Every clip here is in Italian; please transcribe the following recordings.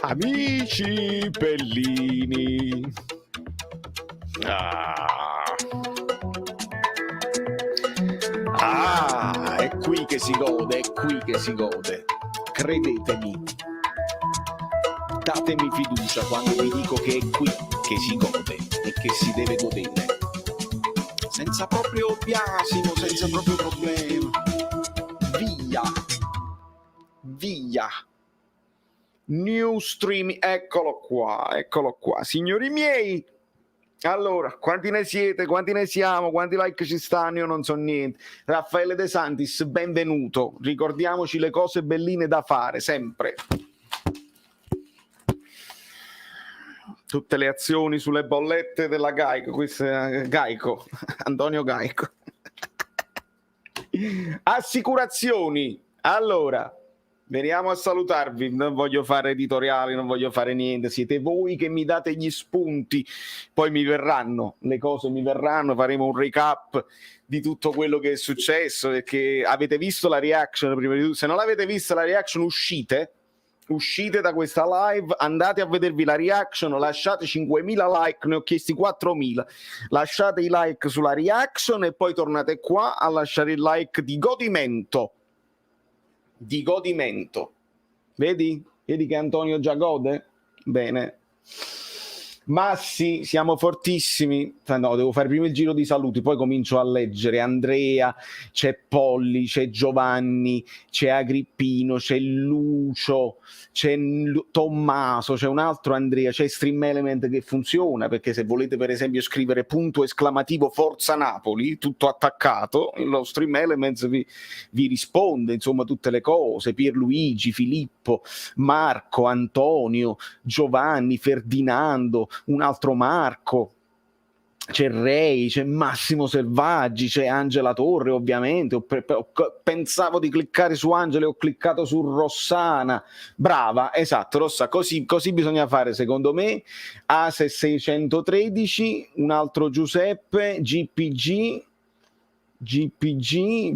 Amici Bellini. È qui che si gode, è qui che si gode. Credetemi. Datemi fiducia quando vi dico che è qui che si gode e che si deve godere. Senza proprio biasimo, senza proprio problema. Via. Via. New stream, eccolo qua, signori miei. Allora, quanti ne siete, quanti ne siamo, quanti like ci stanno, io non so niente. Raffaele De Santis, benvenuto, ricordiamoci le cose belline da fare, sempre. Tutte le azioni sulle bollette della Geico, Geico, Antonio Geico. Assicurazioni, allora... Veniamo a salutarvi, non voglio fare editoriali, non voglio fare niente, siete voi che mi date gli spunti, poi mi verranno, le cose mi verranno, faremo un recap di tutto quello che è successo, perché avete visto la reaction prima di tutto, se non l'avete vista la reaction uscite da questa live, andate a vedervi la reaction, lasciate 5.000 like, ne ho chiesti 4.000, lasciate i like sulla reaction e poi tornate qua a lasciare il like di godimento. Vedi che Antonio già gode? Bene. Massi, siamo fortissimi. No, devo fare prima il giro di saluti, poi comincio a leggere. Andrea, c'è Polli, c'è Giovanni, c'è Agrippino, c'è Lucio, c'è Tommaso, c'è un altro Andrea, c'è Stream Element che funziona, perché se volete per esempio scrivere punto esclamativo Forza Napoli, tutto attaccato, lo Stream Element vi risponde, insomma, tutte le cose. Pierluigi, Filippo, Marco, Antonio, Giovanni, Ferdinando, un altro Marco, c'è Ray, c'è Massimo Selvaggi, c'è Angela Torre, ovviamente. Pensavo di cliccare su Angela e ho cliccato su Rossana. Brava, esatto, Rossa, così bisogna fare secondo me. Ase 613, un altro Giuseppe, GPG,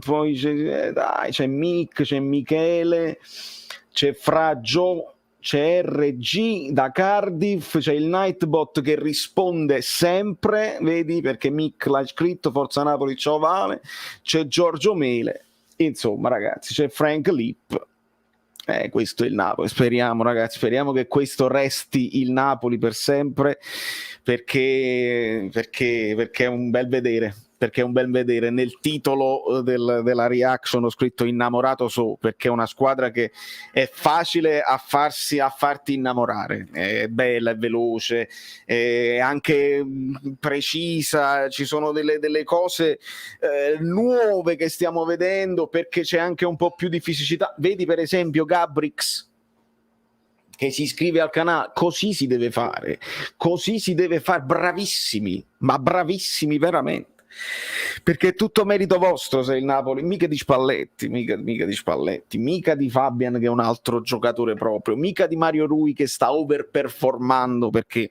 poi c'è Mick, c'è Michele, c'è Fragio, c'è RG da Cardiff, c'è il Nightbot che risponde sempre, vedi, perché Mick l'ha scritto, Forza Napoli, ciao Vale, c'è Giorgio Mele, insomma ragazzi, c'è Frank Lip. Questo è il Napoli, speriamo ragazzi, speriamo che questo resti il Napoli per sempre, perché è un bel vedere. Perché è un bel vedere. Nel titolo della reaction ho scritto innamorato perché è una squadra che è facile a farti innamorare, è bella, è veloce, è anche precisa, ci sono delle cose nuove che stiamo vedendo, perché c'è anche un po' più di fisicità. Vedi per esempio Gabrix che si iscrive al canale, così si deve fare, bravissimi, ma bravissimi veramente. Perché è tutto merito vostro se il Napoli, mica di Spalletti, mica di Fabian che è un altro giocatore proprio, mica di Mario Rui che sta overperformando, perché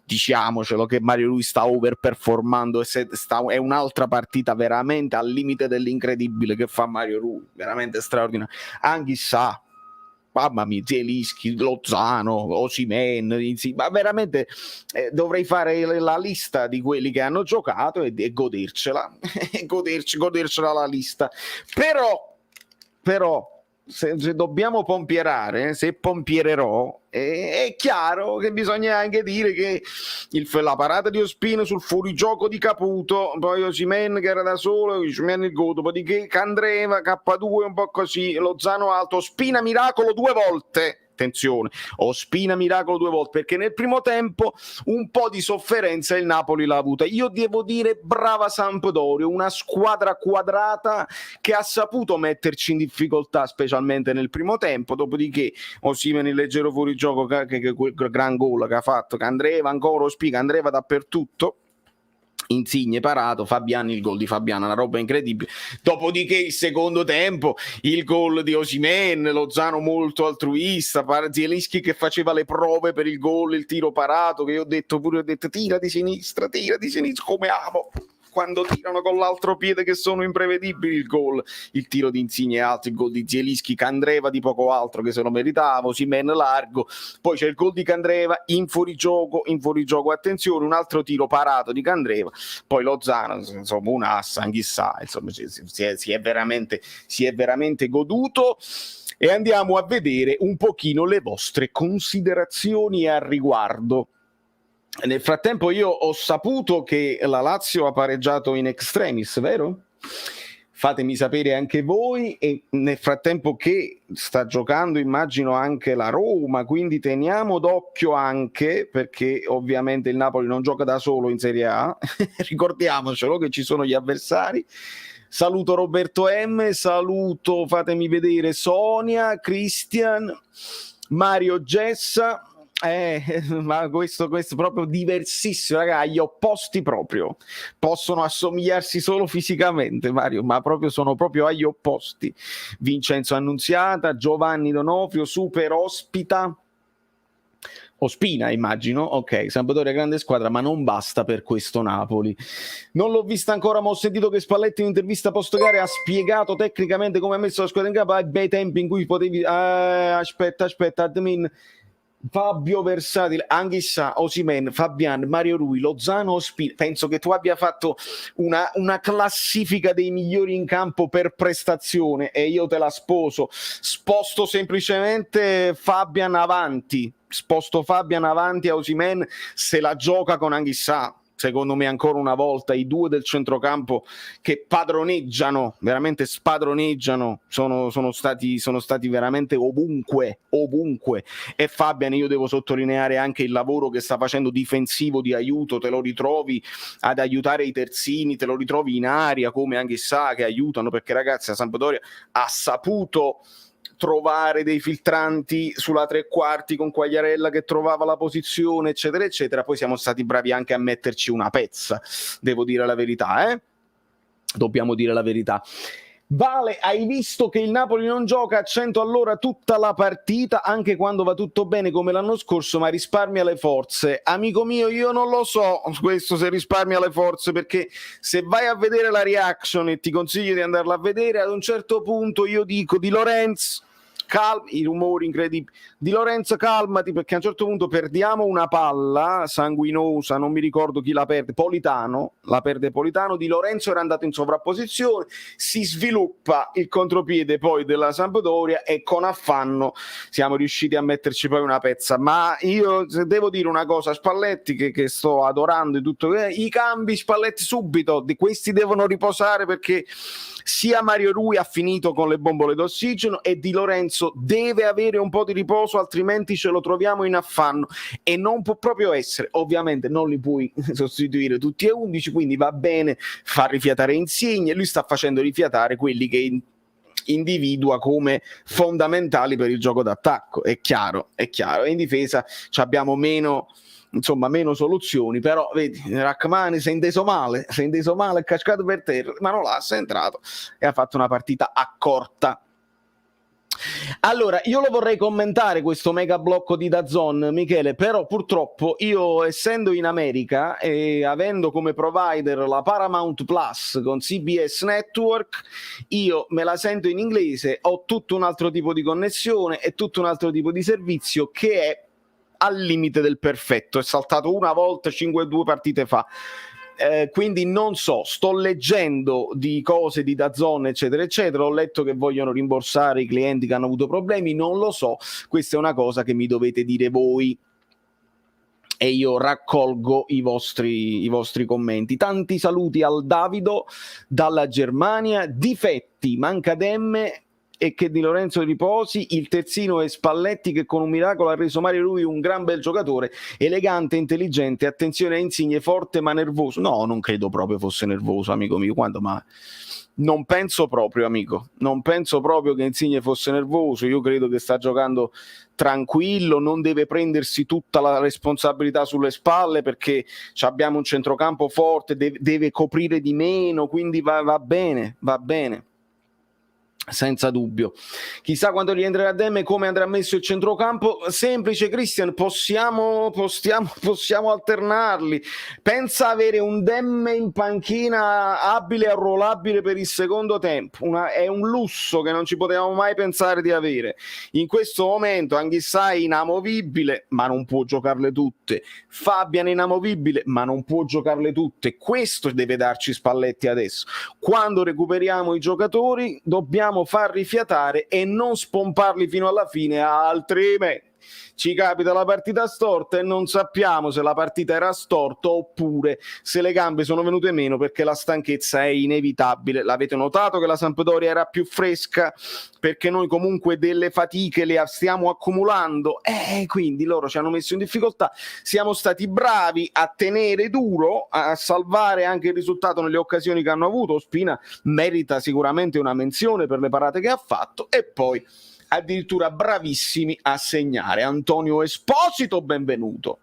diciamocelo che Mario Rui sta overperformando e è un'altra partita veramente al limite dell'incredibile che fa Mario Rui, veramente straordinario. Anche sa, mamma mia, Zielinski, Lozano, Osimhen, ma veramente dovrei fare la lista di quelli che hanno giocato e godercela, godercela la lista. Però se dobbiamo pompierare, se pompiererò, è chiaro che bisogna anche dire che la parata di Ospina sul fuorigioco di Caputo, poi Osimhen che era da solo, Osimhen il gol, dopodiché Candreva, K2 un po' così, Lozano alto, Ospina miracolo 2 volte. Attenzione, Ospina miracolo 2 volte, perché nel primo tempo un po' di sofferenza il Napoli l'ha avuta. Io devo dire brava Sampdoria, una squadra quadrata che ha saputo metterci in difficoltà, specialmente nel primo tempo. Dopodiché Osimhen il leggero fuorigioco, che quel gran gol che ha fatto, che Andreva ancora, Ospina, Andreva dappertutto, Insigne parato, Fabiani, il gol di Fabiano, una roba incredibile. Dopodiché il secondo tempo, il gol di Osimhen, Lozano molto altruista, Zielinski che faceva le prove per il gol, il tiro parato, che io ho detto tira di sinistra come amo. quando tirano con l'altro piede che sono imprevedibili, il gol, il tiro di Insigne e altri, il gol di Zielinski, Candreva di poco altro che se lo meritava, Osimhen largo, poi c'è il gol di Candreva in fuorigioco, attenzione, un altro tiro parato di Candreva, poi Lozano, insomma un assa, chissà, insomma si è veramente goduto. E andiamo a vedere un pochino le vostre considerazioni al riguardo. Nel frattempo io ho saputo che la Lazio ha pareggiato in extremis, vero? Fatemi sapere anche voi, e nel frattempo che sta giocando immagino anche la Roma, quindi teniamo d'occhio anche, perché ovviamente il Napoli non gioca da solo in Serie A, ricordiamocelo che ci sono gli avversari. Saluto Roberto M, saluto, fatemi vedere, Sonia, Christian, Mario Gessa. Ma questo è proprio diversissimo, raga, gli opposti proprio possono assomigliarsi solo fisicamente, Mario, ma sono proprio agli opposti. Vincenzo Annunziata, Giovanni Donofrio, super Ospina, immagino. Ok, Sampdoria grande squadra, ma non basta per questo Napoli. Non l'ho vista ancora, ma ho sentito che Spalletti in intervista post gare ha spiegato tecnicamente come ha messo la squadra in campo ai bei tempi in cui potevi... aspetta, admin... Fabio Versatile, Anghissà, Osimhen, Fabian, Mario Rui, Lozano, Ospina. Penso che tu abbia fatto una classifica dei migliori in campo per prestazione e io te la sposo. Sposto semplicemente Fabian avanti a Osimhen, se la gioca con Anghissà. Secondo me ancora una volta i due del centrocampo che padroneggiano, veramente spadroneggiano, sono stati veramente ovunque. E Fabian, io devo sottolineare anche il lavoro che sta facendo difensivo di aiuto, te lo ritrovi ad aiutare i terzini, te lo ritrovi in aria come Anghissà che aiutano, perché ragazzi la Sampdoria ha saputo trovare dei filtranti sulla tre quarti con Quagliarella che trovava la posizione, eccetera eccetera. Poi siamo stati bravi anche a metterci una pezza, devo dire la verità, dobbiamo dire la verità. Vale, hai visto che il Napoli non gioca a 100 all'ora tutta la partita, anche quando va tutto bene come l'anno scorso, ma risparmia le forze. Amico mio, io non lo so questo se risparmia le forze, perché se vai a vedere la reaction, e ti consiglio di andarla a vedere, ad un certo punto io dico Di Lorenzo, i rumori incredibili Di Lorenzo, calmati, perché a un certo punto perdiamo una palla sanguinosa, non mi ricordo chi la perde, la perde Politano, Di Lorenzo era andato in sovrapposizione, si sviluppa il contropiede poi della Sampdoria e con affanno siamo riusciti a metterci poi una pezza. Ma io devo dire una cosa, Spalletti che sto adorando e tutto, i cambi Spalletti subito, di questi devono riposare, perché sia Mario Rui ha finito con le bombole d'ossigeno e Di Lorenzo deve avere un po' di riposo, altrimenti ce lo troviamo in affanno e non può proprio essere. Ovviamente non li puoi sostituire tutti e 11, quindi va bene far rifiatare Insigne, lui sta facendo rifiatare quelli che individua come fondamentali per il gioco d'attacco, è chiaro, e in difesa abbiamo meno soluzioni, però vedi, Rachmani si è inteso male, è cascato per terra, ma non l'ha centrato e ha fatto una partita accorta. Allora, io lo vorrei commentare questo mega blocco di DAZN, Michele, però purtroppo io, essendo in America e avendo come provider la Paramount Plus con CBS Network, io me la sento in inglese, ho tutto un altro tipo di connessione e tutto un altro tipo di servizio che è al limite del perfetto, è saltato una volta 5-2 partite fa. Quindi non so, sto leggendo di cose di DAZN eccetera eccetera, ho letto che vogliono rimborsare i clienti che hanno avuto problemi, non lo so, questa è una cosa che mi dovete dire voi e io raccolgo i vostri commenti. Tanti saluti al Davido dalla Germania. Difetti, manca Demme e che Di Lorenzo riposi, il terzino è Spalletti che con un miracolo ha reso Mario Rui un gran bel giocatore, elegante, intelligente, attenzione a Insigne, forte ma nervoso. No, non credo proprio fosse nervoso, amico mio, non penso proprio, amico, non penso proprio che Insigne fosse nervoso, io credo che sta giocando tranquillo, non deve prendersi tutta la responsabilità sulle spalle, perché abbiamo un centrocampo forte, deve coprire di meno, quindi va bene. senza dubbio. Chissà quando rientrerà Demme, come andrà messo il centrocampo. Semplice, Christian, possiamo alternarli. Pensa avere un Demme in panchina abile e arruolabile per il secondo tempo. È un lusso che non ci potevamo mai pensare di avere. In questo momento Anghissà è inamovibile, ma non può giocarle tutte. Fabian è inamovibile, ma non può giocarle tutte. Questo deve darci Spalletti adesso. Quando recuperiamo i giocatori dobbiamo far rifiatare e non spomparli fino alla fine, altrimenti ci capita la partita storta e non sappiamo se la partita era storta oppure se le gambe sono venute meno, perché la stanchezza è inevitabile. L'avete notato che la Sampdoria era più fresca perché noi comunque delle fatiche le stiamo accumulando, quindi loro ci hanno messo in difficoltà. Siamo stati bravi a tenere duro, a salvare anche il risultato nelle occasioni che hanno avuto. Ospina merita sicuramente una menzione per le parate che ha fatto, e poi addirittura bravissimi a segnare. Antonio Esposito, benvenuto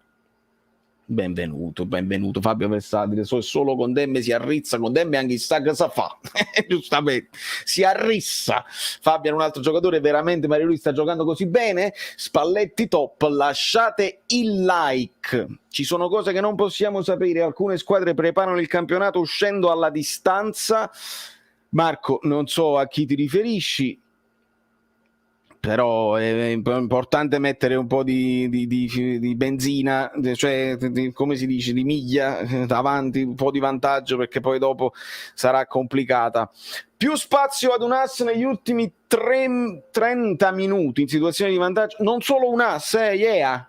Fabio Versatile. Solo con Demme si arrizza, con Demme anche chissà cosa fa giustamente si arrissa. Fabian un altro giocatore, veramente Mario Rui sta giocando così bene. Spalletti top, lasciate il like. Ci sono cose che non possiamo sapere, alcune squadre preparano il campionato uscendo alla distanza. Marco, non so a chi ti riferisci, però è importante mettere un po' di benzina, cioè come si dice, di miglia davanti, un po' di vantaggio, perché poi dopo sarà complicata. Più spazio ad un ass negli ultimi 30 minuti in situazione di vantaggio, non solo un ass, yeah,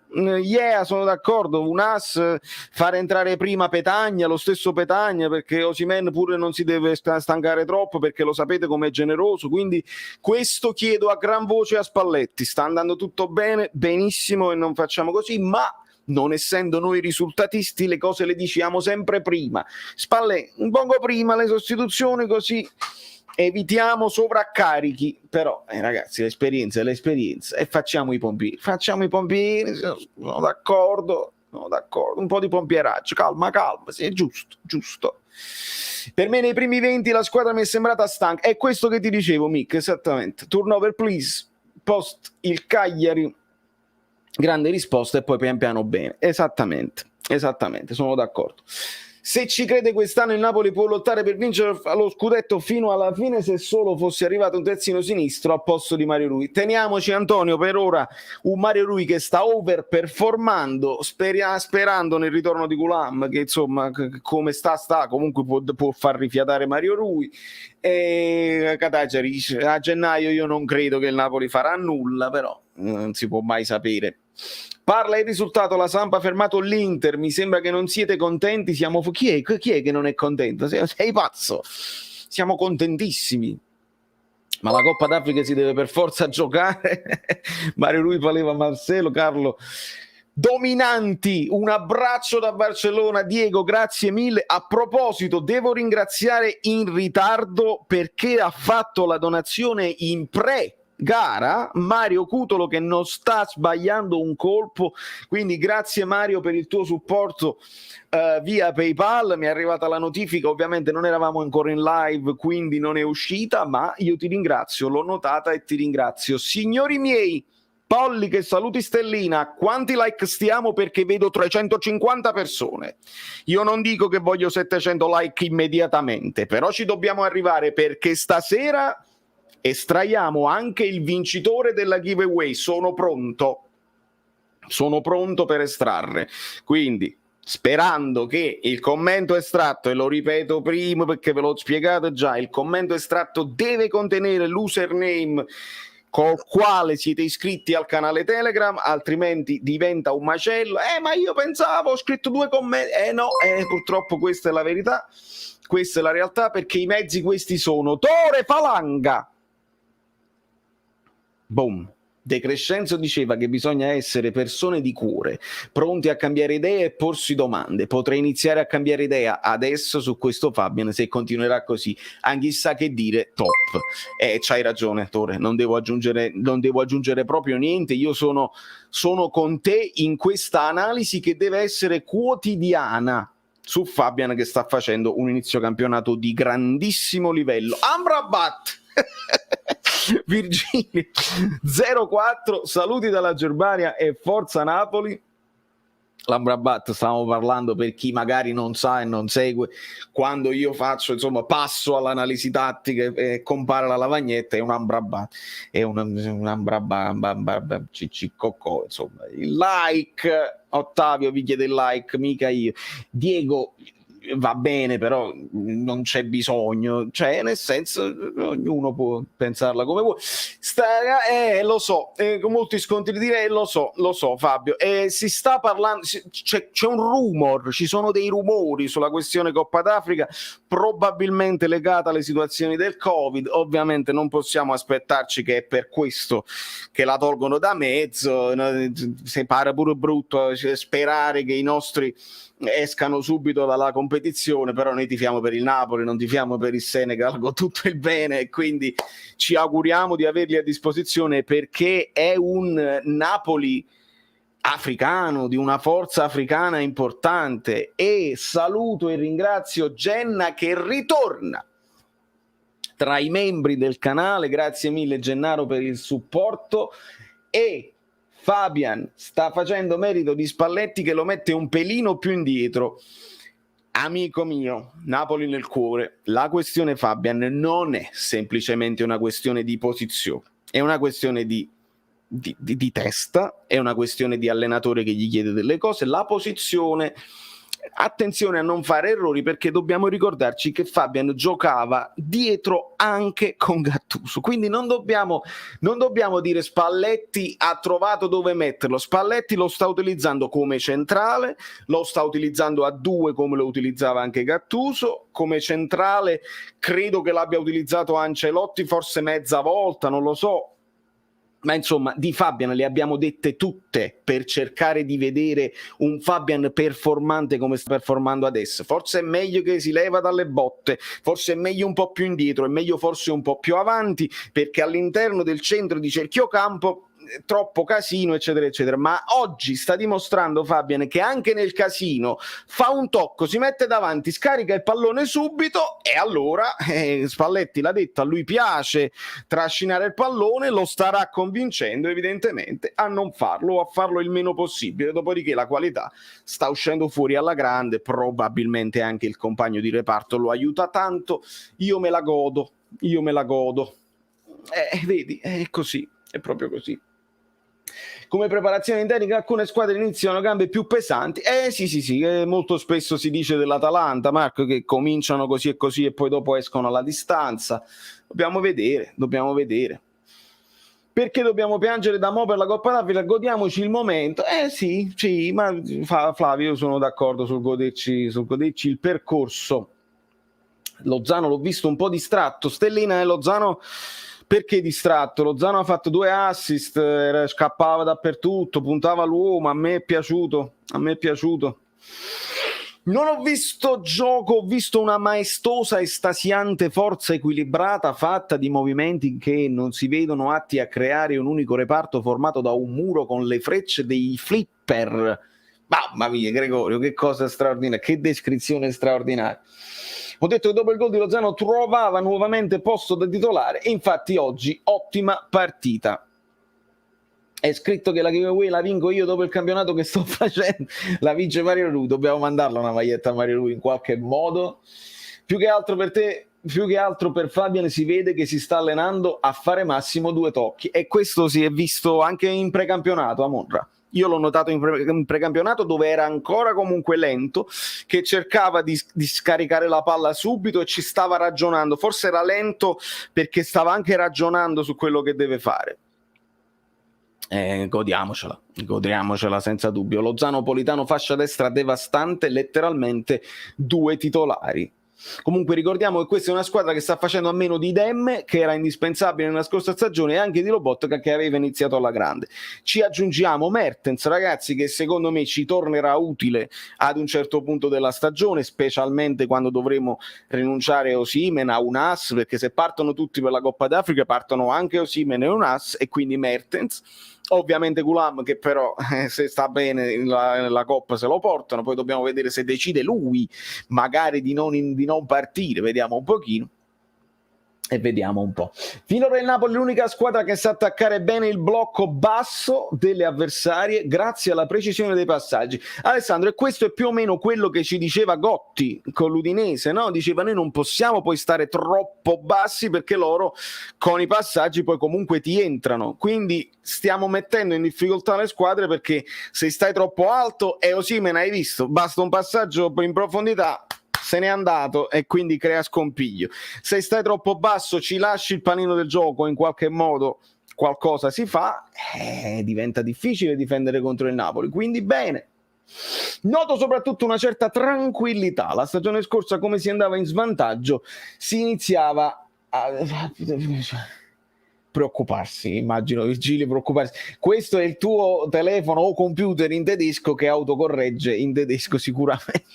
sono d'accordo, un ass, fare entrare prima Petagna, lo stesso Petagna, perché Osimhen pure non si deve stancare troppo, perché lo sapete com'è generoso. Quindi questo chiedo a gran voce a Spalletti. Sta andando tutto bene, benissimo, e non facciamo così, ma non essendo noi risultatisti le cose le diciamo sempre prima. Spalletti, un poco prima le sostituzioni, così evitiamo sovraccarichi. Però ragazzi, l'esperienza è l'esperienza, e facciamo i pompieri, sono d'accordo, un po' di pompieraggio, calma, sì, è giusto. Per me nei primi 20 la squadra mi è sembrata stanca, è questo che ti dicevo, Mick, esattamente. Turnover please, post il Cagliari, grande risposta, e poi pian piano bene. Esattamente, sono d'accordo. Se ci crede quest'anno il Napoli può lottare per vincere lo scudetto fino alla fine, se solo fosse arrivato un terzino sinistro a posto di Mario Rui. Teniamoci, Antonio, per ora un Mario Rui che sta overperformando, sperando nel ritorno di Gulam, che insomma come sta comunque può far rifiatare Mario Rui. E Cataggiari, a gennaio io non credo che il Napoli farà nulla, però non si può mai sapere. Parla il risultato, la Samp ha fermato l'Inter, mi sembra che non siete contenti. Chi è che non è contento? Sei pazzo? Siamo contentissimi, ma la Coppa d'Africa si deve per forza giocare. Mario Rui, Paleva, Marcelo, Carlo dominanti. Un abbraccio da Barcellona. Diego, grazie mille. A proposito, devo ringraziare in ritardo, perché ha fatto la donazione in pre-gara Mario Cutolo, che non sta sbagliando un colpo, quindi grazie Mario per il tuo supporto via PayPal. Mi è arrivata la notifica, ovviamente non eravamo ancora in live, quindi non è uscita, ma io ti ringrazio, l'ho notata e ti ringrazio. Signori miei, Polli che saluti Stellina, quanti like stiamo? Perché vedo 350 persone. Io non dico che voglio 700 like immediatamente, però ci dobbiamo arrivare, perché stasera estraiamo anche il vincitore della giveaway. Sono pronto per estrarre, quindi sperando che il commento estratto, e lo ripeto prima perché ve l'ho spiegato già, il commento estratto deve contenere l'username col quale siete iscritti al canale Telegram, altrimenti diventa un macello. Ma io pensavo, ho scritto 2 commenti. No, purtroppo questa è la verità, questa è la realtà, perché i mezzi questi sono Tore Falanga. Boom. De Crescenzo diceva che bisogna essere persone di cuore, pronti a cambiare idee e porsi domande. Potrei iniziare a cambiare idea adesso su questo Fabian, se continuerà così. Anch'issa che dire, top. C'hai ragione, Tore, non devo aggiungere proprio niente. Io sono con te in questa analisi che deve essere quotidiana su Fabian, che sta facendo un inizio campionato di grandissimo livello. Amrabat! Virgilio 04, saluti dalla Germania e forza Napoli. L'Amrabat, stavamo parlando, per chi magari non sa e non segue, quando io faccio, insomma, passo all'analisi tattica e compare la lavagnetta, è un Amrabat, è un Amrabat ciccocco, insomma. Il like, Ottavio vi chiede il like, mica io. Diego, va bene, però non c'è bisogno, cioè nel senso ognuno può pensarla come vuole. Lo so, con molti sconti di dire lo so Fabio, si sta parlando, c'è un rumor, ci sono dei rumori sulla questione Coppa d'Africa, probabilmente legata alle situazioni del Covid. Ovviamente non possiamo aspettarci che è per questo che la tolgono da mezzo, se pare pure brutto sperare che i nostri escano subito dalla competizione, però noi tifiamo per il Napoli, non tifiamo per il Senegal con tutto il bene, e quindi ci auguriamo di averli a disposizione, perché è un Napoli africano, di una forza africana importante. E saluto e ringrazio Genna che ritorna tra i membri del canale, grazie mille Gennaro per il supporto, e Fabian sta facendo merito di Spalletti che lo mette un pelino più indietro. Amico mio, Napoli nel cuore, la questione Fabian non è semplicemente una questione di posizione, è una questione di testa, è una questione di allenatore che gli chiede delle cose. La posizione, attenzione a non fare errori, perché dobbiamo ricordarci che Fabian giocava dietro anche con Gattuso, quindi non dobbiamo dire Spalletti ha trovato dove metterlo. Spalletti lo sta utilizzando come centrale, lo sta utilizzando a 2 come lo utilizzava anche Gattuso, come centrale credo che l'abbia utilizzato Ancelotti forse mezza volta, non lo so. Ma insomma, di Fabian le abbiamo dette tutte per cercare di vedere un Fabian performante come sta performando adesso. Forse è meglio che si leva dalle botte, forse è meglio un po' più indietro, è meglio forse un po' più avanti, perché all'interno del centro di cerchiocampo troppo casino, eccetera eccetera. Ma oggi sta dimostrando Fabian che anche nel casino fa un tocco, si mette davanti, scarica il pallone subito, e allora Spalletti l'ha detto, a lui piace trascinare il pallone, lo starà convincendo evidentemente a non farlo o a farlo il meno possibile. Dopodiché la qualità sta uscendo fuori alla grande, probabilmente anche il compagno di reparto lo aiuta tanto. Io me la godo. Vedi, è così, è proprio così. Come preparazione in tecnica alcune squadre iniziano gambe più pesanti. Sì, molto spesso si dice dell'Atalanta, Marco, che cominciano così e poi dopo escono alla distanza. Dobbiamo vedere. Perché dobbiamo piangere da mo' per la Coppa d'Africa? Godiamoci il momento. Sì, ma Flavio, io sono d'accordo sul goderci il percorso. Lozano l'ho visto un po' distratto. Stellina e Lozano... Perché distratto? Lozano ha fatto 2 assist, scappava dappertutto, puntava all'uomo, a me è piaciuto. Non ho visto gioco, ho visto una maestosa, estasiante forza equilibrata fatta di movimenti che non si vedono atti a creare un unico reparto formato da un muro con le frecce dei flipper. Mamma mia, Gregorio, che cosa straordinaria, che descrizione straordinaria. Ho detto che dopo il gol di Lozano trovava nuovamente posto da titolare, e infatti oggi ottima partita. È scritto che la giveaway la vinco io dopo il campionato che sto facendo, la vince Mario Rui. Dobbiamo mandarla una maglietta a Mario Rui in qualche modo. Più che altro per Fabian si vede che si sta allenando a fare massimo 2 tocchi, e questo si è visto anche in precampionato a Monra. Io l'ho notato in precampionato, dove era ancora comunque lento, che cercava di scaricare la palla subito e ci stava ragionando. Forse era lento perché stava anche ragionando su quello che deve fare. Godiamocela senza dubbio. Lozano Politano fascia destra devastante, letteralmente 2 titolari. Comunque ricordiamo che questa è una squadra che sta facendo a meno di Demme, che era indispensabile nella scorsa stagione, e anche di Lobotka, che aveva iniziato alla grande. Ci aggiungiamo Mertens, ragazzi, che secondo me ci tornerà utile ad un certo punto della stagione, specialmente quando dovremo rinunciare a Osimhen, a un ass, perché se partono tutti per la Coppa d'Africa partono anche Osimhen e un ass, e quindi Mertens. Ovviamente Gulam, che però se sta bene la Coppa se lo portano, poi dobbiamo vedere se decide lui magari di non partire, vediamo un pochino. E vediamo un po'. Finora il Napoli è l'unica squadra che sa attaccare bene il blocco basso delle avversarie grazie alla precisione dei passaggi. Alessandro, e questo è più o meno quello che ci diceva Gotti con l'Udinese, no? Diceva noi non possiamo poi stare troppo bassi perché loro con i passaggi poi comunque ti entrano. Quindi stiamo mettendo in difficoltà le squadre perché se stai troppo alto, e Osimhen hai visto, basta un passaggio in profondità, se n'è andato e quindi crea scompiglio. Se stai troppo basso, ci lasci il panino del gioco, in qualche modo qualcosa si fa, diventa difficile difendere contro il Napoli. Quindi bene. Noto soprattutto una certa tranquillità. La stagione scorsa, come si andava in svantaggio, si iniziava a preoccuparsi, immagino Virgilio preoccuparsi. Questo è il tuo telefono o computer in tedesco che autocorregge in tedesco sicuramente.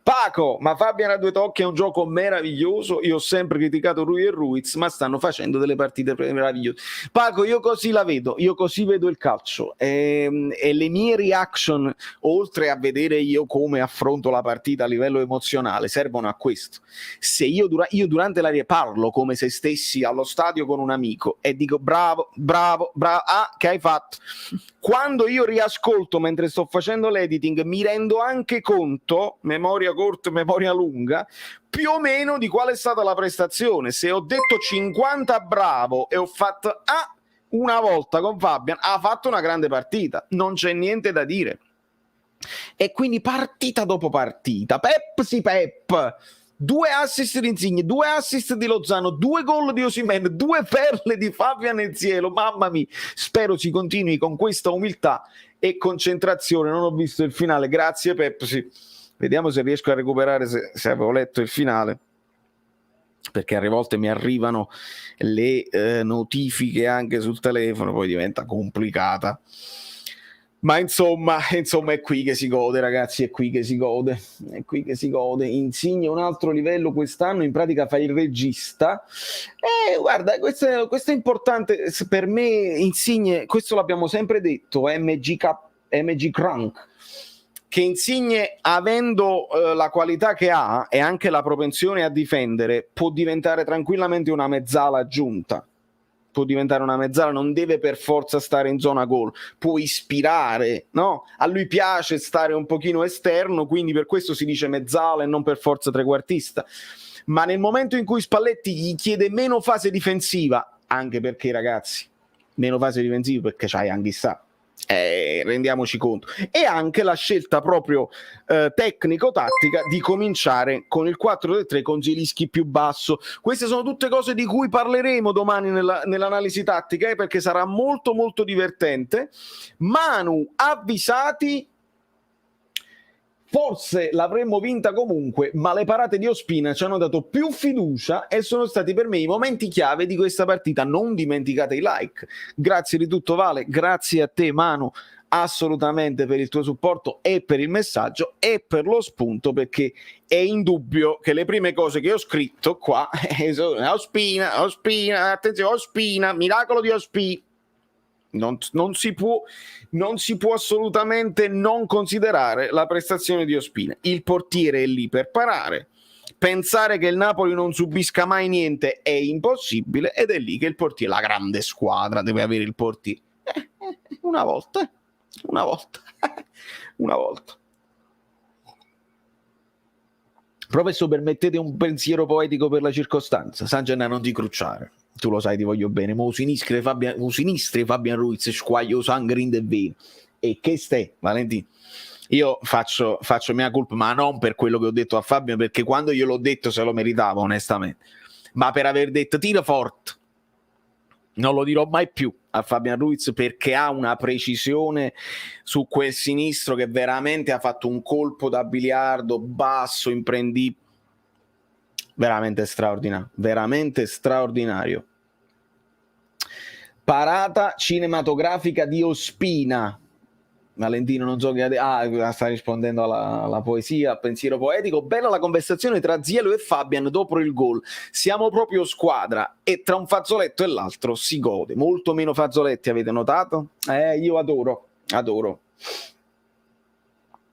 Paco, ma Fabian a due tocchi è un gioco meraviglioso. Io ho sempre criticato Rui e Ruiz, ma stanno facendo delle partite meravigliose. Paco, io così la vedo, io così vedo il calcio e le mie reaction, oltre a vedere io come affronto la partita a livello emozionale, servono a questo. Se io durante la parlo come se stessi allo stadio con un amico e dico bravo, che hai fatto? Quando io riascolto mentre sto facendo l'editing mi rendo anche conto, memoria corta, memoria lunga, più o meno di qual è stata la prestazione. Se ho detto 50 bravo e ho fatto una volta con Fabian, ha fatto una grande partita, non c'è niente da dire. E quindi partita dopo partita, Pep, 2 assist di Insigne, 2 assist di Lozano, 2 gol di Osimhen, 2 perle di Fabian Enzielo. Mamma mia, spero si continui con questa umiltà e concentrazione. Non ho visto il finale, grazie Pepsi. Vediamo se riesco a recuperare, se avevo letto il finale, perché a volte mi arrivano le notifiche anche sul telefono, poi diventa complicata. Ma insomma è qui che si gode, ragazzi, è qui che si gode. Insigne un altro livello quest'anno, in pratica fa il regista. Guarda, questo è importante per me. Insigne, questo l'abbiamo sempre detto, MG Crank, che Insigne, avendo la qualità che ha e anche la propensione a difendere, può diventare tranquillamente una mezzala aggiunta. Non deve per forza stare in zona gol, può ispirare, no? A lui piace stare un pochino esterno, quindi per questo si dice mezzala e non per forza trequartista. Ma nel momento in cui Spalletti gli chiede meno fase difensiva, anche perché ragazzi, meno fase difensiva perché c'hai Anghissà, rendiamoci conto, e anche la scelta proprio tecnico-tattica di cominciare con il 4-3 con Zielinski più basso. Queste sono tutte cose di cui parleremo domani nell'analisi tattica, perché sarà molto molto divertente. Manu, avvisati, forse l'avremmo vinta comunque, ma le parate di Ospina ci hanno dato più fiducia e sono stati per me i momenti chiave di questa partita. Non dimenticate i like. Grazie di tutto Vale, grazie a te Manu, assolutamente, per il tuo supporto e per il messaggio e per lo spunto, perché è indubbio che le prime cose che ho scritto qua sono Ospina, attenzione, Ospina, miracolo di Ospina. Non si può assolutamente non considerare la prestazione di Ospina. Il portiere è lì per parare. Pensare che il Napoli non subisca mai niente è impossibile, ed è lì che il portiere, la grande squadra, deve avere il portiere. Una volta. Professor, permettete un pensiero poetico per la circostanza. San Gennaro, non ti crucciare. Tu lo sai, ti voglio bene. Ma sinistri Fabian Ruiz, squaglio sangue in de veno. E che stai, Valentino? Io faccio mia colpa, ma non per quello che ho detto a Fabio, perché quando io l'ho detto se lo meritava, onestamente. Ma per aver detto tira forte. Non lo dirò mai più a Fabian Ruiz, perché ha una precisione su quel sinistro che veramente ha fatto un colpo da biliardo basso, imprendibile. Veramente straordinario. Parata cinematografica di Ospina. Valentino, non so che sta rispondendo alla poesia, al pensiero poetico. Bella la conversazione tra Zielo e Fabian dopo il gol. Siamo proprio squadra, e tra un fazzoletto e l'altro si gode. Molto meno fazzoletti, avete notato? Io adoro.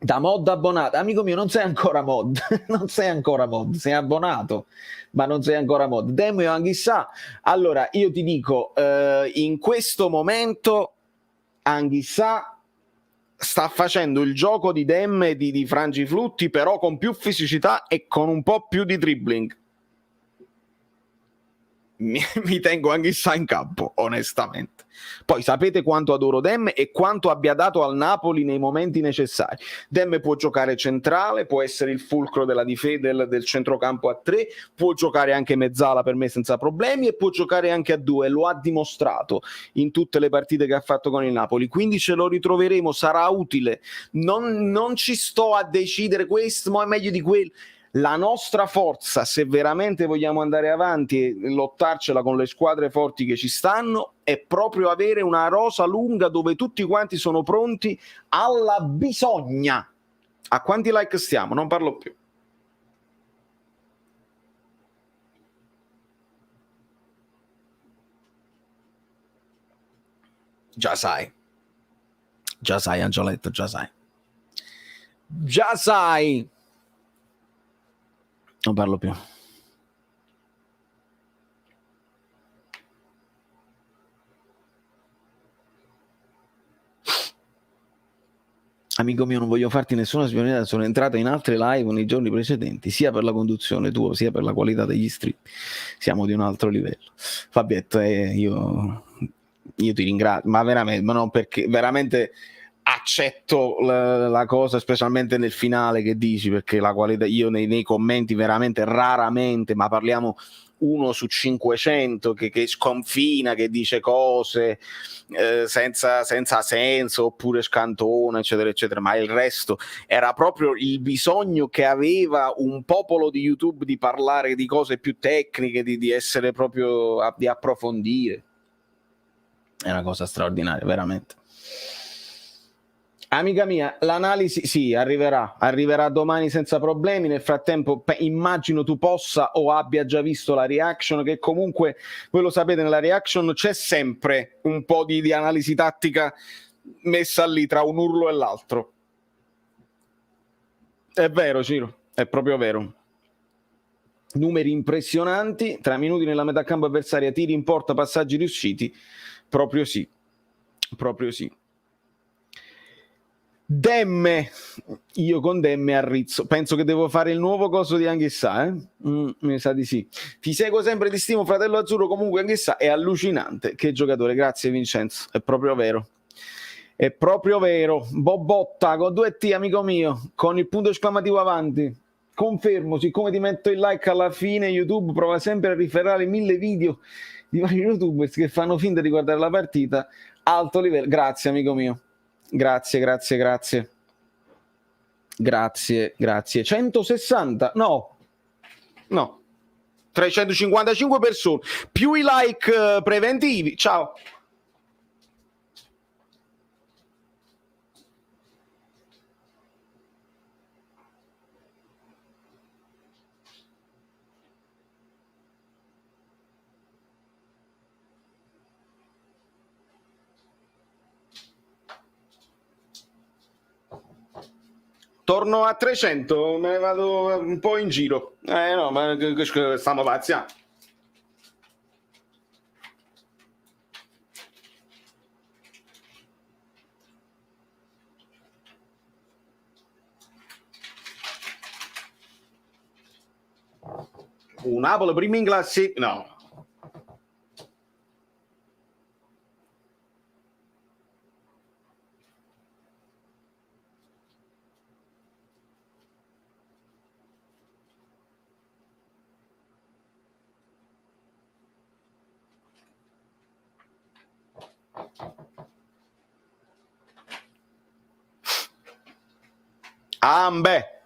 Da mod abbonato, amico mio, non sei ancora mod, non sei ancora mod, sei abbonato, ma non sei ancora mod. Demio Anghissà, allora io ti dico, in questo momento Anghissà sta facendo il gioco di Dem e di Frangiflutti, però con più fisicità e con un po' più di dribbling. Mi tengo Anghissà in campo, onestamente. Poi sapete quanto adoro Dem e quanto abbia dato al Napoli nei momenti necessari. Dem può giocare centrale, può essere il fulcro della del centrocampo a 3, può giocare anche mezzala per me senza problemi e può giocare anche a 2, lo ha dimostrato in tutte le partite che ha fatto con il Napoli, quindi ce lo ritroveremo, sarà utile. Non ci sto a decidere questo, ma è meglio di quello. La nostra forza, se veramente vogliamo andare avanti e lottarcela con le squadre forti che ci stanno, è proprio avere una rosa lunga dove tutti quanti sono pronti alla bisogna. A quanti like stiamo? Non parlo più. Già sai, Angioletto, già sai. Già sai. Non parlo più. Amico mio, non voglio farti nessuna spionata, sono entrata in altre live nei giorni precedenti, sia per la conduzione tua, sia per la qualità degli iscritti. Siamo di un altro livello. Fabietto, io ti ringrazio, ma veramente, ma non perché veramente accetto la cosa, specialmente nel finale che dici, perché la qualità, io nei commenti veramente raramente, ma parliamo 1 su 500 che sconfina, che dice cose senza senso, oppure scantona, eccetera, eccetera, ma il resto era proprio il bisogno che aveva un popolo di YouTube di parlare di cose più tecniche, di essere proprio, di approfondire. È una cosa straordinaria, veramente. Amica mia, l'analisi sì, arriverà domani senza problemi. Nel frattempo immagino tu possa o abbia già visto la reaction, che comunque, voi lo sapete, nella reaction c'è sempre un po' di analisi tattica messa lì tra un urlo e l'altro. È vero, Ciro, è proprio vero. Numeri impressionanti, 3 minuti nella metà campo avversaria, tiri in porta, passaggi riusciti, proprio sì, proprio sì. Demme, io con Demme a Rizzo, penso che devo fare il nuovo coso di Anghissà, mi sa di sì. Ti seguo sempre, ti stimo, fratello azzurro, comunque Anghissà è allucinante, che giocatore, grazie Vincenzo, è proprio vero. È proprio vero, Bobotta con 2T, amico mio, con il punto esclamativo avanti. Confermo, siccome ti metto il like alla fine, YouTube prova sempre a riferrare 1000 video di vari youtubers che fanno finta di guardare la partita. Alto livello, grazie amico mio. Grazie. 160? No. 355 persone, più i like preventivi. Ciao. Torno a 300, me ne vado un po' in giro. No, ma stiamo pazziando. Un Napoli prima in classifica, no. Ambe,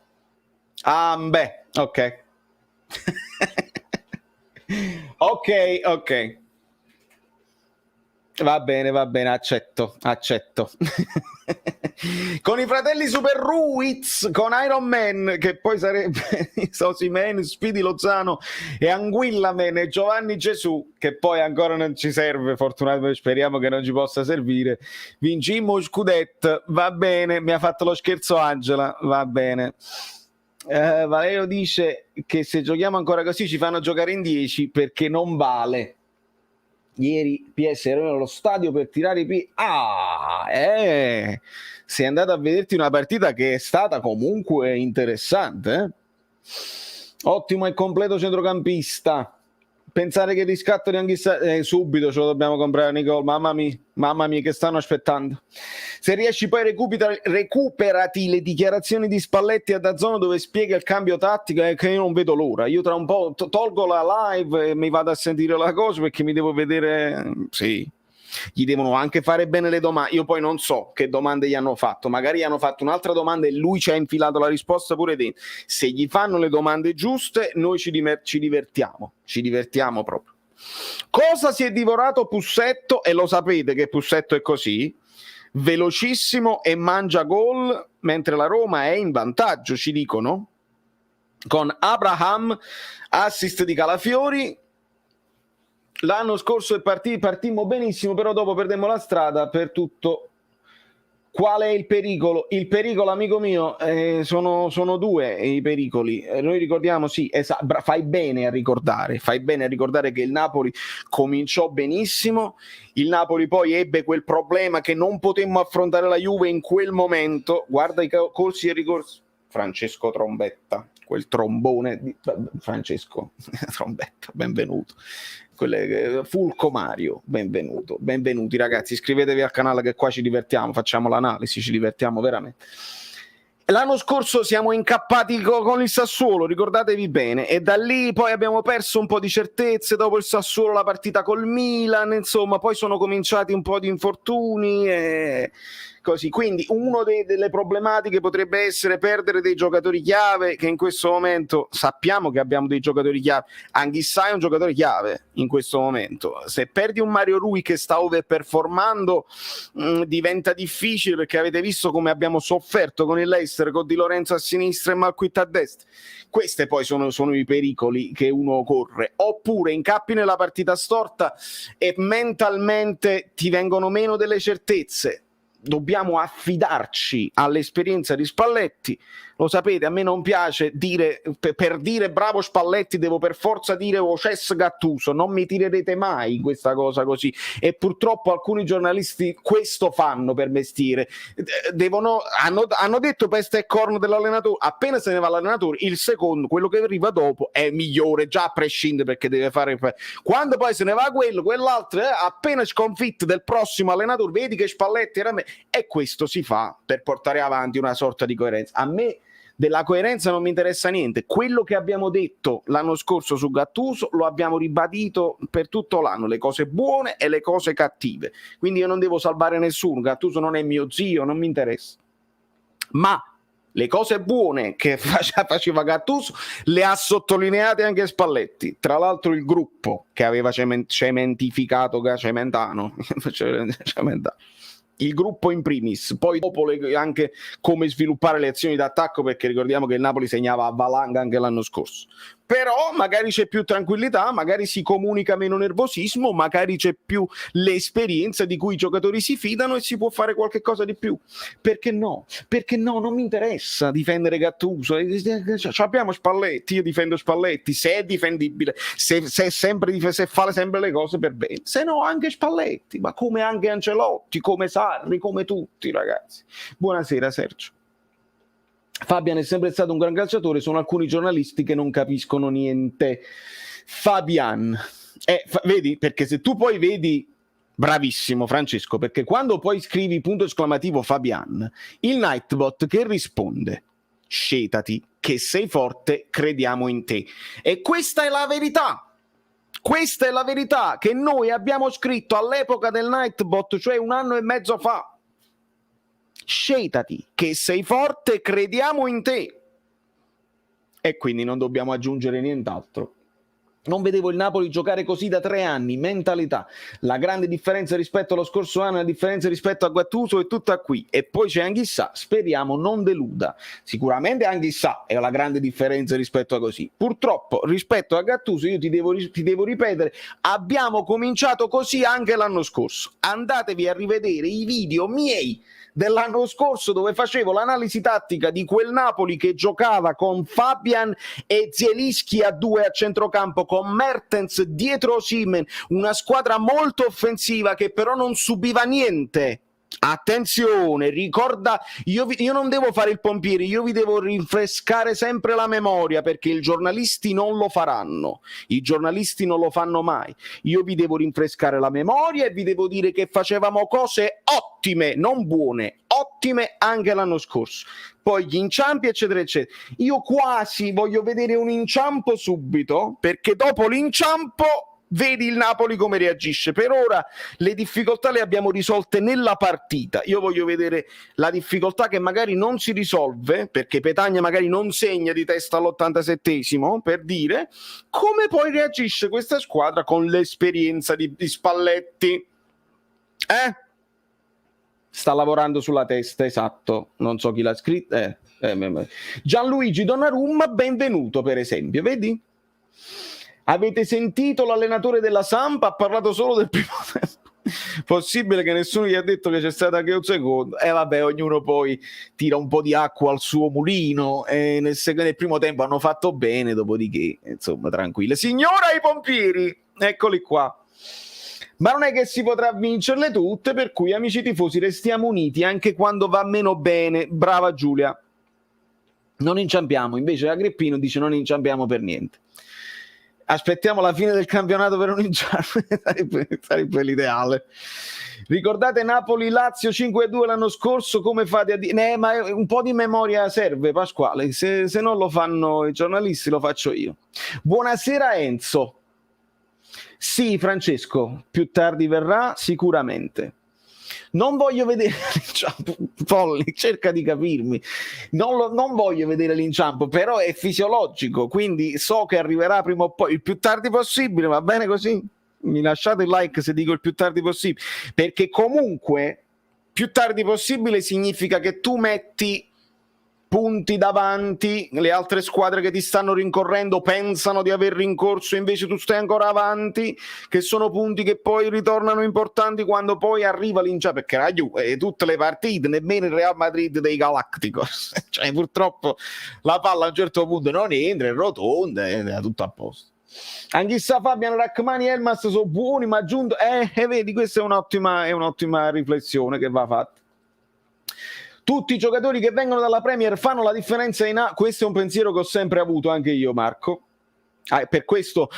ok. ok. Va bene, accetto. Con i fratelli Super Ruiz, con Iron Man, che poi sarebbe Osimhen, Speedy Lozano e Anguilla Man e Giovanni Gesù, che poi ancora non ci serve, fortunatamente speriamo che non ci possa servire. Vincimmo Scudetto, va bene, mi ha fatto lo scherzo Angela, va bene. Valerio dice che se giochiamo ancora così ci fanno giocare in 10 perché non vale. Ieri PS ero nello stadio per tirare i piedi. Sei andato a vederti una partita che è stata comunque interessante, eh? Ottimo e completo centrocampista. Pensare che il riscatto di Anghissa subito ce lo dobbiamo comprare, Nicole. Mamma mia, che stanno aspettando. Se riesci poi recuperati le dichiarazioni di Spalletti a DAZN dove spiega il cambio tattico, che io non vedo l'ora. Io tra un po' tolgo la live e mi vado a sentire la cosa perché mi devo vedere. Sì. Gli devono anche fare bene le domande. Io poi non so che domande gli hanno fatto, magari gli hanno fatto un'altra domanda e lui ci ha infilato la risposta pure dentro. Se gli fanno le domande giuste noi ci divertiamo proprio. Cosa si è divorato Pussetto? E lo sapete che Pussetto è così, velocissimo e mangia gol mentre la Roma è in vantaggio, ci dicono, con Abraham, assist di Calafiori. L'anno scorso partimmo benissimo, però dopo perdemmo la strada per tutto. Qual è il pericolo? Il pericolo, amico mio, sono due i pericoli. Noi ricordiamo, sì, fai bene a ricordare che il Napoli cominciò benissimo, il Napoli poi ebbe quel problema che non potemmo affrontare la Juve in quel momento. Guarda i corsi e ricorsi. Francesco Trombetta, quel trombone di Francesco Trombetta, benvenuto. Fulco Mario, benvenuti ragazzi, iscrivetevi al canale che qua ci divertiamo, facciamo l'analisi, ci divertiamo veramente. L'anno scorso siamo incappati con il Sassuolo, ricordatevi bene, e da lì poi abbiamo perso un po' di certezze, dopo il Sassuolo la partita col Milan, insomma poi sono cominciati un po' di infortuni e così. Quindi una delle problematiche potrebbe essere perdere dei giocatori chiave, che in questo momento sappiamo che abbiamo dei giocatori chiave. Anghissà è un giocatore chiave in questo momento. Se perdi un Mario Rui che sta overperformando diventa difficile, perché avete visto come abbiamo sofferto con il Leicester, con Di Lorenzo a sinistra e Malquit a destra. Questi poi sono i pericoli che uno corre. Oppure incappi nella partita storta e mentalmente ti vengono meno delle certezze. Dobbiamo affidarci all'esperienza di Spalletti. Lo sapete, a me non piace dire, per dire bravo Spalletti devo per forza dire Cesc Gattuso, non mi tirerete mai in questa cosa così, e purtroppo alcuni giornalisti questo fanno per mestiere. Hanno detto peste e corno dell'allenatore, appena se ne va l'allenatore il secondo, quello che arriva dopo è migliore già a prescindere, perché deve fare, quando poi se ne va quell'altro appena sconfitto del prossimo allenatore, vedi che Spalletti era me, e questo si fa per portare avanti una sorta di coerenza. A me della coerenza non mi interessa niente. Quello che abbiamo detto l'anno scorso su Gattuso lo abbiamo ribadito per tutto l'anno, le cose buone e le cose cattive. Quindi io non devo salvare nessuno, Gattuso non è mio zio, non mi interessa. Ma le cose buone che faceva Gattuso le ha anche Spalletti. Tra l'altro il gruppo che aveva cementificato Cementano il gruppo in primis, poi dopo anche come sviluppare le azioni d'attacco, perché ricordiamo che il Napoli segnava a valanga anche l'anno scorso. Però magari c'è più tranquillità, magari si comunica meno nervosismo, magari c'è più l'esperienza di cui i giocatori si fidano e si può fare qualche cosa di più. Perché no? Perché no? Non mi interessa difendere Gattuso. Abbiamo Spalletti, io difendo Spalletti, se è difendibile, se fa sempre le cose per bene. Se no anche Spalletti, ma come anche Ancelotti, come Sarri, come tutti ragazzi. Buonasera Sergio. Fabian è sempre stato un gran calciatore, sono alcuni giornalisti che non capiscono niente. Fabian, vedi, perché se tu poi vedi, bravissimo Francesco, perché quando poi scrivi punto esclamativo Fabian, il Nightbot che risponde, scetati, che sei forte, crediamo in te. E questa è la verità. Questa è la verità che noi abbiamo scritto all'epoca del Nightbot, cioè 1 anno e mezzo fa. Scetati, che sei forte, crediamo in te. E quindi non dobbiamo aggiungere nient'altro. Non vedevo il Napoli giocare così da 3 anni, mentalità. La grande differenza rispetto allo scorso anno, la differenza rispetto a Gattuso è tutta qui. E poi c'è Anghissà, speriamo non deluda. Sicuramente Anghissà è la grande differenza rispetto a così. Purtroppo, rispetto a Gattuso, io ti devo ripetere, abbiamo cominciato così anche l'anno scorso. Andatevi a rivedere i video miei dell'anno scorso dove facevo l'analisi tattica di quel Napoli che giocava con Fabian e Zielinski a 2 a centrocampo, con Mertens dietro Osimhen, una squadra molto offensiva che però non subiva niente. Attenzione, ricorda, io non devo fare il pompiere, io vi devo rinfrescare sempre la memoria, perché i giornalisti non lo faranno, i giornalisti non lo fanno mai. Io vi devo rinfrescare la memoria e vi devo dire che facevamo cose ottime, non buone, ottime anche l'anno scorso. Poi gli inciampi eccetera eccetera. Io quasi voglio vedere un inciampo subito, perché dopo l'inciampo vedi il Napoli come reagisce. Per ora le difficoltà le abbiamo risolte nella partita. Io voglio vedere la difficoltà che magari non si risolve, perché Petagna magari non segna di testa all'87esimo, per dire, come poi reagisce questa squadra con l'esperienza di Spalletti. Sta lavorando sulla testa, esatto. Non so chi l'ha scritto. Gianluigi Donnarumma, benvenuto per esempio, vedi? Avete sentito l'allenatore della Samp? Ha parlato solo del primo tempo. Possibile che nessuno gli ha detto che c'è stata anche un secondo? Vabbè, ognuno poi tira un po' di acqua al suo mulino. Nel primo tempo hanno fatto bene, dopodiché, insomma, tranquille. Signora i pompieri, eccoli qua. Ma non è che si potrà vincerle tutte, per cui, amici tifosi, restiamo uniti anche quando va meno bene. Brava Giulia. Non inciampiamo, invece Agrippino dice non inciampiamo per niente. Aspettiamo la fine del campionato per un inciampo, sarebbe l'ideale. Ricordate Napoli-Lazio 5-2 l'anno scorso? Come fate a dire? Ma un po' di memoria serve, Pasquale. Se non lo fanno i giornalisti, lo faccio io. Buonasera Enzo. Sì, Francesco, più tardi verrà sicuramente. Non voglio vedere l'inciampo, Polli, cerca di capirmi. Non voglio vedere l'inciampo, però è fisiologico, quindi so che arriverà prima o poi, il più tardi possibile, va bene così? Mi lasciate il like se dico il più tardi possibile, perché comunque più tardi possibile significa che tu metti punti davanti, le altre squadre che ti stanno rincorrendo pensano di aver rincorso, invece tu stai ancora avanti, che sono punti che poi ritornano importanti quando poi arriva l'inciampo, perché la Juve, tutte le partite, nemmeno il Real Madrid dei Galacticos, cioè purtroppo la palla a un certo punto non entra, è rotonda, è tutto a posto. Anch'issa Fabian, Rachmani e Elmas sono buoni, ma aggiunto, vedi, questa è un'ottima riflessione che va fatta. Tutti i giocatori che vengono dalla Premier fanno la differenza in A. Questo è un pensiero che ho sempre avuto anche io, Marco. Per questo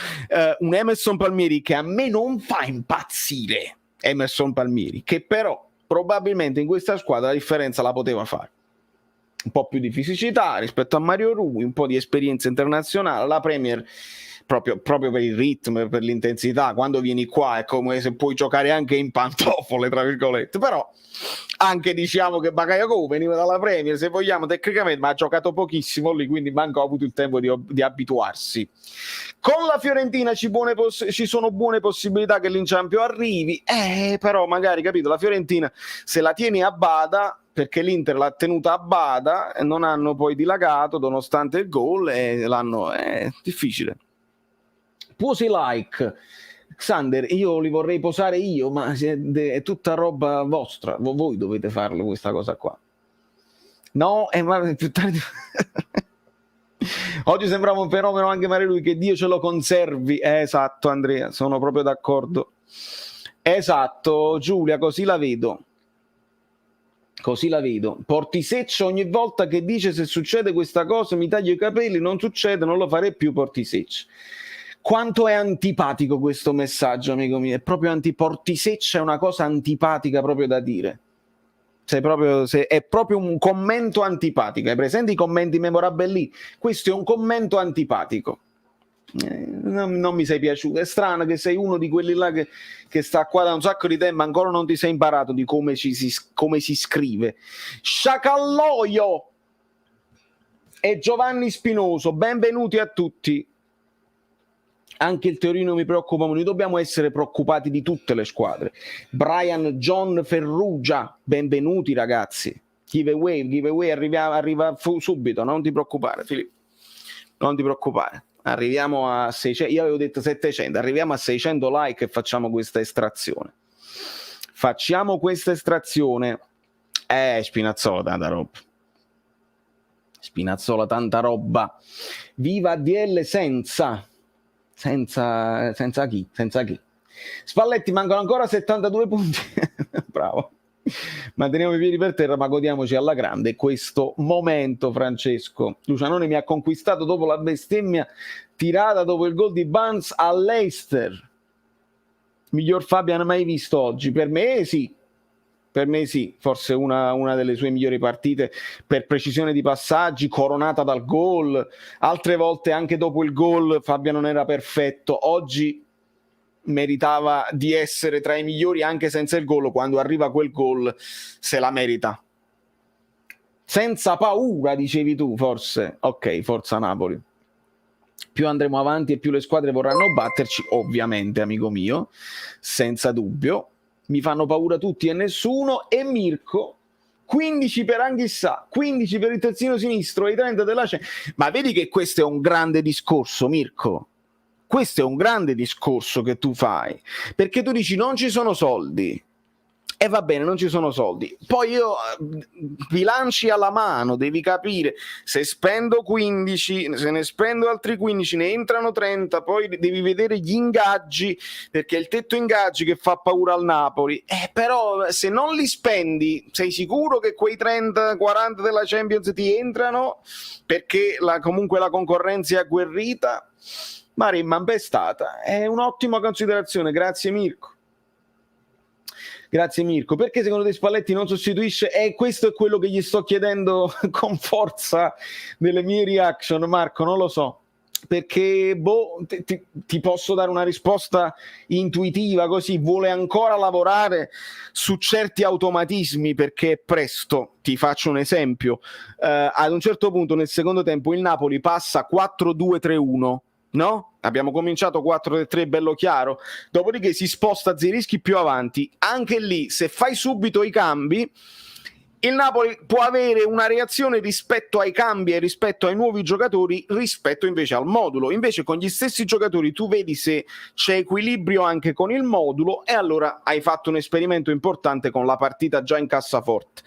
un Emerson Palmieri che a me non fa impazzire, Emerson Palmieri, che però probabilmente in questa squadra la differenza la poteva fare. Un po' più di fisicità rispetto a Mario Rui, un po' di esperienza internazionale. La Premier proprio per il ritmo, per l'intensità, quando vieni qua è come se puoi giocare anche in pantofole, tra virgolette, però anche diciamo che Bakayoko veniva dalla Premier, se vogliamo tecnicamente, ma ha giocato pochissimo lì, quindi manco ha avuto il tempo di abituarsi. Con la Fiorentina ci sono buone possibilità che l'inciampio arrivi, però magari, capito, la Fiorentina se la tieni a bada, perché l'Inter l'ha tenuta a bada e non hanno poi dilagato nonostante il gol e l'hanno, è difficile. Posi like, Xander, io li vorrei posare io, ma è tutta roba vostra, voi dovete farlo questa cosa qua. No, ma più tardi... Oggi sembrava un fenomeno anche Mario Lui, che Dio ce lo conservi. Esatto Andrea, sono proprio d'accordo. Esatto Giulia, così la vedo. Portiseccio ogni volta che dice se succede questa cosa mi taglio i capelli, non succede, non lo farei più Portiseccio. Quanto è antipatico questo messaggio, amico mio, è proprio Portiseccio è una cosa antipatica proprio da dire. È proprio un commento antipatico. Hai presente i commenti memorabili? Questo è un commento antipatico. Non mi sei piaciuto. È strano che sei uno di quelli là che sta qua da un sacco di tempo, ancora non ti sei imparato di come si scrive. Sciacalloio e Giovanni Spinoso, benvenuti a tutti. Anche il Torino mi preoccupa, noi dobbiamo essere preoccupati di tutte le squadre. Brian John Ferrugia, benvenuti ragazzi. Giveaway arriva subito, non ti preoccupare Filippo, non ti preoccupare. Arriviamo a 600, io avevo detto 700, arriviamo a 600 like e facciamo questa estrazione. Spinazzola, tanta roba. Spinazzola, tanta roba. Viva DL senza chi? Spalletti, mancano ancora 72 punti. Bravo. Manteniamo i piedi per terra, ma godiamoci alla grande questo momento, Francesco. Lucianone mi ha conquistato dopo la bestemmia tirata dopo il gol di Barnes all'Leicester. Miglior Fabian mai visto oggi? Per me sì, forse una delle sue migliori partite per precisione di passaggi, coronata dal gol. Altre volte anche dopo il gol Fabian non era perfetto, oggi meritava di essere tra i migliori anche senza il gol. Quando arriva quel gol se la merita senza paura, dicevi tu, forse. Ok, forza Napoli. Più andremo avanti e più le squadre vorranno batterci, ovviamente, amico mio, senza dubbio. Mi fanno paura tutti e nessuno. E Mirko, 15 per Anghissà, 15 per il terzino sinistro e i 30 della Ma vedi che questo è un grande discorso, Mirko. Questo è un grande discorso che tu fai, perché tu dici non ci sono soldi. E va bene, non ci sono soldi. Poi io bilanci alla mano, devi capire, se spendo 15, se ne spendo altri 15, ne entrano 30, poi devi vedere gli ingaggi, perché è il tetto ingaggi che fa paura al Napoli. Però se non li spendi, sei sicuro che quei 30-40 della Champions ti entrano? Perché comunque la concorrenza è agguerrita? Ma rimambestata. È un'ottima considerazione, grazie Mirko. Grazie Mirko. Perché secondo te Spalletti non sostituisce? Questo è quello che gli sto chiedendo con forza nelle mie reaction, Marco, non lo so. Perché ti posso dare una risposta intuitiva così, vuole ancora lavorare su certi automatismi perché è presto. Ti faccio un esempio. Ad un certo punto nel secondo tempo il Napoli passa 4-2-3-1. No? Abbiamo cominciato 4-3 bello chiaro, dopodiché si sposta Zielinski più avanti. Anche lì, se fai subito i cambi, il Napoli può avere una reazione rispetto ai cambi e rispetto ai nuovi giocatori, rispetto invece al modulo. Invece con gli stessi giocatori tu vedi se c'è equilibrio anche con il modulo e allora hai fatto un esperimento importante con la partita già in cassaforte.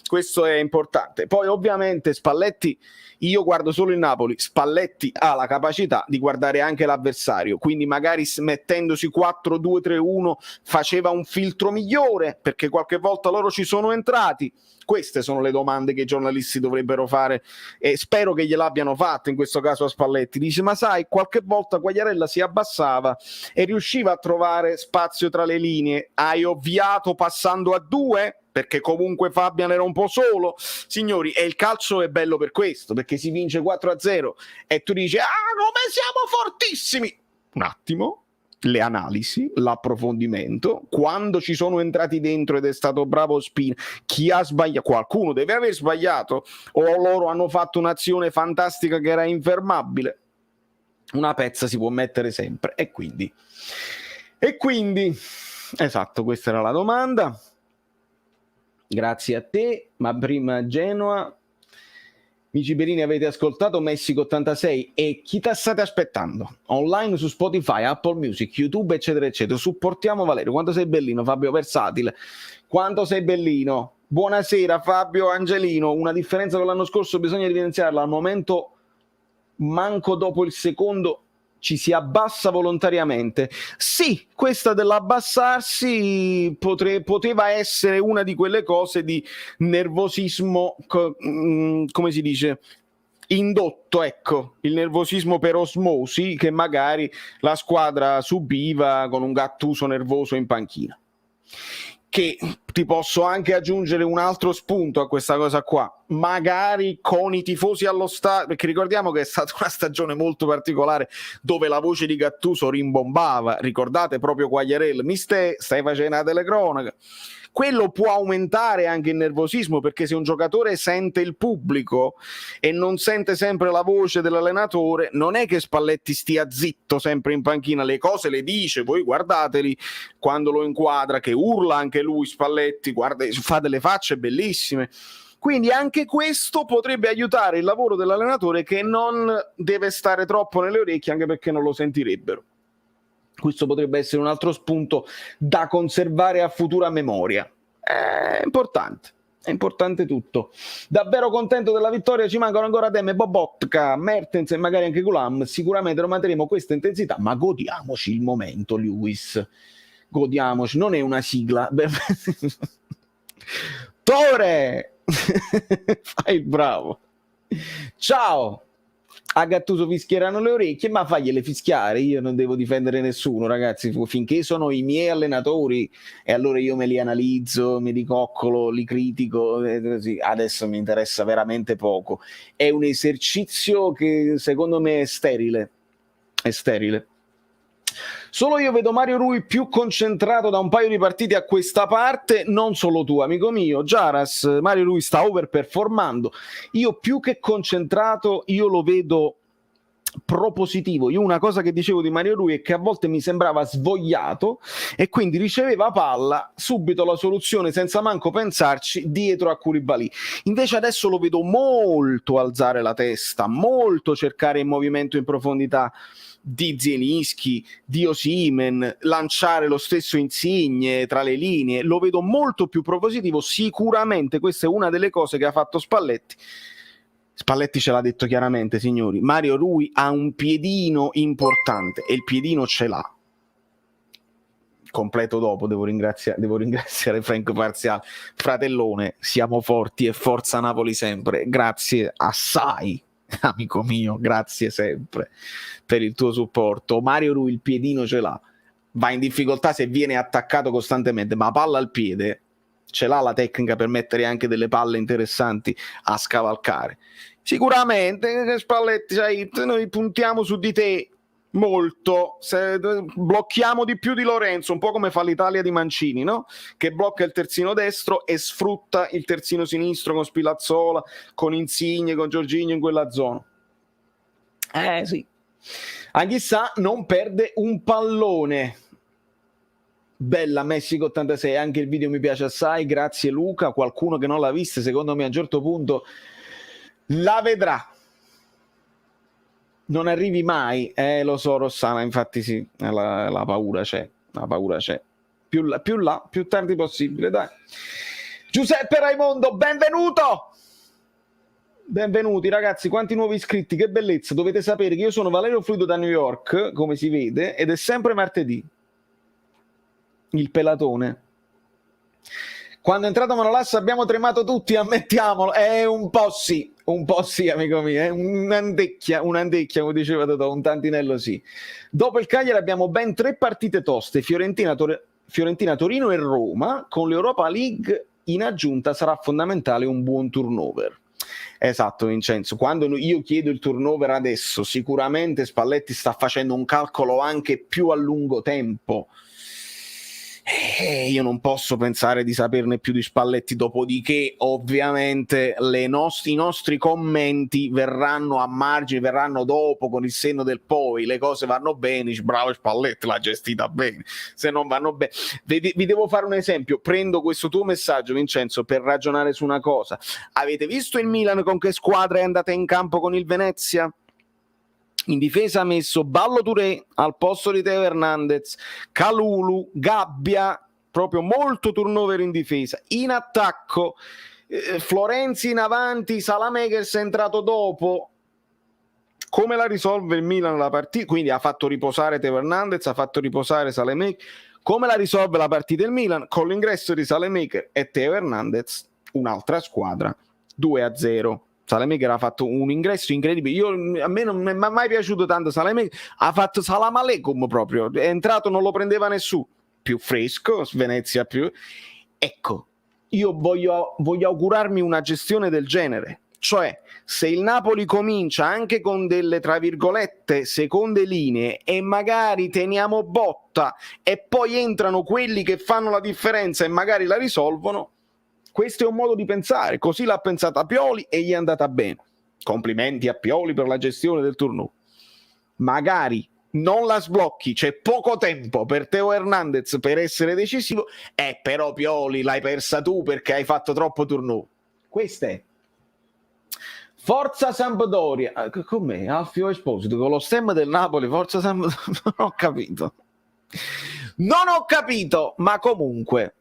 Questo è importante. Poi ovviamente Spalletti, io guardo solo il Napoli, Spalletti ha la capacità di guardare anche l'avversario, quindi magari mettendosi 4-2-3-1 faceva un filtro migliore, perché qualche volta loro ci sono entrati. Queste sono le domande che i giornalisti dovrebbero fare e spero che gliel'abbiano fatta in questo caso a Spalletti. Dice, ma sai, qualche volta Quagliarella si abbassava e riusciva a trovare spazio tra le linee. Hai ovviato passando a 2? Perché comunque Fabian era un po' solo. Signori, e il calcio è bello per questo, perché si vince 4-0 e tu dici, come siamo fortissimi! Un attimo, le analisi, l'approfondimento, quando ci sono entrati dentro ed è stato bravo Spina, chi ha sbagliato? Qualcuno deve aver sbagliato, o loro hanno fatto un'azione fantastica che era infermabile. Una pezza si può mettere sempre, e quindi, esatto, questa era la domanda. Grazie a te, ma prima Genoa. Amici Berini, avete ascoltato Messico 86 e chi state aspettando? Online su Spotify, Apple Music, YouTube, eccetera, eccetera. Supportiamo Valerio. Quanto sei bellino, Fabio Versatile. Quanto sei bellino. Buonasera, Fabio Angelino. Una differenza con l'anno scorso bisogna evidenziarla. Al momento, manco dopo il secondo, ci si abbassa volontariamente. Sì, questa dell'abbassarsi poteva essere una di quelle cose di nervosismo, come si dice, indotto, ecco, il nervosismo per osmosi che magari la squadra subiva con un Gattuso nervoso in panchina. Che ti posso anche aggiungere un altro spunto a questa cosa qua, magari con i tifosi allo stadio, perché ricordiamo che è stata una stagione molto particolare dove la voce di Gattuso rimbombava, ricordate proprio Quagliarella, stai facendo la telecronaca, quello può aumentare anche il nervosismo, perché se un giocatore sente il pubblico e non sente sempre la voce dell'allenatore, non è che Spalletti stia zitto sempre in panchina, le cose le dice, voi guardateli quando lo inquadra che urla anche lui Spalletti, guarda, fa delle facce bellissime. Quindi anche questo potrebbe aiutare il lavoro dell'allenatore, che non deve stare troppo nelle orecchie, anche perché non lo sentirebbero. Questo potrebbe essere un altro spunto da conservare a futura memoria. È importante tutto. Davvero contento della vittoria, ci mancano ancora Demme, Bobotka, Mertens e magari anche Gulam. Sicuramente non manterremo questa intensità, ma godiamoci il momento, Lewis. Godiamoci, non è una sigla. Tore! Fai il bravo. Ciao. A Gattuso fischieranno le orecchie, ma fagliele fischiare, io non devo difendere nessuno, ragazzi, finché sono i miei allenatori e allora io me li analizzo, mi ricoccolo, li critico, così. Adesso mi interessa veramente poco. È un esercizio che secondo me è sterile. Solo io vedo Mario Rui più concentrato da un paio di partite a questa parte, non solo tu, amico mio. Jaras, Mario Rui sta overperformando. Io più che concentrato, io lo vedo propositivo. Io una cosa che dicevo di Mario Rui è che a volte mi sembrava svogliato e quindi riceveva palla, subito la soluzione senza manco pensarci dietro a Koulibaly. Invece adesso lo vedo molto alzare la testa, molto cercare il movimento in profondità di Zielinski, di Osimhen, lanciare lo stesso Insigne tra le linee. Lo vedo molto più propositivo. Sicuramente questa è una delle cose che ha fatto Spalletti. Spalletti ce l'ha detto chiaramente, signori. Mario Rui ha un piedino importante e il piedino ce l'ha. Completo dopo, devo ringraziare Franco Parziale. Fratellone, siamo forti e forza Napoli sempre. Grazie assai, amico mio, grazie sempre per il tuo supporto. Mario Rui il piedino ce l'ha, va in difficoltà se viene attaccato costantemente, ma palla al piede ce l'ha, la tecnica per mettere anche delle palle interessanti a scavalcare. Sicuramente Spalletti, sai, noi puntiamo su di te molto, se blocchiamo di più di Lorenzo, un po' come fa l'Italia di Mancini, no? Che blocca il terzino destro e sfrutta il terzino sinistro con Spilazzola, con Insigne, con Jorginho in quella zona. Sì. Anche sa, non perde un pallone. Bella Messico 86, anche il video mi piace assai, grazie Luca. Qualcuno che non l'ha vista, secondo me a un certo punto la vedrà. Non arrivi mai, lo so Rossana, infatti sì, la paura c'è, più tardi possibile, dai. Giuseppe Raimondo, benvenuto! Benvenuti ragazzi, quanti nuovi iscritti, che bellezza. Dovete sapere che io sono Valerio Fluido da New York, come si vede, ed è sempre martedì. Il pelatone. Quando è entrato Manolas abbiamo tremato tutti, ammettiamolo. Un po' sì, amico mio. Un'andecchia, come diceva Totò, un tantinello sì. Dopo il Cagliari abbiamo ben 3 partite toste, Fiorentina, Torino e Roma. Con l'Europa League in aggiunta sarà fondamentale un buon turnover. Esatto Vincenzo, quando io chiedo il turnover adesso, sicuramente Spalletti sta facendo un calcolo anche più a lungo tempo. Io non posso pensare di saperne più di Spalletti, dopodiché ovviamente i nostri commenti verranno a margine, verranno dopo con il senno del poi. Le cose vanno bene, bravo Spalletti, l'ha gestita bene. Se non vanno bene, vi devo fare un esempio, prendo questo tuo messaggio Vincenzo per ragionare su una cosa. Avete visto il Milan con che squadra è andata in campo con il Venezia? In difesa ha messo Ballo Touré al posto di Teo Hernandez, Kalulu, Gabbia, proprio molto turnover in difesa. In attacco Florenzi in avanti, Saelemaekers è entrato dopo. Come la risolve il Milan la partita? Quindi ha fatto riposare Teo Hernandez, ha fatto riposare Saelemaekers. Come la risolve la partita il Milan? Con l'ingresso di Saelemaekers e Teo Hernandez, un'altra squadra, 2-0. Saelemaekers ha fatto un ingresso incredibile. A me non mi è mai piaciuto tanto Saelemaekers, ha fatto salam aleikum proprio, è entrato, non lo prendeva nessuno, più fresco, Venezia più. Ecco, io voglio augurarmi una gestione del genere Cioè, se il Napoli comincia anche con delle, tra virgolette, seconde linee e magari teniamo botta e poi entrano quelli che fanno la differenza e magari la risolvono, questo è un modo di pensare. Così l'ha pensata Pioli e gli è andata bene. Complimenti a Pioli per la gestione del turnover. Magari non la sblocchi, c'è poco tempo per Teo Hernandez per essere decisivo, però Pioli l'hai persa tu perché hai fatto troppo turnover. Questo è. Forza Sampdoria. Com'è? Alfio Esposito con lo stemma del Napoli, Forza Sampdoria. Non ho capito, ma comunque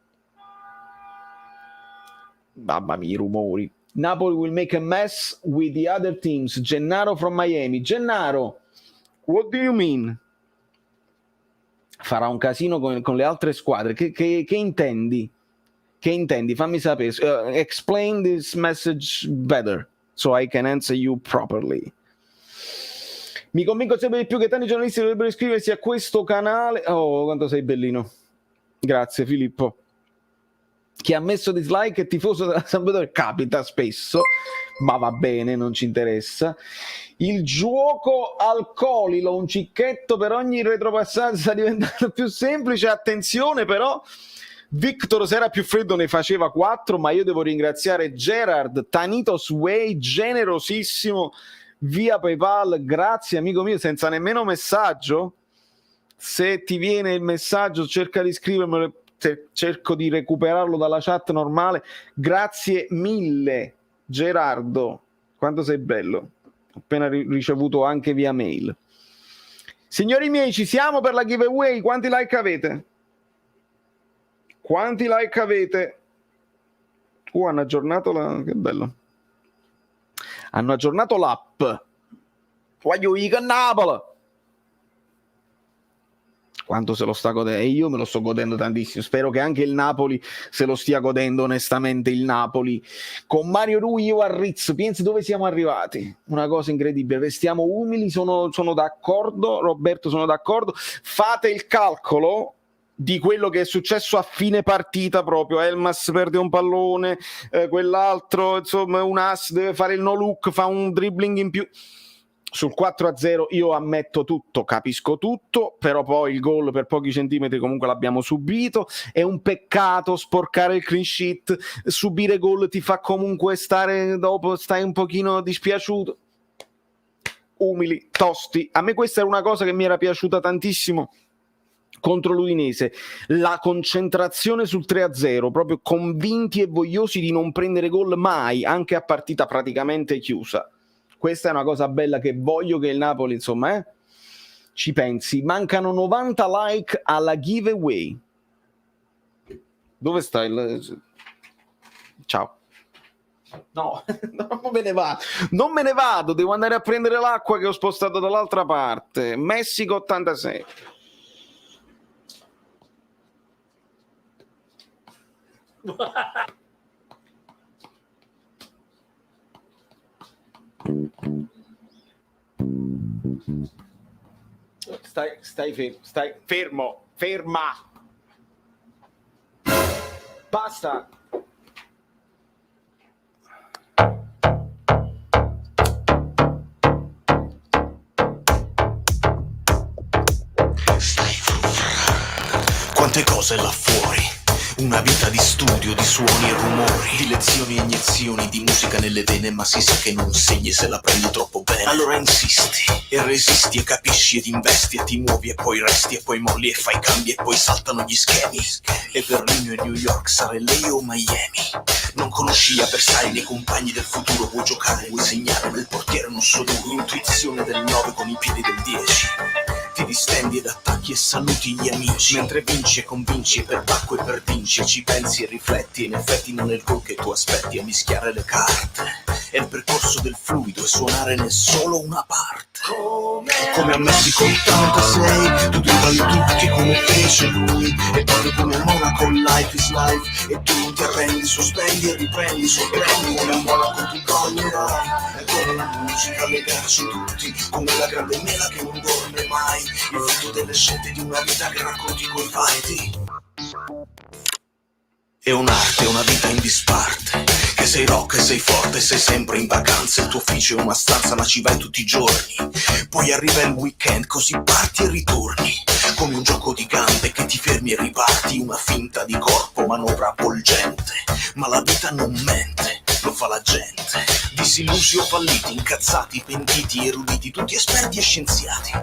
mamma mia i rumori. Napoli will make a mess with the other teams. Gennaro from Miami. Gennaro, what do you mean? Farà un casino con le altre squadre. Che intendi? Che intendi? Fammi sapere. Explain this message better so I can answer you properly. Mi convinco sempre di più che tanti giornalisti dovrebbero iscriversi a questo canale. Oh, quanto sei bellino. Grazie Filippo. Chi ha messo dislike è tifoso della Sampdoria. Capita spesso, ma va bene, non ci interessa. Il gioco al Colilo, un cicchetto per ogni retropassaggio sta diventando più semplice. Attenzione però, Victor se era più freddo ne faceva 4, ma io devo ringraziare Gerard Tanitos Way, generosissimo, via PayPal. Grazie amico mio, senza nemmeno messaggio. Se ti viene il messaggio cerca di scrivermelo, cerco di recuperarlo dalla chat normale. Grazie mille Gerardo, quanto sei bello. Ho appena ricevuto anche via mail. Signori miei, ci siamo per la giveaway. Quanti like avete? Quanti like avete? Hanno aggiornato che bello, hanno aggiornato l'app. Voglio i Napoli. Quanto se lo sta godendo, e io me lo sto godendo tantissimo. Spero che anche il Napoli se lo stia godendo onestamente. Il Napoli con Mario Rui, io a Ritz, pensi dove siamo arrivati, una cosa incredibile. Restiamo umili, sono d'accordo Roberto, sono d'accordo. Fate il calcolo di quello che è successo a fine partita, proprio Elmas perde un pallone, quell'altro insomma un ass deve fare il no look, fa un dribbling in più. Sul 4-0 io ammetto tutto, capisco tutto, però poi il gol per pochi centimetri comunque l'abbiamo subito. È un peccato sporcare il clean sheet, subire gol ti fa comunque stare, dopo stai un pochino dispiaciuto. Umili, tosti. A me questa era una cosa che mi era piaciuta tantissimo contro l'Udinese, la concentrazione sul 3-0, proprio convinti e vogliosi di non prendere gol mai, anche a partita praticamente chiusa. Questa è una cosa bella che voglio che il Napoli, insomma, ci pensi. Mancano 90 like alla giveaway. Dove sta il... Ciao. No, non me ne vado. Non me ne vado, devo andare a prendere l'acqua che ho spostato dall'altra parte. Messico 86. Stai fermo, ferma, basta. Quante cose là fuori. Una vita di studio, di suoni e rumori, di lezioni e iniezioni, di musica nelle vene, ma si sa che non segni se la prendi troppo bene. Allora insisti e resisti e capisci ed investi e ti muovi e poi resti e poi molli e fai cambi e poi saltano gli schemi. E Berlino e New York, sarà LA o Miami. Non conosci gli avversari nei compagni del futuro, vuoi giocare, vuoi segnare, nel portiere non so duro, l'intuizione del 9 con i piedi del 10. Ti distendi ed attacchi e saluti gli amici, mentre vinci e convinci e per bacco e per vinci, ci pensi e rifletti e in effetti non è il gol che tu aspetti a mischiare le carte. È il percorso del fluido e suonare ne è solo una parte. Come a Messico 86, tu rivali tutti come fece lui, e poi come a Monaco life is life, e tu non ti arrendi, sospendi e riprendi, sorprendi, come a Monaco tu coglierai, e come la musica legarci tutti, come la grande mela che non dorme mai, il frutto delle scelte di una vita che racconti coi fatti. È un'arte, una vita in disparte, che Che sei rock, sei forte, sei sempre in vacanza. Il tuo ufficio è una stanza ma ci vai tutti i giorni. Poi arriva il weekend, così parti e ritorni. Come un gioco di gambe che ti fermi e riparti. Una finta di corpo, manovra avvolgente. Ma la vita non mente, lo fa la gente. Disillusi o falliti, incazzati, pentiti, eruditi, tutti esperti e scienziati.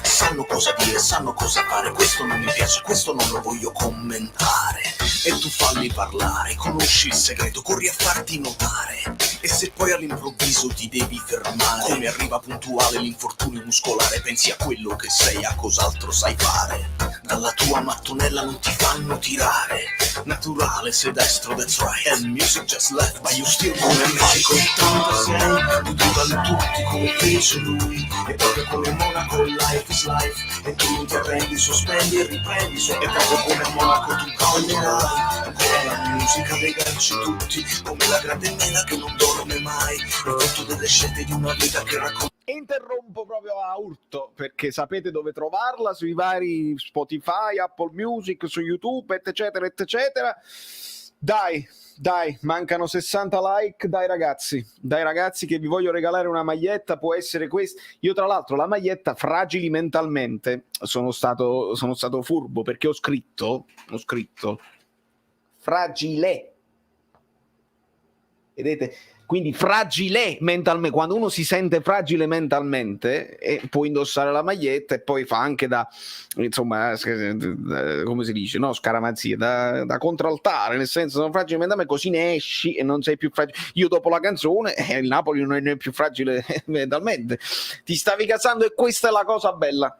Sanno cosa dire, sanno cosa fare. Questo non mi piace, questo non lo voglio commentare. E tu falli parlare, conosci il segreto, corri a farti notare. E se poi all'improvviso ti devi fermare, come arriva puntuale l'infortunio muscolare, pensi a quello che sei, a cos'altro sai fare. Dalla tua mattonella non ti fanno tirare. Naturale, sei destro, that's right. And music just left, but you still come me. Con 86, tu valli tutti come fece lui. E proprio come Monaco, life is life. E tu non ti arrendi, sospendi e riprendi. E proprio come a Monaco tu calmerai. Ancora la musica dei ganci tutti. Come la grande mela che non dorme mai. Il frutto delle scelte di una vita che racconta. Interrompo proprio a urto perché sapete dove trovarla sui vari Spotify, Apple Music, su YouTube, eccetera, eccetera. Dai, mancano 60 like, dai ragazzi che vi voglio regalare una maglietta, può essere questa. Io tra l'altro la maglietta Fragili mentalmente sono stato furbo perché ho scritto fragile, vedete? Quindi fragile mentalmente, quando uno si sente fragile mentalmente può indossare la maglietta e poi fa anche da, insomma, come si dice, no? Scaramanzia, da contraltare, nel senso sono fragile mentalmente, così ne esci e non sei più fragile. Io dopo la canzone, il Napoli non è più fragile mentalmente, ti stavi casando e questa è la cosa bella.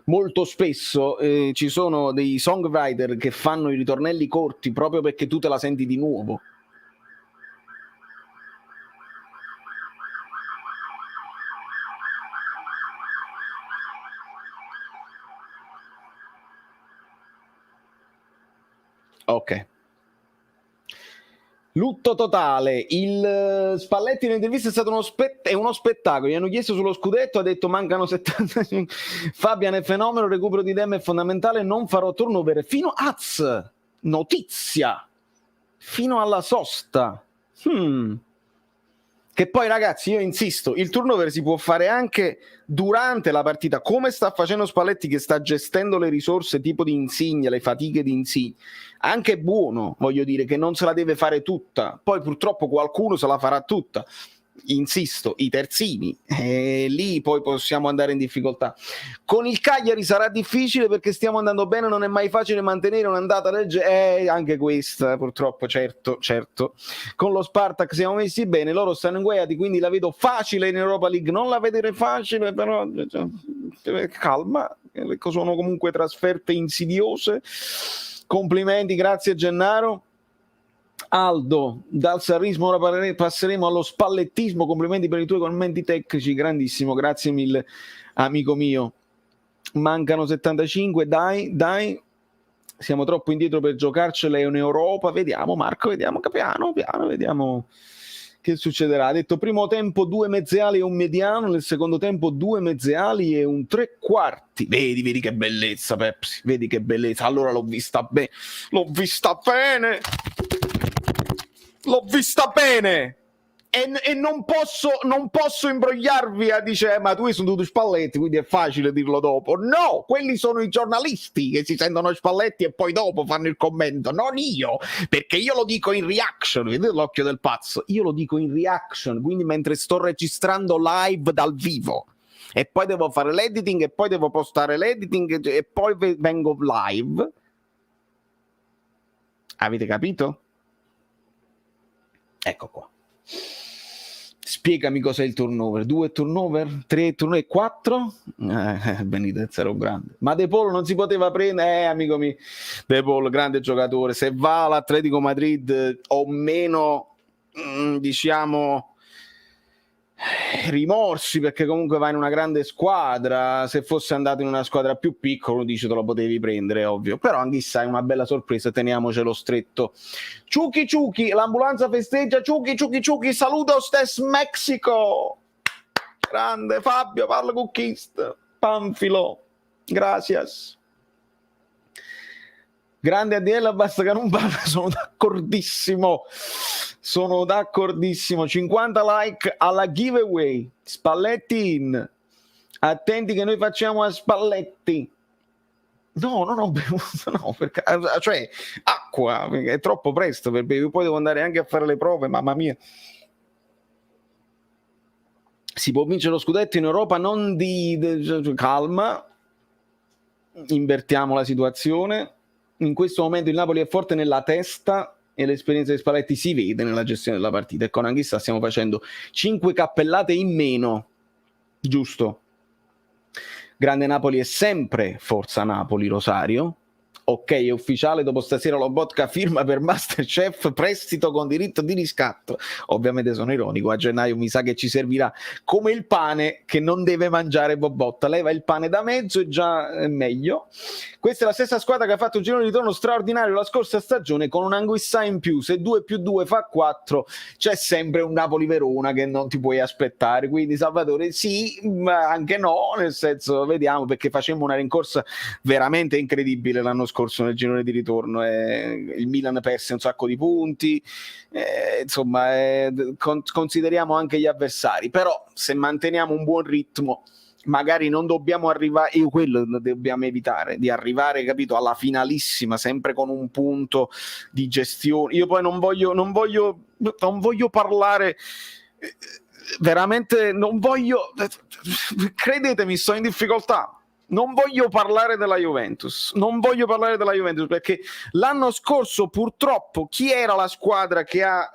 Molto spesso ci sono dei songwriter che fanno i ritornelli corti proprio perché tu te la senti di nuovo. Ok. Lutto totale. Il Spalletti in intervista è stato uno spettacolo. Gli hanno chiesto sullo scudetto, ha detto mancano 75. Fabian è fenomeno, recupero di Dem è fondamentale, non farò turnover fino notizia fino alla sosta. Che poi ragazzi io insisto, il turnover si può fare anche durante la partita, come sta facendo Spalletti che sta gestendo le risorse tipo di Insigne, le fatiche di Insigne. Anche buono, voglio dire, che non se la deve fare tutta, poi purtroppo qualcuno se la farà tutta. Insisto, i terzini, lì poi possiamo andare in difficoltà. Con il Cagliari sarà difficile perché stiamo andando bene, non è mai facile mantenere un'andata del genere, anche questa purtroppo, certo. Con lo Spartak siamo messi bene, loro stanno inguaiati, quindi la vedo facile in Europa League, non la vedere facile, però calma, sono comunque trasferte insidiose. Complimenti, grazie Gennaro. Aldo, dal sarrismo ora passeremo allo spallettismo. Complimenti per i tuoi commenti tecnici, grandissimo, grazie mille amico mio. Mancano 75, dai, siamo troppo indietro per giocarcela in Europa. Vediamo Marco, vediamo piano, vediamo che succederà. Ha detto primo tempo 2 mezze ali e un mediano, nel secondo tempo 2 mezze ali e un tre quarti. Vedi che bellezza Pepsi, vedi che bellezza. Allora l'ho vista bene. E non posso imbrogliarvi a dire ma tu sono tutti Spalletti, quindi è facile dirlo dopo. No, quelli sono i giornalisti che si sentono Spalletti e poi dopo fanno il commento, non io, perché io lo dico in reaction. Vedete l'occhio del pazzo? Io lo dico in reaction, quindi mentre sto registrando live dal vivo e poi devo fare l'editing e poi devo postare l'editing e poi vengo live. Avete capito? Ecco qua. Spiegami cos'è il turnover. 2 turnover? 3 turnover? 4? Benitez ero grande. Ma De Paul non si poteva prendere? Amico mio. De Paul, grande giocatore. Se va all'Atletico Madrid o meno, diciamo, rimorsi, perché comunque va in una grande squadra. Se fosse andato in una squadra più piccola dice te lo potevi prendere, ovvio, però anche sai, una bella sorpresa, teniamocelo stretto. Ciuchi, l'ambulanza festeggia. Ciuchi, saludos des Mexico. Grande Fabio, parla con Kist Panfilo, gracias. Grande Adiela, basta che non parla, sono d'accordissimo. Sono d'accordissimo. 50 like alla giveaway. Spalletti in. Attenti che noi facciamo a Spalletti. No, non ho bevuto, no, perché, cioè acqua, è troppo presto per bere, poi devo andare anche a fare le prove, mamma mia. Si può vincere lo scudetto in Europa, non calma, invertiamo la situazione. In questo momento il Napoli è forte nella testa e l'esperienza di Spalletti si vede nella gestione della partita, e con Anghissa stiamo facendo 5 cappellate in meno, giusto? Grande Napoli è sempre Forza Napoli, Rosario. Ok, è ufficiale, dopo stasera lo Lobotka firma per Masterchef, prestito con diritto di riscatto. Ovviamente sono ironico, a gennaio mi sa che ci servirà come il pane che non deve mangiare Bobotta. Leva il pane da mezzo e già è meglio. Questa è la stessa squadra che ha fatto un girone di ritorno straordinario la scorsa stagione con un Anguissa in più. Se 2 più 2 fa 4, c'è sempre un Napoli-Verona che non ti puoi aspettare. Quindi Salvatore sì, ma anche no, nel senso vediamo, perché facemmo una rincorsa veramente incredibile l'anno scorso nel girone di ritorno. Il Milan perse un sacco di punti, insomma consideriamo anche gli avversari, però se manteniamo un buon ritmo magari non dobbiamo arrivare, io quello dobbiamo evitare, di arrivare, capito, alla finalissima sempre con un punto di gestione. Io poi non voglio parlare, veramente non voglio, credetemi, sto in difficoltà. Non voglio parlare della Juventus, perché l'anno scorso purtroppo chi era la squadra che ha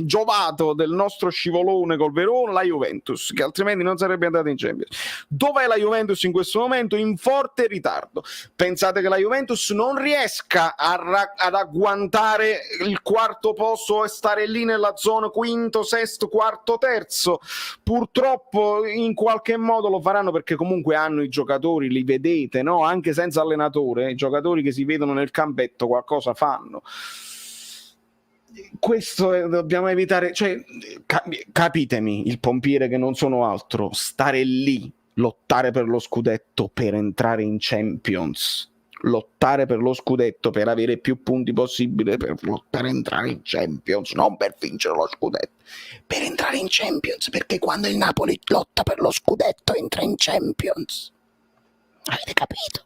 giovato del nostro scivolone col Verona? La Juventus, che altrimenti non sarebbe andata in Champions. Dov'è la Juventus in questo momento? In forte ritardo. Pensate che la Juventus non riesca ad agguantare il quarto posto e stare lì nella zona quinto, sesto, quarto, terzo? Purtroppo in qualche modo lo faranno, perché comunque hanno i giocatori, li vedete, no? Anche senza allenatore, i giocatori che si vedono nel campetto qualcosa fanno. Questo dobbiamo evitare, cioè, capitemi, il pompiere che non sono altro, stare lì, lottare per lo scudetto per entrare in Champions, lottare per lo scudetto per avere più punti possibile per entrare in Champions, non per vincere lo scudetto, per entrare in Champions, perché quando il Napoli lotta per lo scudetto entra in Champions. Avete capito?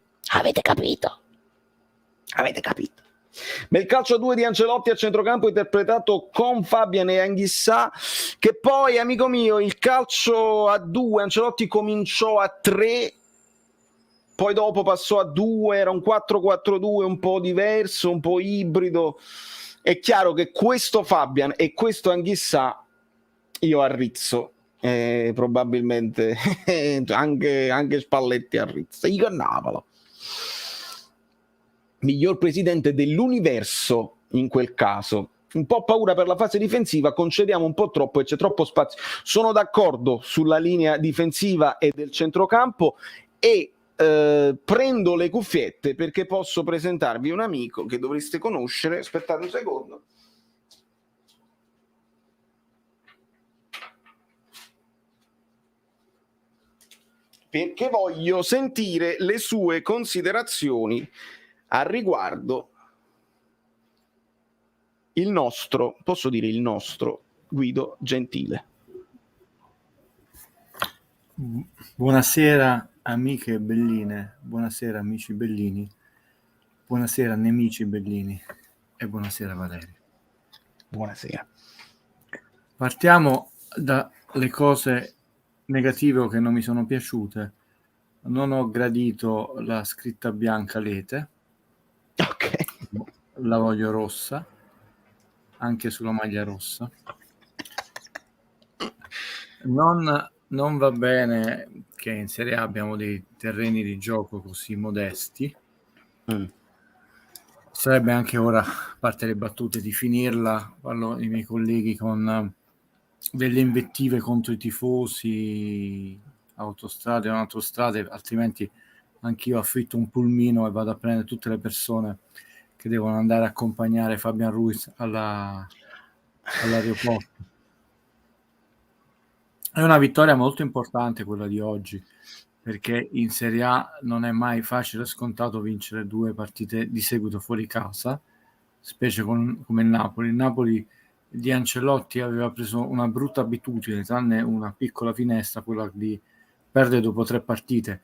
Bel calcio a 2 di Ancelotti a centrocampo, interpretato con Fabian e Anghissà, che poi, amico mio, il calcio a 2 Ancelotti cominciò a 3, poi dopo passò a 2, era un 4-4-2 un po' diverso, un po' ibrido. È chiaro che questo Fabian e questo Anghissà io arrizzo, probabilmente anche Spalletti arrizza. Io Napoli, miglior presidente dell'universo in quel caso. Un po' paura per la fase difensiva, concediamo un po' troppo e c'è troppo spazio. Sono d'accordo sulla linea difensiva e del centrocampo, e prendo le cuffiette perché posso presentarvi un amico che dovreste conoscere. Aspettate un secondo. Perché voglio sentire le sue considerazioni a riguardo il nostro, posso dire il nostro, Guido Gentile. Buonasera amiche belline, buonasera amici bellini, buonasera nemici bellini e buonasera Valerio. Buonasera. Partiamo dalle cose negative o che non mi sono piaciute. Non ho gradito la scritta bianca Lete. Ok. La voglio rossa, anche sulla maglia rossa. Non va bene che in Serie A abbiamo dei terreni di gioco così modesti. Sarebbe anche ora, a parte le battute, di finirla. Parlo ai miei colleghi con delle invettive contro i tifosi, autostrade o non autostrade, altrimenti anch'io affitto un pulmino e vado a prendere tutte le persone che devono andare a accompagnare Fabian Ruiz all'aeroporto. È una vittoria molto importante quella di oggi, perché in Serie A non è mai facile e scontato vincere 2 partite di seguito fuori casa, specie come il Napoli. Il Napoli di Ancelotti aveva preso una brutta abitudine, tranne una piccola finestra, quella di perdere dopo 3 partite.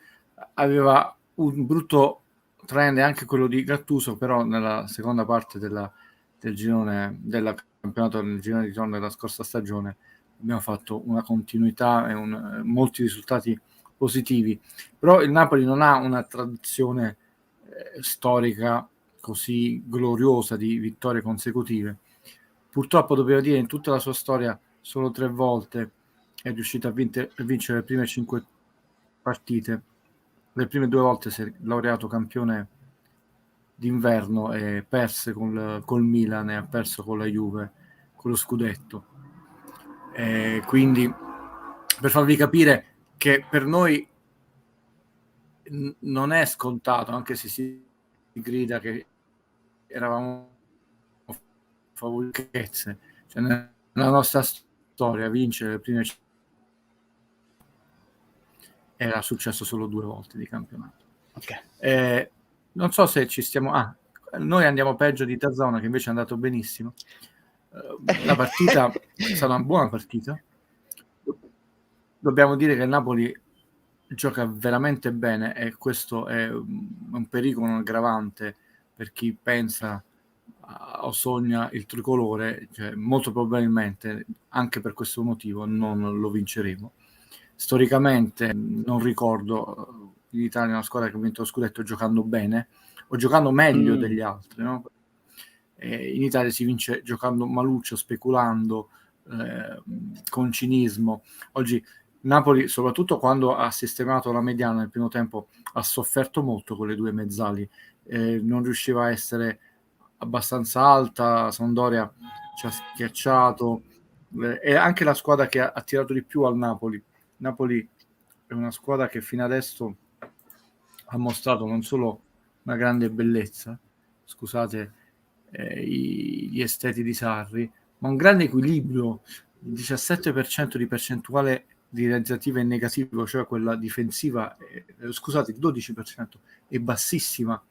Aveva un brutto trend anche quello di Gattuso, però nella seconda parte del girone del campionato, nel girone di ritorno della scorsa stagione, abbiamo fatto una continuità e molti risultati positivi. Però il Napoli non ha una tradizione storica così gloriosa di vittorie consecutive. Purtroppo dobbiamo dire, in tutta la sua storia solo 3 volte è riuscito a vincere le prime 5 partite. Le prime 2 volte si è laureato campione d'inverno e perse col Milan e ha perso con la Juve con lo scudetto. Quindi, per farvi capire che per noi non è scontato, anche se si grida che eravamo favoriti, cioè nella nostra storia vincere le prime era successo solo 2 volte di campionato. Okay. Non so se ci stiamo... noi andiamo peggio di Tazzona, che invece è andato benissimo. La partita è stata una buona partita. Dobbiamo dire che il Napoli gioca veramente bene e questo è un pericolo, un aggravante per chi pensa o sogna il tricolore, cioè, molto probabilmente anche per questo motivo non lo vinceremo. Storicamente non ricordo in Italia una squadra che ha vinto lo scudetto giocando bene o giocando meglio degli altri, no? In Italia si vince giocando maluccio, speculando, con cinismo. Oggi Napoli, soprattutto quando ha sistemato la mediana nel primo tempo, ha sofferto molto con le 2 mezzali, non riusciva a essere abbastanza alta. Sampdoria ci ha schiacciato, e anche la squadra che ha tirato di più al Napoli. Napoli è una squadra che fino adesso ha mostrato non solo una grande bellezza, scusate gli esteti di Sarri, ma un grande equilibrio. Il 17% di percentuale di realizzativa in negativo, cioè quella difensiva, scusate, il 12% è bassissima.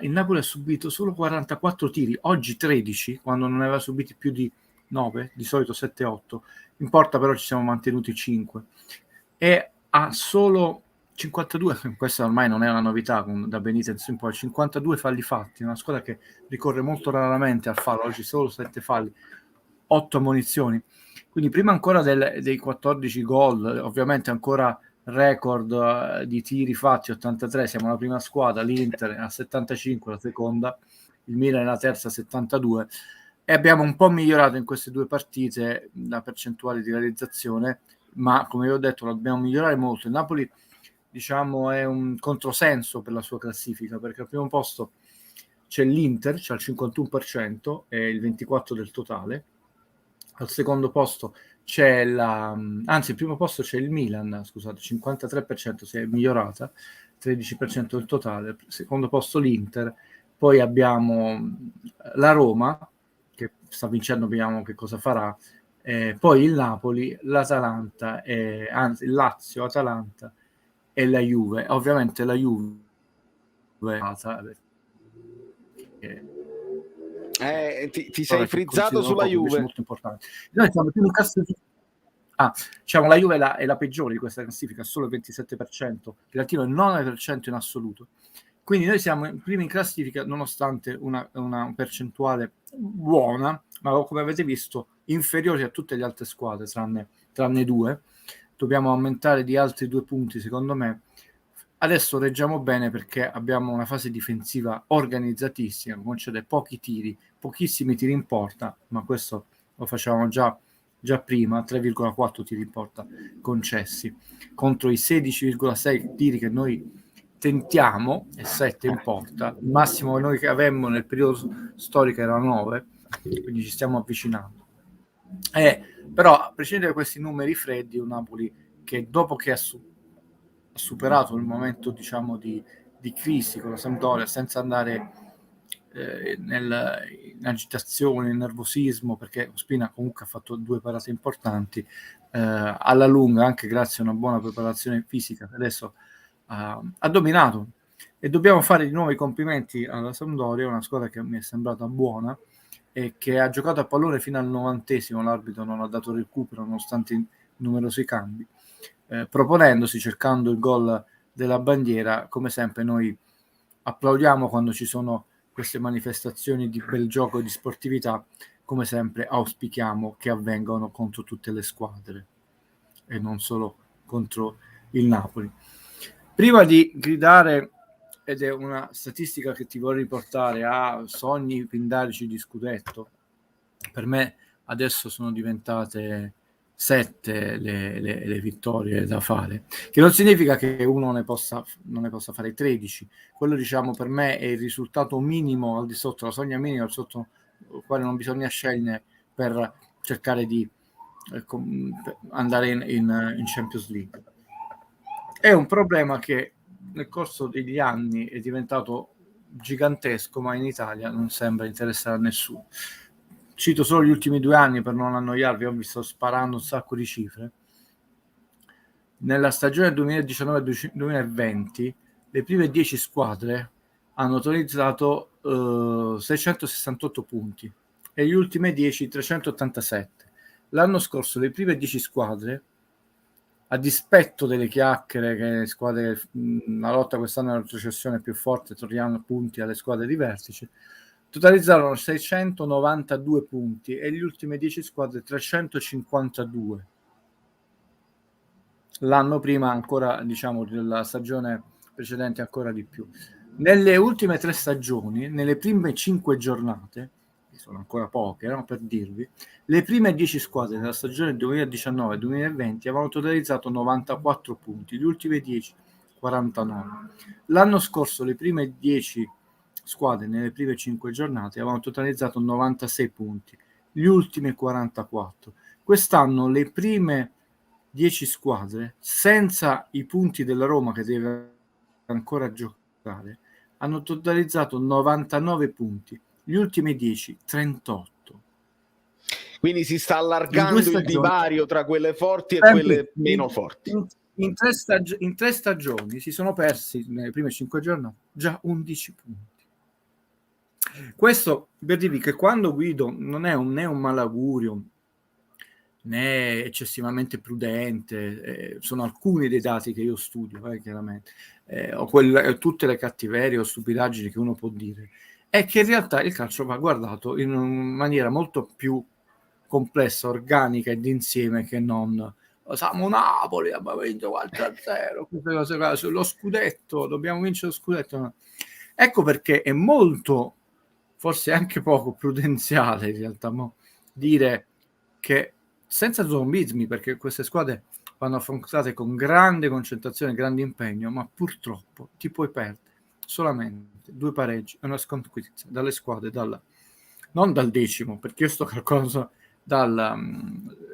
Il Napoli ha subito solo 44 tiri, oggi 13, quando non aveva subiti più di 9, di solito 7-8. In porta però ci siamo mantenuti 5. E ha solo 52, questa ormai non è una novità da Benitez in poi, 52 falli fatti, una squadra che ricorre molto raramente al fallo, oggi solo 7 falli, 8 ammonizioni. Quindi prima ancora dei 14 gol, ovviamente ancora record di tiri fatti, 83, siamo la prima squadra, l'Inter a 75, la seconda, il Milan è la terza, 72, e abbiamo un po' migliorato in queste 2 partite la percentuale di realizzazione, ma come vi ho detto la dobbiamo migliorare molto. Il Napoli, diciamo, è un controsenso per la sua classifica, perché al primo posto c'è l'Inter, c'è il 51% e il 24% del totale. Al secondo posto c'è anzi, il primo posto c'è il Milan, scusate, 53%, si è migliorata, 13% del totale. Al secondo posto l'Inter, poi abbiamo la Roma, che sta vincendo, vediamo che cosa farà, poi il Napoli, l'Atalanta, anzi il Lazio, Atalanta e la Juve. Ovviamente la Juve ti sei frizzato sulla Juve. molto importante. Noi siamo più in classifica. Diciamo, la Juve è la peggiore di questa classifica, solo il 27%, relativo al 9% in assoluto. Quindi noi siamo primi in classifica nonostante una percentuale buona, ma come avete visto inferiori a tutte le altre squadre, tranne 2. Dobbiamo aumentare di altri 2 punti, secondo me. Adesso reggiamo bene perché abbiamo una fase difensiva organizzatissima, concede pochi tiri, pochissimi tiri in porta, ma questo lo facevamo già prima, 3,4 tiri in porta concessi, contro i 16,6 tiri che noi tentiamo e 7 in porta. Il massimo che noi avevamo nel periodo storico era 9, quindi ci stiamo avvicinando. Però a prescindere da questi numeri freddi, un Napoli che dopo che ha superato il momento, diciamo, di crisi con la Sampdoria, senza andare in agitazione, in nervosismo, perché Ospina comunque ha fatto 2 parate importanti, alla lunga, anche grazie a una buona preparazione fisica, adesso ha dominato. E dobbiamo fare di nuovo i complimenti alla Sampdoria, una squadra che mi è sembrata buona, e che ha giocato a pallone fino al 90°, l'arbitro non ha dato recupero nonostante i numerosi cambi, proponendosi, cercando il gol della bandiera. Come sempre noi applaudiamo quando ci sono queste manifestazioni di bel gioco e di sportività. Come sempre auspichiamo che avvengano contro tutte le squadre e non solo contro il Napoli. Prima di gridare, ed è una statistica che ti vorrei riportare, a sogni pindarici di scudetto, per me adesso sono diventate 7 le vittorie da fare, che non significa che uno non ne possa fare 13. Quello, diciamo, per me è il risultato minimo, al di sotto, la soglia minima al sotto il quale non bisogna scendere per cercare di andare in Champions League. È un problema che nel corso degli anni è diventato gigantesco, ma in Italia non sembra interessare a nessuno. Cito solo gli ultimi 2 anni per non annoiarvi, ho visto sparando un sacco di cifre. Nella stagione 2019-2020 le prime 10 squadre hanno totalizzato 668 punti e gli ultime 10 387. L'anno scorso le prime 10 squadre, a dispetto delle chiacchiere che le squadre, la lotta quest'anno è una retrocessione più forte, togliamo punti alle squadre di vertice, totalizzarono 692 punti e le ultime 10 squadre 352. L'anno prima ancora, diciamo, della stagione precedente ancora di più. Nelle ultime 3 stagioni, nelle prime 5 giornate, che sono ancora poche, no, per dirvi, le prime 10 squadre della stagione 2019-2020 avevano totalizzato 94 punti, gli ultimi 10 49. L'anno scorso le prime 10 squadre nelle prime 5 giornate avevano totalizzato 96 punti, gli ultimi 44. Quest'anno le prime 10 squadre, senza i punti della Roma che deve ancora giocare, hanno totalizzato 99 punti, gli ultimi 10 38. Quindi si sta allargando il divario tra quelle forti e quelle meno forti. In 3 stagioni si sono persi nelle prime 5 giornate già 11 punti. Questo per dirvi che quando guido non è né un malaugurio né eccessivamente prudente, sono alcuni dei dati che io studio, chiaramente, o tutte le cattiverie o stupidaggini che uno può dire, è che in realtà il calcio va guardato in maniera molto più complessa, organica e d'insieme che non siamo Napoli, abbiamo vinto 4-0, queste cose, lo scudetto, dobbiamo vincere lo scudetto. Ecco perché è molto, forse anche poco prudenziale in realtà, dire che senza zombismi, perché queste squadre vanno affrontate con grande concentrazione, grande impegno, ma purtroppo ti puoi perdere solamente 2 pareggi e una sconfitta dalle squadre non dal 10°, perché io sto calcolando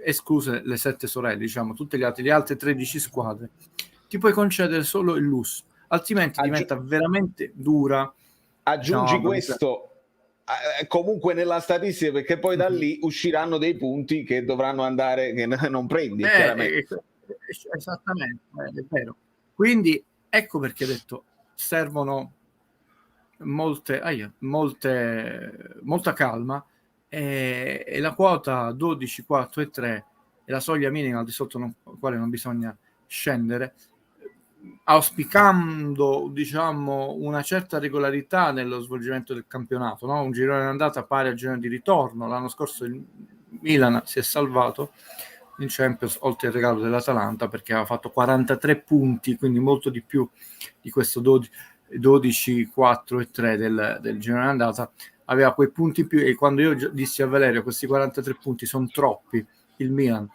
escluse le 7 sorelle, diciamo, tutte le altre 13 squadre, ti puoi concedere solo il lusso, altrimenti diventa veramente dura. Aggiungi questo comunque nella statistica, perché poi da lì usciranno dei punti che dovranno andare, che non prendi, chiaramente. Esattamente, è vero. Quindi ecco perché ho detto servono molta calma, e la quota 12, 4 e 3 è la soglia minima al di sotto la quale non bisogna scendere, auspicando, diciamo, una certa regolarità nello svolgimento del campionato, no? Un girone d'andata pari al girone di ritorno. L'anno scorso il Milan si è salvato in Champions oltre il regalo dell'Atalanta perché aveva fatto 43 punti, quindi molto di più di questo 12, 4 e 3 del girone d'andata. Aveva quei punti in più, e quando io dissi a Valerio questi 43 punti sono troppi, il Milan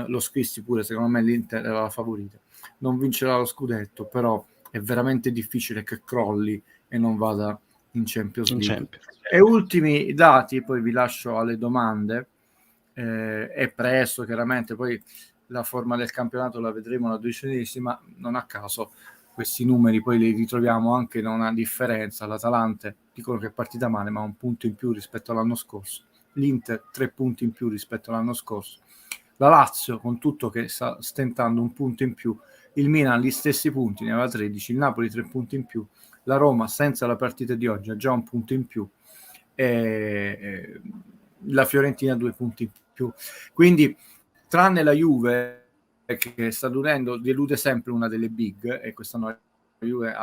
lo scrissi pure, secondo me l'Inter era la favorita, non vincerà lo scudetto, però è veramente difficile che crolli e non vada in Champions League. E ultimi dati, poi vi lascio alle domande, è presto chiaramente, poi la forma del campionato la vedremo la 12esima, non a caso questi numeri poi li ritroviamo anche in una differenza. L'Atalanta dicono che è partita male, ma 1 punto in più rispetto all'anno scorso, l'Inter 3 punti in più rispetto all'anno scorso, la Lazio con tutto che sta stentando 1 punto in più, il Milan gli stessi punti, ne aveva 13, il Napoli 3 punti in più, la Roma senza la partita di oggi ha già 1 punto in più, la Fiorentina 2 punti in più. Quindi, tranne la Juve, che sta delude sempre una delle big, e quest'anno la Juve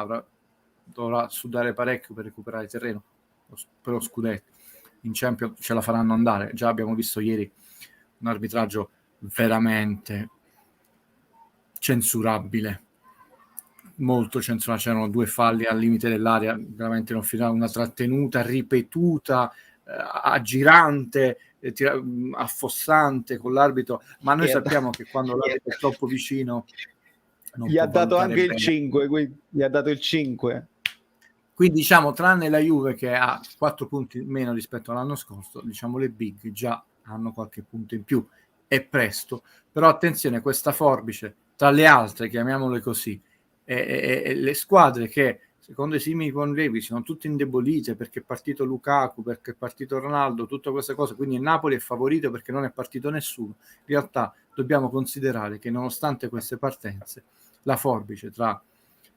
dovrà sudare parecchio per recuperare terreno per lo scudetto. In Champions ce la faranno andare. Già abbiamo visto ieri un arbitraggio veramente censurabile, molto censurabile. C'erano 2 falli al limite dell'area, veramente non finale, una trattenuta ripetuta, aggirante, affossante con l'arbitro, ma noi sappiamo che quando l'arbitro è troppo vicino gli ha dato anche il 5, quindi gli ha dato il 5. Quindi diciamo, tranne la Juve che ha 4 punti meno rispetto all'anno scorso, diciamo le big già hanno qualche punto in più. È presto, però attenzione, questa forbice tra le altre, chiamiamole così, e le squadre che secondo i simili convevi sono tutte indebolite perché è partito Lukaku, perché è partito Ronaldo, tutte queste cose, quindi il Napoli è favorito perché non è partito nessuno. In realtà dobbiamo considerare che nonostante queste partenze la forbice tra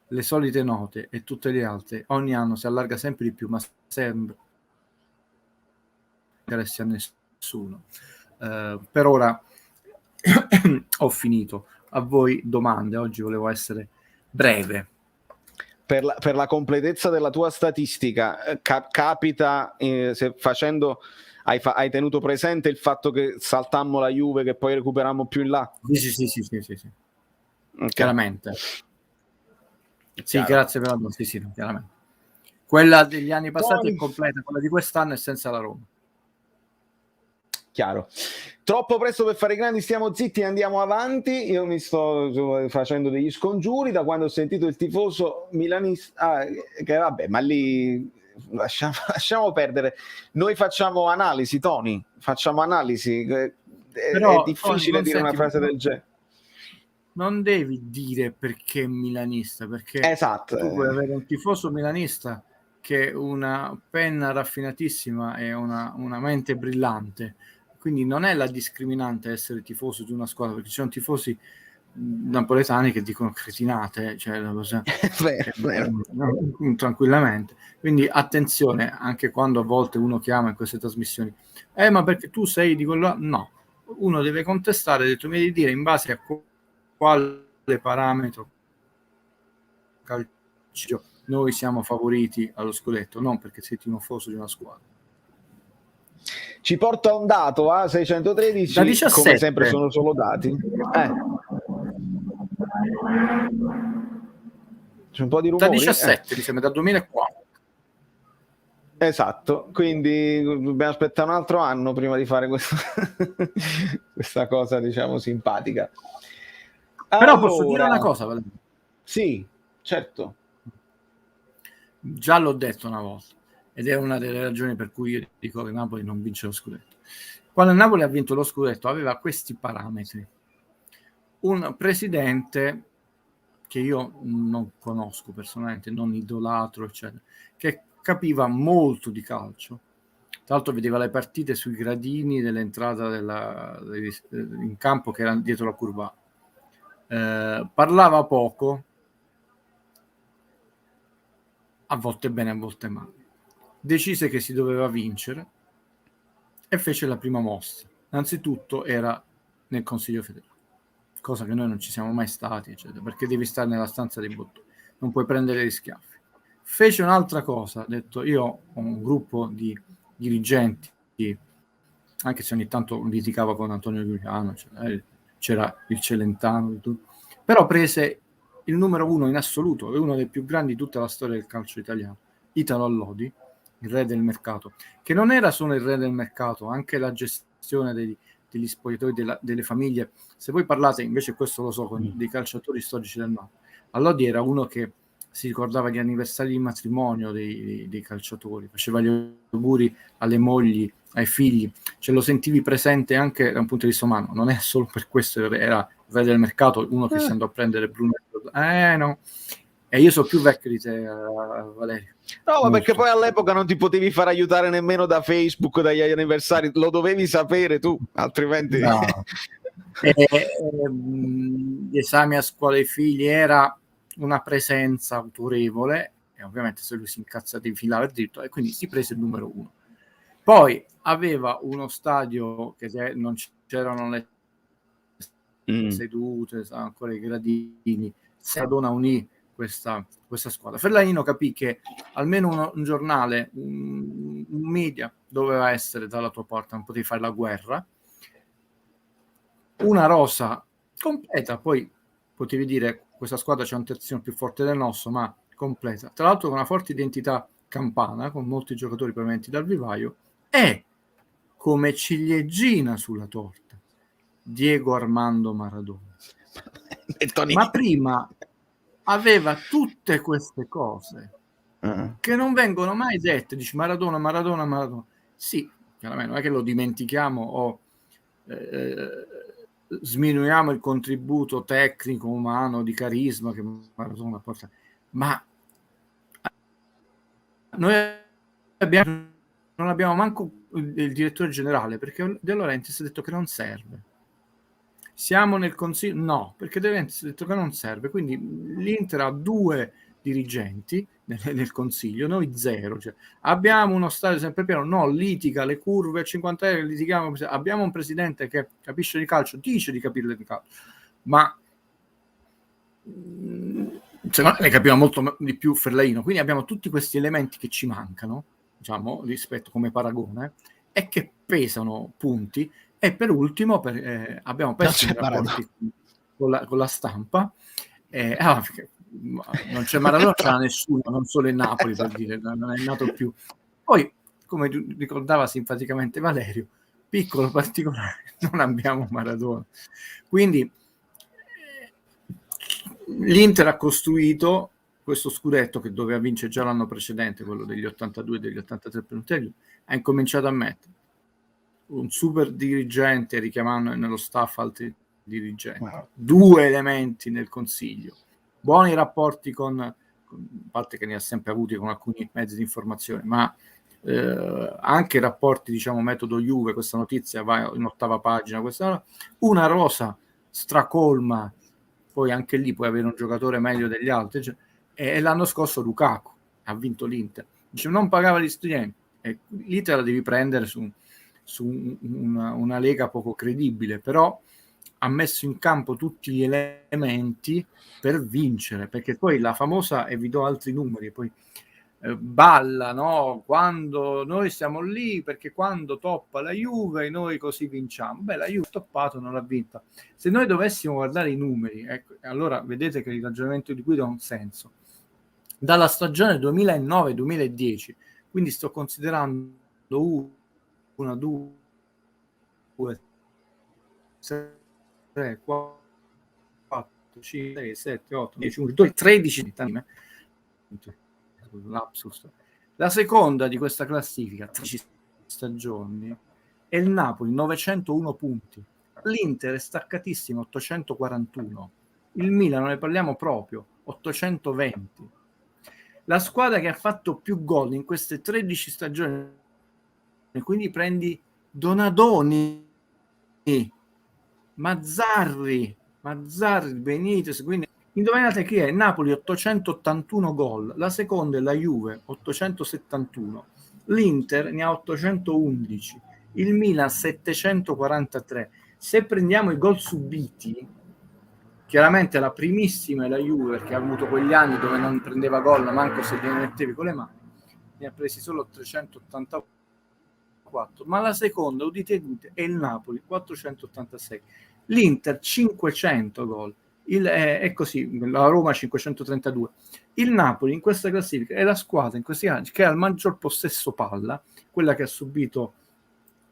le solite note e tutte le altre ogni anno si allarga sempre di più, ma sembra interessi a nessuno. Per ora ho finito. A voi domande. Oggi volevo essere breve. Per la completezza della tua statistica, capita se facendo hai tenuto presente il fatto che saltammo la Juve che poi recuperammo più in là? Sì. Okay. Chiaramente. Sì, Chiaro. grazie per la domanda. Sì, chiaramente. Quella degli anni passati è completa, quella di quest'anno è senza la Roma. Chiaro. Troppo presto per fare grandi, stiamo zitti e andiamo avanti. Io mi sto facendo degli scongiuri da quando ho sentito il tifoso milanista, che vabbè, ma lì lasciamo perdere. Noi facciamo analisi, Tony, facciamo analisi. Però, è difficile dire una frase del genere. Non devi dire perché milanista, perché esatto. Tu puoi avere un tifoso milanista che una penna raffinatissima e una mente brillante, quindi non è la discriminante essere tifoso di una squadra, perché ci sono tifosi napoletani che dicono cretinate, cioè tranquillamente. Quindi attenzione, anche quando a volte uno chiama in queste trasmissioni, ma perché tu sei di quello? No, uno deve contestare, detto, mi devi dire in base a quale parametro calcio noi siamo favoriti allo scudetto, non perché sei tifoso di una squadra. Ci porta un dato a 613, da 17. Come sempre sono solo dati. C'è un po' di rumori. Da 17, mi sembra, dal 2004. Esatto, quindi dobbiamo aspettare un altro anno prima di fare questa cosa, diciamo, simpatica. Però allora, posso dire una cosa, Valerio? Sì, certo. Già l'ho detto una volta, ed è una delle ragioni per cui io dico che Napoli non vince lo scudetto. Quando il Napoli ha vinto lo scudetto aveva questi parametri. Un presidente che io non conosco personalmente, non idolatro, eccetera, che capiva molto di calcio. Tra l'altro vedeva le partite sui gradini dell'entrata in campo che era dietro la curva. Parlava poco, a volte bene, a volte male. Decise che si doveva vincere e fece la prima mossa. Innanzitutto era nel Consiglio federale, cosa che noi non ci siamo mai stati, eccetera, perché devi stare nella stanza dei bottoni, non puoi prendere gli schiaffi. Fece un'altra cosa, ha detto: io ho un gruppo di dirigenti, anche se ogni tanto litigava con Antonio Giuliano, c'era il Celentano, però prese il numero 1 in assoluto, è uno dei più grandi di tutta la storia del calcio italiano, Italo Allodi, il re del mercato, che non era solo il re del mercato, anche la gestione degli spogliatoi, delle famiglie. Se voi parlate, invece questo lo so, con dei calciatori storici del Napoli, Allodi era uno che si ricordava gli anniversari di matrimonio dei calciatori, faceva gli auguri alle mogli, ai figli, ce lo sentivi presente anche da un punto di vista umano, non è solo per questo, era il re del mercato, uno che si andò a prendere Bruno. No. E io so più vecchio di te, Valerio. No, ma perché poi all'epoca non ti potevi far aiutare nemmeno da Facebook, dagli anniversari, lo dovevi sapere tu, altrimenti... No. Gli esami a scuola dei figli era una presenza autorevole, e ovviamente se lui si incazza di filare dritto, e quindi si prese il numero 1. Poi aveva uno stadio che non c'erano le sedute, ancora i gradini. Maradona unì questa squadra. Fellaino capì che almeno un giornale, un media doveva essere dalla tua parte, non potevi fare la guerra. Una rosa completa, poi potevi dire questa squadra c'è un terzino più forte del nostro, ma completa. Tra l'altro con una forte identità campana, con molti giocatori provenienti dal vivaio, e come ciliegina sulla torta Diego Armando Maradona. Ma prima aveva tutte queste cose che non vengono mai dette. Dici Maradona. Sì, chiaramente non è che lo dimentichiamo o sminuiamo il contributo tecnico, umano, di carisma che Maradona porta, ma noi non abbiamo manco il direttore generale, perché De Laurentiis ha detto che non serve. Siamo nel consiglio? No, perché De Laurentiis ha detto che non serve. Quindi l'Inter ha 2 dirigenti nel consiglio, noi 0. Cioè, abbiamo uno stadio sempre pieno, no, litiga le curve a 50 euro, litighiamo. Abbiamo un presidente che capisce di calcio, dice di capire di calcio, ma secondo me ne capiva molto di più Fellaino. Quindi abbiamo tutti questi elementi che ci mancano, diciamo, rispetto come paragone, e che pesano punti. E per ultimo abbiamo pessimi rapporti con la stampa. Non c'è Maradona, c'era nessuno, non solo in Napoli, per dire, non è nato più. Poi, come ricordava simpaticamente Valerio, piccolo particolare, non abbiamo Maradona. Quindi l'Inter ha costruito questo scudetto che doveva vincere già l'anno precedente, quello degli 82 e degli 83 per Inter, ha incominciato a mettere un super dirigente, richiamando nello staff altri dirigenti, 2 elementi nel consiglio, buoni rapporti a parte che ne ha sempre avuti con alcuni mezzi di informazione, ma anche rapporti, diciamo, metodo Juve. Questa notizia va in 8ª pagina, una rosa stracolma, poi anche lì puoi avere un giocatore meglio degli altri, cioè, e l'anno scorso Lukaku ha vinto l'Inter, dice, non pagava gli studenti, e l'Inter la devi prendere su una lega poco credibile, però ha messo in campo tutti gli elementi per vincere, perché poi la famosa, e vi do altri numeri, poi balla, no? Quando noi siamo lì, perché quando toppa la Juve noi così vinciamo. Beh, la Juve toppato, non l'ha vinta. Se noi dovessimo guardare i numeri, ecco, allora vedete che il ragionamento di Guido ha un senso. Dalla stagione 2009-2010, quindi sto considerando 1, 2, 3, 4, 5, 6, 7, 8, 10, 11, 13 lapsus. La seconda di questa classifica, 13 stagioni, è il Napoli, 901 punti. L'Inter è staccatissimo, 841. Il Milan, non ne parliamo proprio, 820. La squadra che ha fatto più gol in queste 13 stagioni, quindi prendi Donadoni, Mazzarri, Benitez, quindi indovinate chi è? Napoli 881 gol, la seconda è la Juve 871, l'Inter ne ha 811, il Milan 743. Se prendiamo i gol subiti, chiaramente la primissima è la Juve, perché ha avuto quegli anni dove non prendeva gol, manco se li mettevi con le mani, ne ha presi solo 384, ma la seconda, udite, è il Napoli 486, l'Inter 500 gol, è così, la Roma 532. Il Napoli in questa classifica è la squadra in questi anni che ha il maggior possesso palla, quella che ha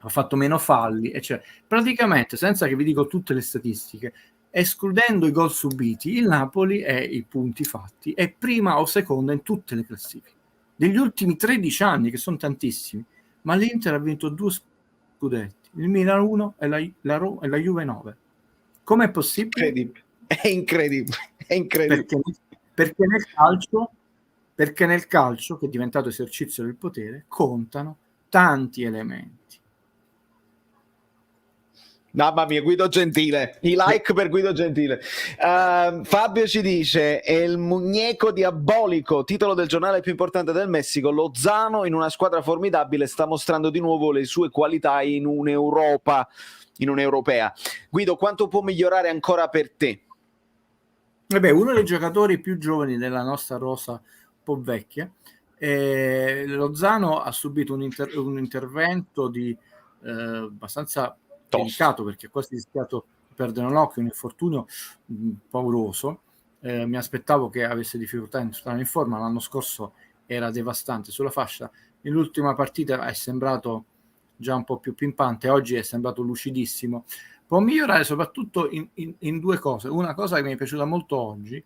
fatto meno falli, eccetera. Praticamente, senza che vi dico tutte le statistiche, escludendo i gol subiti, il Napoli è i punti fatti, è prima o seconda in tutte le classifiche degli ultimi 13 anni, che sono tantissimi. Ma l'Inter ha vinto 2 scudetti, il Milan 1 e la Juve 9. Com'è possibile? È incredibile. Perché nel calcio, che è diventato esercizio del potere, contano tanti elementi. Mamma mia, Guido Gentile, i like per Guido Gentile. Fabio ci dice: è il muñeco diabolico, titolo del giornale più importante del Messico. Lozano in una squadra formidabile sta mostrando di nuovo le sue qualità in un'Europa, in un'europea. Guido, quanto può migliorare ancora per te? Uno dei giocatori più giovani della nostra rosa, un po' vecchia, Lozano ha subito un intervento di abbastanza delicato, perché quasi è rischiato di perdere un occhio, un infortunio pauroso. Mi aspettavo che avesse difficoltà a entrare in forma. L'anno scorso era devastante sulla fascia, nell'ultima partita è sembrato già un po' più pimpante, oggi è sembrato lucidissimo. Può migliorare soprattutto in due cose. Una cosa che mi è piaciuta molto oggi,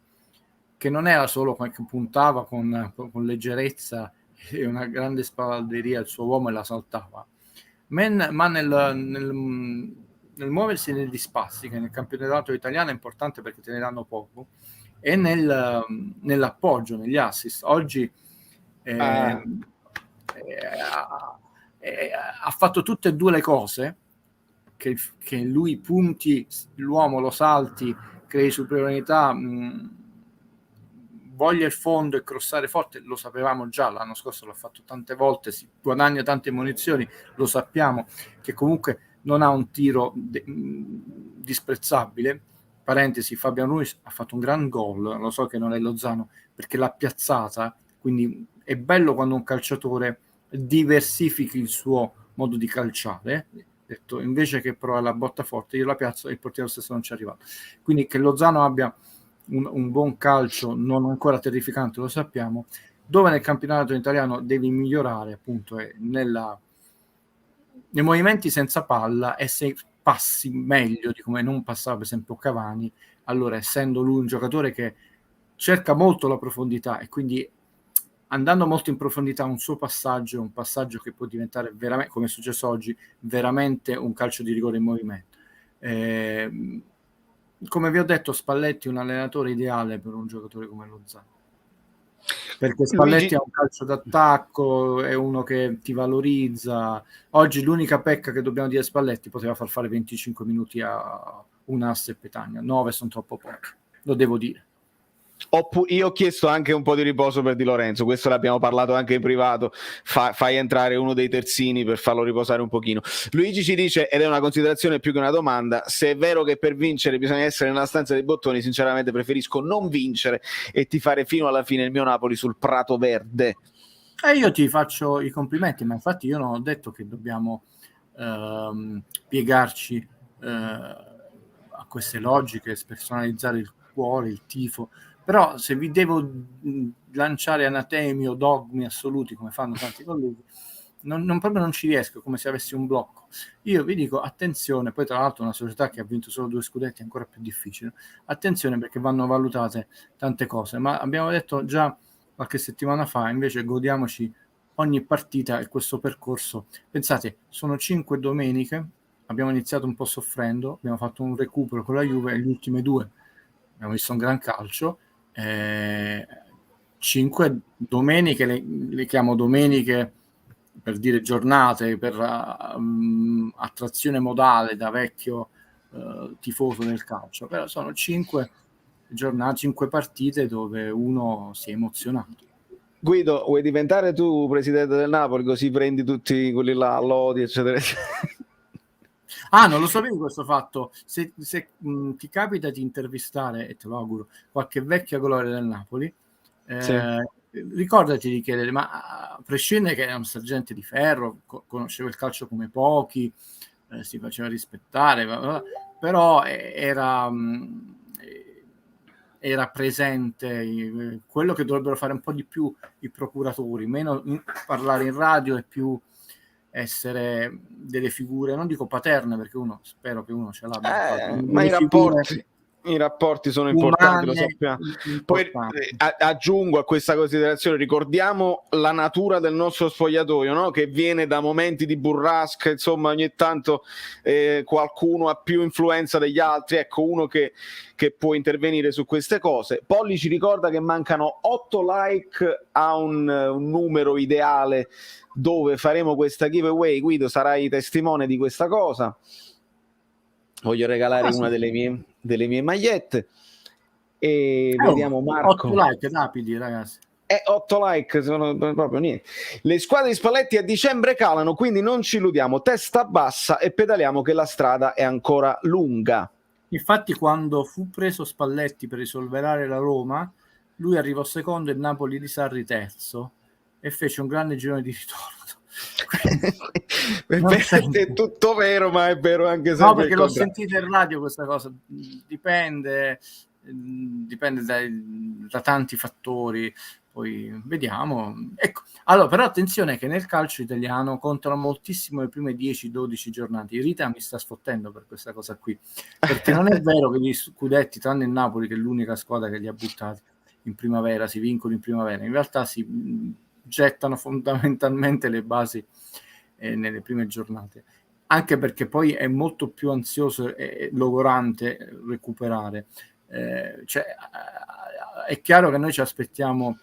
che non era solo che puntava con leggerezza e una grande spavalderia il suo uomo e la saltava, ma nel muoversi negli spazi, che nel campionato italiano è importante perché te ne danno poco, e nell'appoggio, negli assist. Oggi ha fatto tutte e due le cose, che lui punti l'uomo, lo salti, crei superiorità, voglia il fondo e crossare forte. Lo sapevamo già, l'anno scorso l'ha fatto tante volte, si guadagna tante munizioni, lo sappiamo che comunque non ha un tiro disprezzabile. Parentesi, Fabian Ruiz ha fatto un gran gol, lo so che non è Lozano, perché l'ha piazzata, quindi è bello quando un calciatore diversifichi il suo modo di calciare. Detto, invece che provare la botta forte, io la piazzo e il portiere stesso non ci è arrivato. Quindi che Lozano abbia un buon calcio, non ancora terrificante, lo sappiamo. Dove nel campionato italiano devi migliorare, appunto, è nei movimenti senza palla, e se passi meglio di come non passava per esempio Cavani, allora, essendo lui un giocatore che cerca molto la profondità, e quindi andando molto in profondità, un suo passaggio è un passaggio che può diventare veramente, come è successo oggi, veramente un calcio di rigore in movimento. Come vi ho detto, Spalletti è un allenatore ideale per un giocatore come Lozano, perché Spalletti ha un calcio d'attacco, è uno che ti valorizza. Oggi l'unica pecca che dobbiamo dire a Spalletti: poteva far fare 25 minuti a un asse e Petagna, 9 sono troppo pochi, lo devo dire. Io ho chiesto anche un po' di riposo per Di Lorenzo, questo l'abbiamo parlato anche in privato. Fai entrare uno dei terzini per farlo riposare un pochino. Luigi ci dice, ed è una considerazione più che una domanda: se è vero che per vincere bisogna essere nella stanza dei bottoni, sinceramente preferisco non vincere e tifare fino alla fine il mio Napoli sul prato verde. Io ti faccio i complimenti, ma infatti io non ho detto che dobbiamo piegarci a queste logiche, spersonalizzare il cuore, il tifo. Però se vi devo lanciare anatemi o dogmi assoluti, come fanno tanti colleghi, proprio non ci riesco, come se avessi un blocco. Io vi dico attenzione, poi tra l'altro una società che ha vinto solo 2 scudetti è ancora più difficile. Attenzione, perché vanno valutate tante cose, ma abbiamo detto già qualche settimana fa, invece godiamoci ogni partita e questo percorso. Pensate, sono 5 domeniche, abbiamo iniziato un po' soffrendo, abbiamo fatto un recupero con la Juve e le ultime 2 abbiamo visto un gran calcio. 5 domeniche, le chiamo domeniche per dire giornate, per attrazione modale da vecchio tifoso del calcio, però sono 5 giornate, 5 partite dove uno si è emozionato. Guido, vuoi diventare tu presidente del Napoli, così prendi tutti quelli là, Lodi, eccetera, eccetera? Non lo sapevi questo fatto. Se ti capita di intervistare, e te lo auguro, qualche vecchia gloria del Napoli, Sì. Ricordati di chiedere, ma a prescindere che era un sergente di ferro, conosceva il calcio come pochi, si faceva rispettare, però era presente quello che dovrebbero fare un po' di più i procuratori, meno parlare in radio e più essere delle figure, non dico paterne, perché spero che uno ce l'abbia, ma i rapporti sono importanti, lo sappiamo. Poi aggiungo a questa considerazione, ricordiamo la natura del nostro spogliatoio, no? Che viene da momenti di burrasca, insomma ogni tanto qualcuno ha più influenza degli altri, ecco, uno che può intervenire su queste cose. Polli ci ricorda che mancano 8 like a un numero ideale dove faremo questa giveaway. Guido, sarai testimone di questa cosa? voglio regalare una delle mie magliette e vediamo Marco. 8 like rapidi, ragazzi. 8 like sono proprio niente. Le squadre di Spalletti a dicembre calano, quindi non ci illudiamo, testa bassa e pedaliamo che la strada è ancora lunga. Infatti quando fu preso Spalletti per risolverare la Roma, lui arrivò secondo e Napoli di Sarri terzo e fece un grande girone di ritorno. È tutto vero, ma è vero anche se no, perché l'ho sentita in radio questa cosa. Dipende da tanti fattori, poi vediamo. Ecco, allora, però attenzione che nel calcio italiano contano moltissimo le prime 10-12 giornate. Rita mi sta sfottendo per questa cosa qui, perché non è vero che gli scudetti, tranne il Napoli che è l'unica squadra che li ha buttati in primavera, si vincono in primavera, in realtà si gettano fondamentalmente le basi nelle prime giornate, anche perché poi è molto più ansioso e logorante recuperare. Cioè, è chiaro che noi ci aspettiamo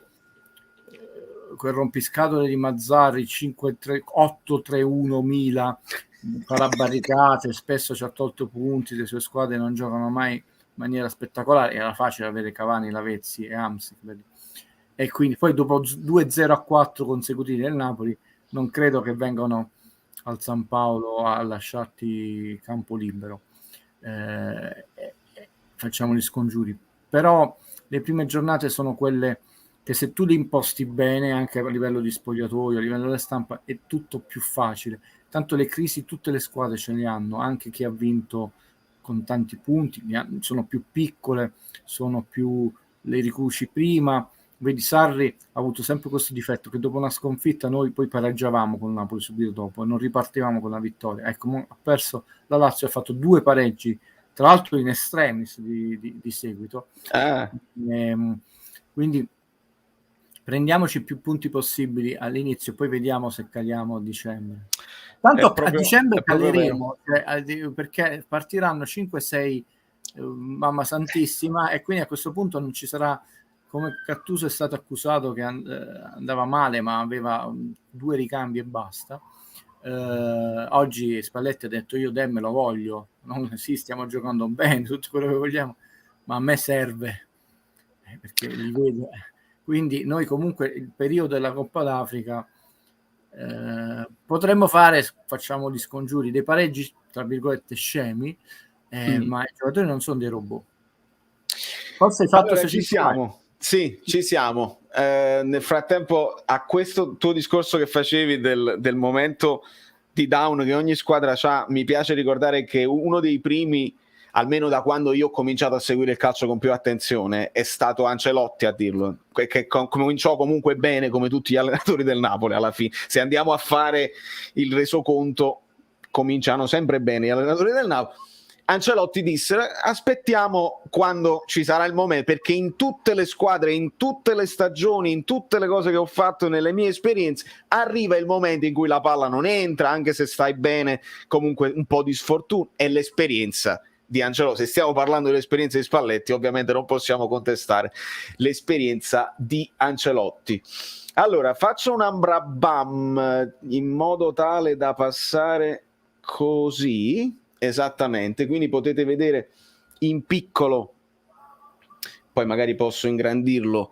quel rompiscatole di Mazzarri 8-3-1 Mila, farà barricate, spesso ci ha tolto punti, le sue squadre non giocano mai in maniera spettacolare, era facile avere Cavani, Lavezzi e Amsi, e quindi poi dopo 2-0-4 consecutivi del Napoli non credo che vengano al San Paolo a lasciarti campo libero. Facciamo gli scongiuri, però le prime giornate sono quelle che se tu li imposti bene anche a livello di spogliatoio, a livello della stampa, è tutto più facile, tanto le crisi tutte le squadre ce le hanno, anche chi ha vinto con tanti punti, sono più piccole, sono più le ricuci prima. Vedi, Sarri ha avuto sempre questo difetto che dopo una sconfitta noi poi pareggiavamo con Napoli subito dopo e non ripartivamo con la vittoria. Ecco, ha perso la Lazio, ha fatto 2 pareggi, tra l'altro in extremis di seguito. Quindi prendiamoci più punti possibili all'inizio, poi vediamo se caliamo a dicembre. Tanto a dicembre caleremo, perché partiranno 5-6 mamma santissima, e quindi a questo punto non ci sarà, come Cattuso è stato accusato che andava male ma aveva 2 ricambi e basta. Oggi Spalletti ha detto io me lo voglio, sì, stiamo giocando bene, tutto quello che vogliamo, ma a me serve perché li vedo. Quindi noi comunque il periodo della Coppa d'Africa potremmo facciamo gli scongiuri, dei pareggi tra virgolette scemi, ma i giocatori non sono dei robot. Forse hai fatto allora, ci siamo. Sì, ci siamo. Nel frattempo, a questo tuo discorso che facevi del momento di down che ogni squadra ha, mi piace ricordare che uno dei primi, almeno da quando io ho cominciato a seguire il calcio con più attenzione, è stato Ancelotti a dirlo, che cominciò comunque bene come tutti gli allenatori del Napoli alla fine. Se andiamo a fare il resoconto, cominciano sempre bene gli allenatori del Napoli. Ancelotti disse aspettiamo quando ci sarà il momento, perché in tutte le squadre, in tutte le stagioni, in tutte le cose che ho fatto nelle mie esperienze, arriva il momento in cui la palla non entra, anche se stai bene, comunque un po' di sfortuna. È l'esperienza di Ancelotti. Se stiamo parlando dell'esperienza di Spalletti, ovviamente non possiamo contestare l'esperienza di Ancelotti. Allora, faccio un ambrabam in modo tale da passare così. Esattamente, quindi potete vedere in piccolo, poi magari posso ingrandirlo,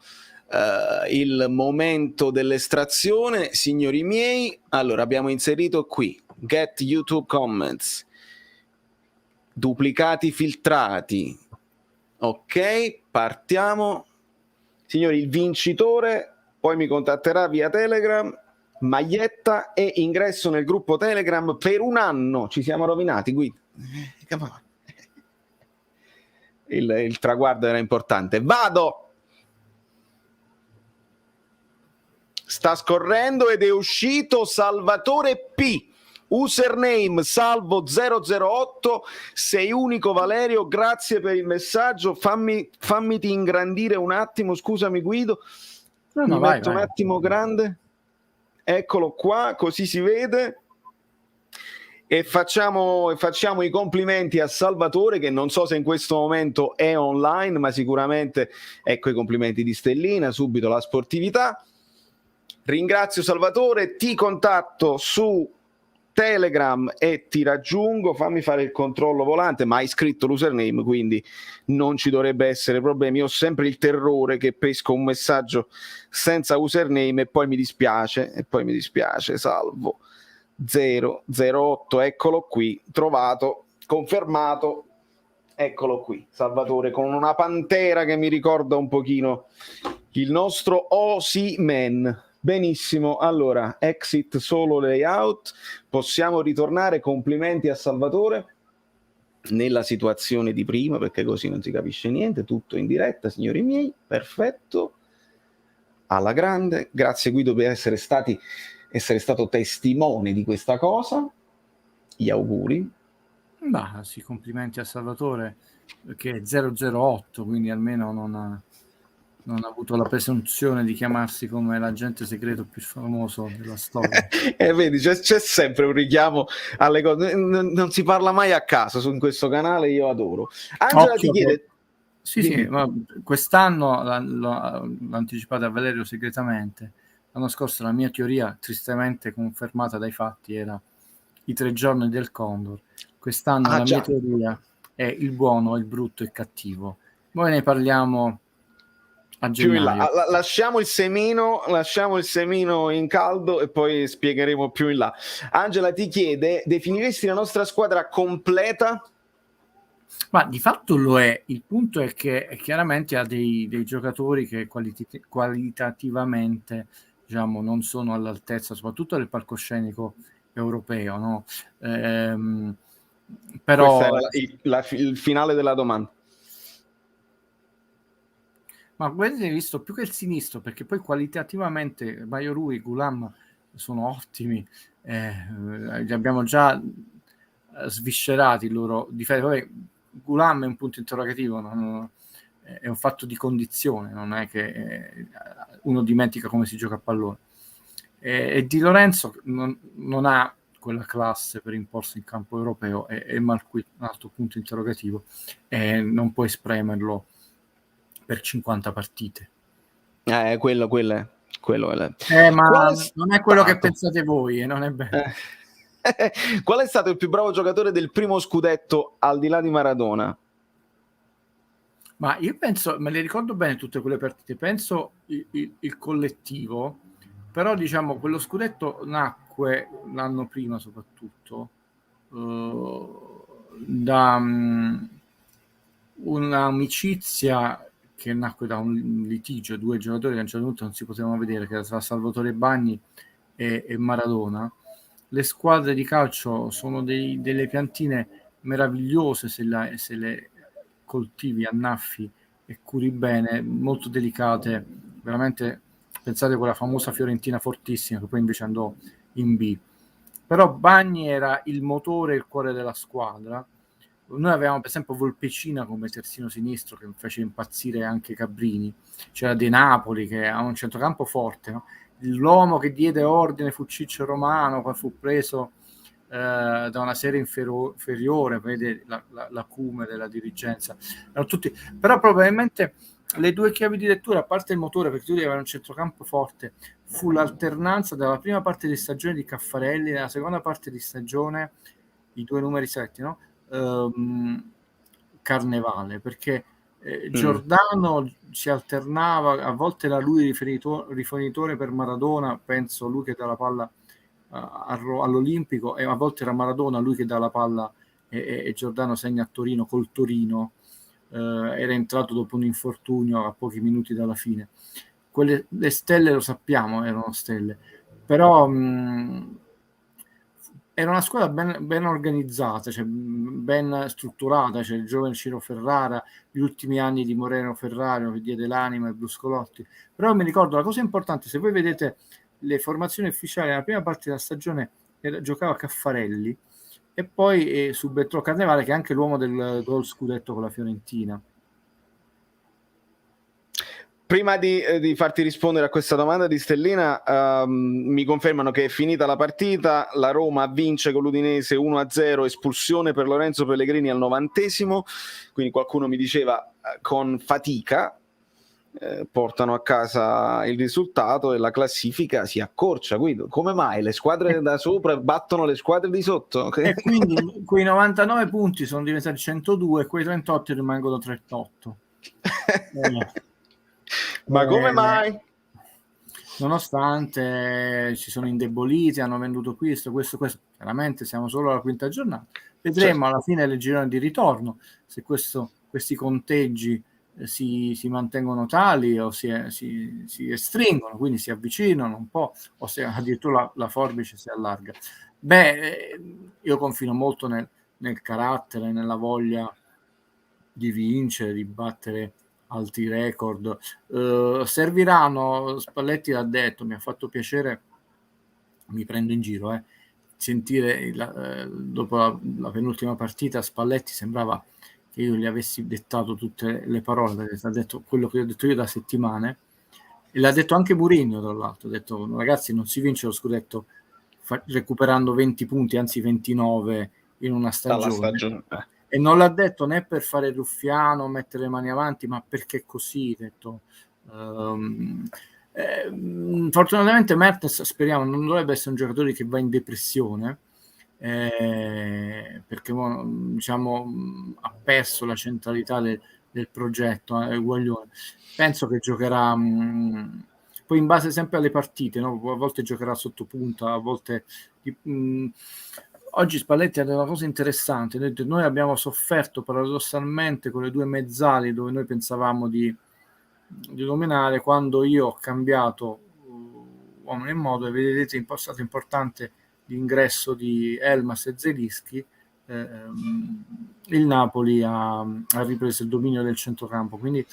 il momento dell'estrazione, signori miei. Allora, abbiamo inserito qui get YouTube comments, duplicati filtrati. Ok, partiamo. Signori, il vincitore poi mi contatterà via Telegram, maglietta e ingresso nel gruppo Telegram per 1 anno. Ci siamo rovinati, Guido. Il traguardo era importante. Vado. Sta scorrendo ed è uscito Salvatore P. Username salvo008. Sei unico, Valerio, grazie per il messaggio. Fammi ingrandire un attimo, scusami Guido. Mi metto un attimo grande. Eccolo qua, così si vede. E facciamo i complimenti a Salvatore, che non so se in questo momento è online, ma sicuramente, ecco i complimenti di Stellina, subito la sportività. Ringrazio Salvatore, ti contatto su Telegram e ti raggiungo. Fammi fare il controllo volante, ma hai scritto l'username, quindi non ci dovrebbe essere problemi. Io ho sempre il terrore che pesco un messaggio senza username e poi mi dispiace, salvo 008, eccolo qui, trovato, confermato, eccolo qui, Salvatore, con una pantera che mi ricorda un pochino il nostro Osimhen. Benissimo, allora, exit solo layout, possiamo ritornare, complimenti a Salvatore, nella situazione di prima, perché così non si capisce niente, tutto in diretta, signori miei, perfetto, alla grande, grazie Guido per essere stato testimone di questa cosa, gli auguri. Bah, sì, complimenti a Salvatore, che è 008, quindi almeno non ha avuto la presunzione di chiamarsi come l'agente segreto più famoso della storia. E vedi, c'è sempre un richiamo alle cose, non si parla mai a caso in questo canale, io adoro. Angela ti chiede... Sì, ma quest'anno l'ho anticipato a Valerio segretamente. L'anno scorso la mia teoria, tristemente confermata dai fatti, era i 3 giorni del Condor. Quest'anno la mia teoria è il buono, il brutto e il cattivo. Poi ne parliamo a gennaio. Lasciamo il semino in caldo e poi spiegheremo più in là. Angela ti chiede: definiresti la nostra squadra completa? Ma di fatto lo è. Il punto è che chiaramente ha dei giocatori che qualitativamente, diciamo, non sono all'altezza, soprattutto del palcoscenico europeo, no? Però questo era il finale della domanda. Ma avete visto più che il sinistro, perché poi qualitativamente Bayorui e Gulam sono ottimi, li abbiamo già sviscerati i loro difetti. Vabbè, Gulam è un punto interrogativo, è un fatto di condizione, non è che uno dimentica come si gioca a pallone. E Di Lorenzo non ha quella classe per imporsi in campo europeo, e Malqui un altro punto interrogativo, e non puoi spremerlo per 50 partite. Quello è. Ma non è quello che pensate voi, non è bello. Qual è stato il più bravo giocatore del primo scudetto al di là di Maradona? Ma io penso, me le ricordo bene tutte quelle partite, penso il collettivo, però diciamo quello scudetto nacque l'anno prima soprattutto da un'amicizia che nacque da un litigio, 2 giocatori che a un certo punto non si potevano vedere, che era tra Salvatore Bagni e Maradona. Le squadre di calcio sono delle piantine meravigliose se le coltivi, annaffi e curi bene, molto delicate, veramente. Pensate a quella famosa Fiorentina fortissima che poi invece andò in B. Però Bagni era il motore e il cuore della squadra. Noi avevamo per esempio Volpecina come terzino sinistro che fece impazzire anche Cabrini, c'era De Napoli che ha un centrocampo forte, no? L'uomo che diede ordine fu Ciccio Romano, poi fu preso da una serie inferiore, vede l'acume della dirigenza. Tutti, però probabilmente le 2 chiavi di lettura, a parte il motore, perché tu devi avere un centrocampo forte, fu l'alternanza dalla prima parte di stagione di Caffarelli, nella seconda parte di stagione i 2 numeri 7, no? Carnevale, perché Giordano si alternava, a volte era lui rifornitore per Maradona, penso lui che dà la palla all'Olimpico, e a volte era Maradona lui che dà la palla e Giordano segna a Torino col Torino. Era entrato dopo un infortunio a pochi minuti dalla fine. Le stelle lo sappiamo, erano stelle, però era una squadra ben organizzata, cioè ben strutturata, c'è il giovane Ciro Ferrara, gli ultimi anni di Moreno Ferrario che diede l'anima ai Bruscolotti. Però mi ricordo la cosa importante, se voi vedete le formazioni ufficiali nella prima parte della stagione giocava Caffarelli e poi subentrò Carnevale, che è anche l'uomo del gol scudetto con la Fiorentina. Prima di farti rispondere a questa domanda di Stellina, mi confermano che è finita la partita, la Roma vince con l'Udinese 1-0, espulsione per Lorenzo Pellegrini al 90°, quindi qualcuno mi diceva con fatica, portano a casa il risultato e la classifica si accorcia. Guido, come mai le squadre da sopra battono le squadre di sotto? E quindi quei 99 punti sono diventati 102 e quei 38 rimangono 38. Ma come mai? Nonostante si sono indeboliti, hanno venduto questo. Chiaramente siamo solo alla quinta giornata. Vedremo alla fine del girone di ritorno se questi conteggi si mantengono tali o si restringono, quindi si avvicinano un po', o se addirittura la forbice si allarga. Io confino molto nel carattere, nella voglia di vincere, di battere alti record. Serviranno, Spalletti l'ha detto, mi ha fatto piacere, mi prendo in giro, sentire dopo la penultima partita Spalletti sembrava che io gli avessi dettato tutte le parole, perché ha detto quello che ho detto io da settimane, e l'ha detto anche Mourinho, tra l'altro, ha detto ragazzi non si vince lo scudetto recuperando 20 punti, anzi 29 in una stagione. E non l'ha detto né per fare ruffiano, mettere le mani avanti, ma perché così, ha detto. Fortunatamente Mertens, speriamo, non dovrebbe essere un giocatore che va in depressione, perché diciamo ha perso la centralità del progetto, Guaglione. Penso che giocherà poi in base sempre alle partite, no? A volte giocherà sotto punta, a volte oggi Spalletti ha detto una cosa interessante, noi abbiamo sofferto paradossalmente con le due mezzali dove noi pensavamo di dominare, quando io ho cambiato uomo in modo, e vedete in passato importante l'ingresso di Elmas e Zelinski, il Napoli ha ripreso il dominio del centrocampo, quindi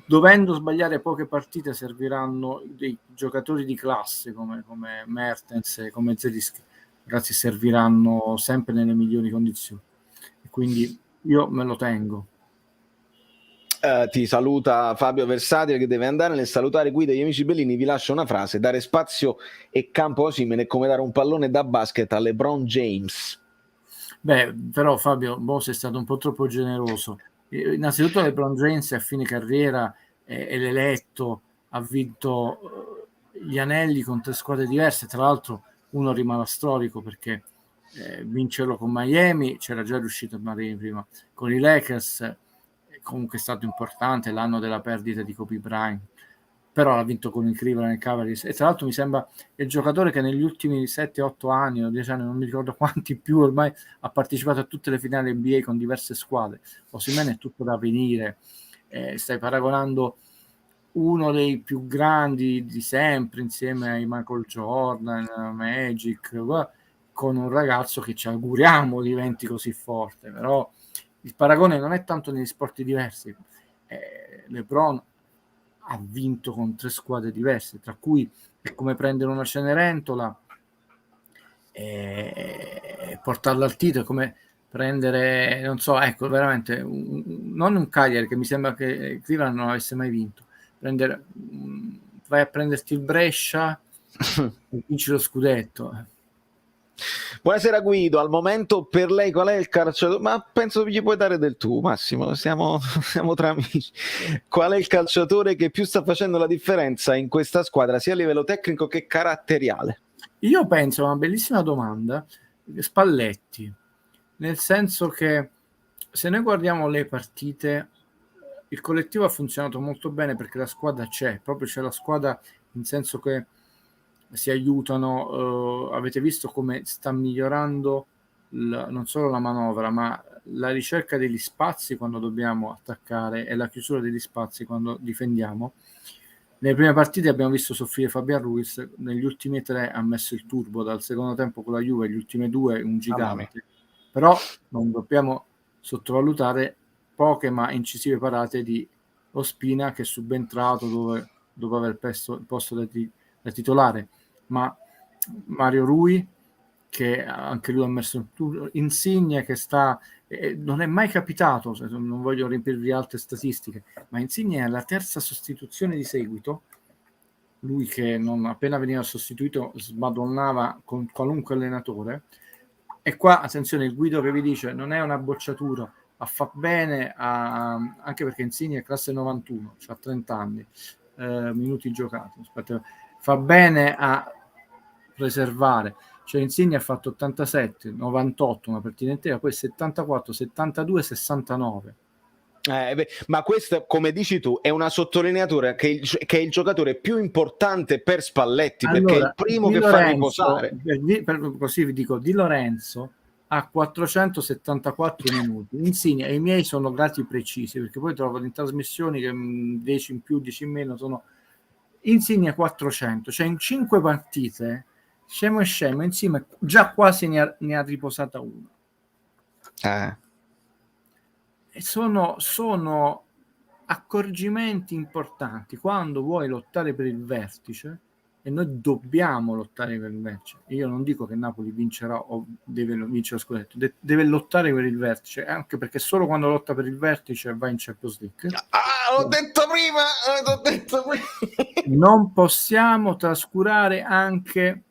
dovendo sbagliare poche partite serviranno dei giocatori di classe come Mertens e come Zelinski, ragazzi, serviranno sempre nelle migliori condizioni, e quindi io me lo tengo. Ti saluta Fabio Versatile che deve andare. Nel salutare Guido e gli amici bellini vi lascio una frase: dare spazio e campo a Osimhen è come dare un pallone da basket a LeBron James. Però Fabio, sei stato un po' troppo generoso. Innanzitutto LeBron James a fine carriera è l'eletto, ha vinto gli anelli con 3 squadre diverse, tra l'altro uno rimane storico perché vincerlo con Miami c'era già riuscito a Miami prima, con i Lakers comunque è stato importante, l'anno della perdita di Kobe Bryant, però l'ha vinto con il Cleveland Cavaliers, e tra l'altro mi sembra il giocatore che negli ultimi 7-8 anni o 10 anni, non mi ricordo quanti più ormai, ha partecipato a tutte le finali NBA con diverse squadre. Osimhen è tutto da venire, stai paragonando uno dei più grandi di sempre insieme ai Michael Jordan, Magic, con un ragazzo che ci auguriamo diventi così forte, però il paragone non è tanto negli sport diversi. LeBron ha vinto con 3 squadre diverse, tra cui è come prendere una Cenerentola e portarla al titolo, è come prendere, non so, ecco, veramente non un Cagliari, che mi sembra che Cleveland non avesse mai vinto, vai a prenderti il Brescia e vinci lo scudetto. Buonasera Guido, al momento per lei qual è il calciatore? Ma penso gli puoi dare del tu, Massimo, siamo tra amici. Qual è il calciatore che più sta facendo la differenza in questa squadra, sia a livello tecnico che caratteriale? Io penso, una bellissima domanda, Spalletti, nel senso che se noi guardiamo le partite, il collettivo ha funzionato molto bene perché la squadra c'è la squadra, in senso che si aiutano. Avete visto come sta migliorando non solo la manovra, ma la ricerca degli spazi quando dobbiamo attaccare e la chiusura degli spazi quando difendiamo. Nelle prime partite abbiamo visto soffrire Fabian Ruiz, negli ultimi 3 ha messo il turbo, dal secondo tempo con la Juve, gli ultimi 2 un gigante, però non dobbiamo sottovalutare poche ma incisive parate di Ospina, che è subentrato dopo aver perso il posto da titolare, ma Mario Rui, che anche lui ha messo il turbo, Insigne che sta, non è mai capitato, non voglio riempirvi altre statistiche, ma Insigne è alla 3ª sostituzione di seguito, lui che non appena veniva sostituito smadonnava con qualunque allenatore. E qua attenzione, il Guido che vi dice non è una bocciatura, fa bene anche perché Insigne è classe 91, ha 30 anni, minuti giocati, fa bene a preservare, cioè Insigne ha fatto 87, 98 una partita intera, poi 74, 72, 69. Ma questo, come dici tu, è una sottolineatura che è il giocatore più importante per Spalletti, allora, perché è il primo che fa riposare. Così vi dico, Di Lorenzo ha 474 minuti. Insigne, e i miei sono dati precisi, perché poi trovo in trasmissioni che 10 in più, 10 in meno sono Insigne 400, cioè in 5 partite scemo insieme già quasi ne ha riposata una. E sono accorgimenti importanti quando vuoi lottare per il vertice, e noi dobbiamo lottare per il vertice. Io non dico che Napoli vincerà o deve vincere lo scudetto, deve lottare per il vertice, anche perché solo quando lotta per il vertice va in Champions League. L'ho detto prima. Non possiamo trascurare anche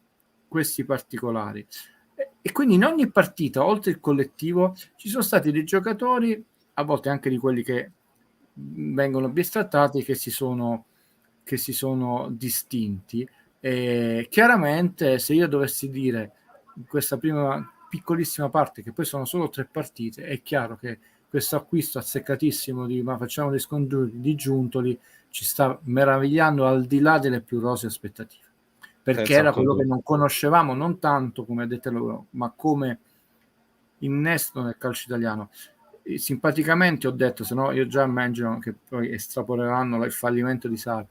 questi particolari, e quindi in ogni partita, oltre il collettivo, ci sono stati dei giocatori, a volte anche di quelli che vengono bistrattati, che si sono distinti. E chiaramente, se io dovessi dire in questa prima piccolissima parte, che poi sono solo 3 partite, è chiaro che questo acquisto azzeccatissimo ma facciamo dei scongiuri di Giuntoli ci sta meravigliando al di là delle più rosee aspettative, perché era quello che non conoscevamo, non tanto come ha detto loro, ma come innesto nel calcio italiano. Simpaticamente ho detto, se no io già immagino che poi estrapoleranno il fallimento di Sarri,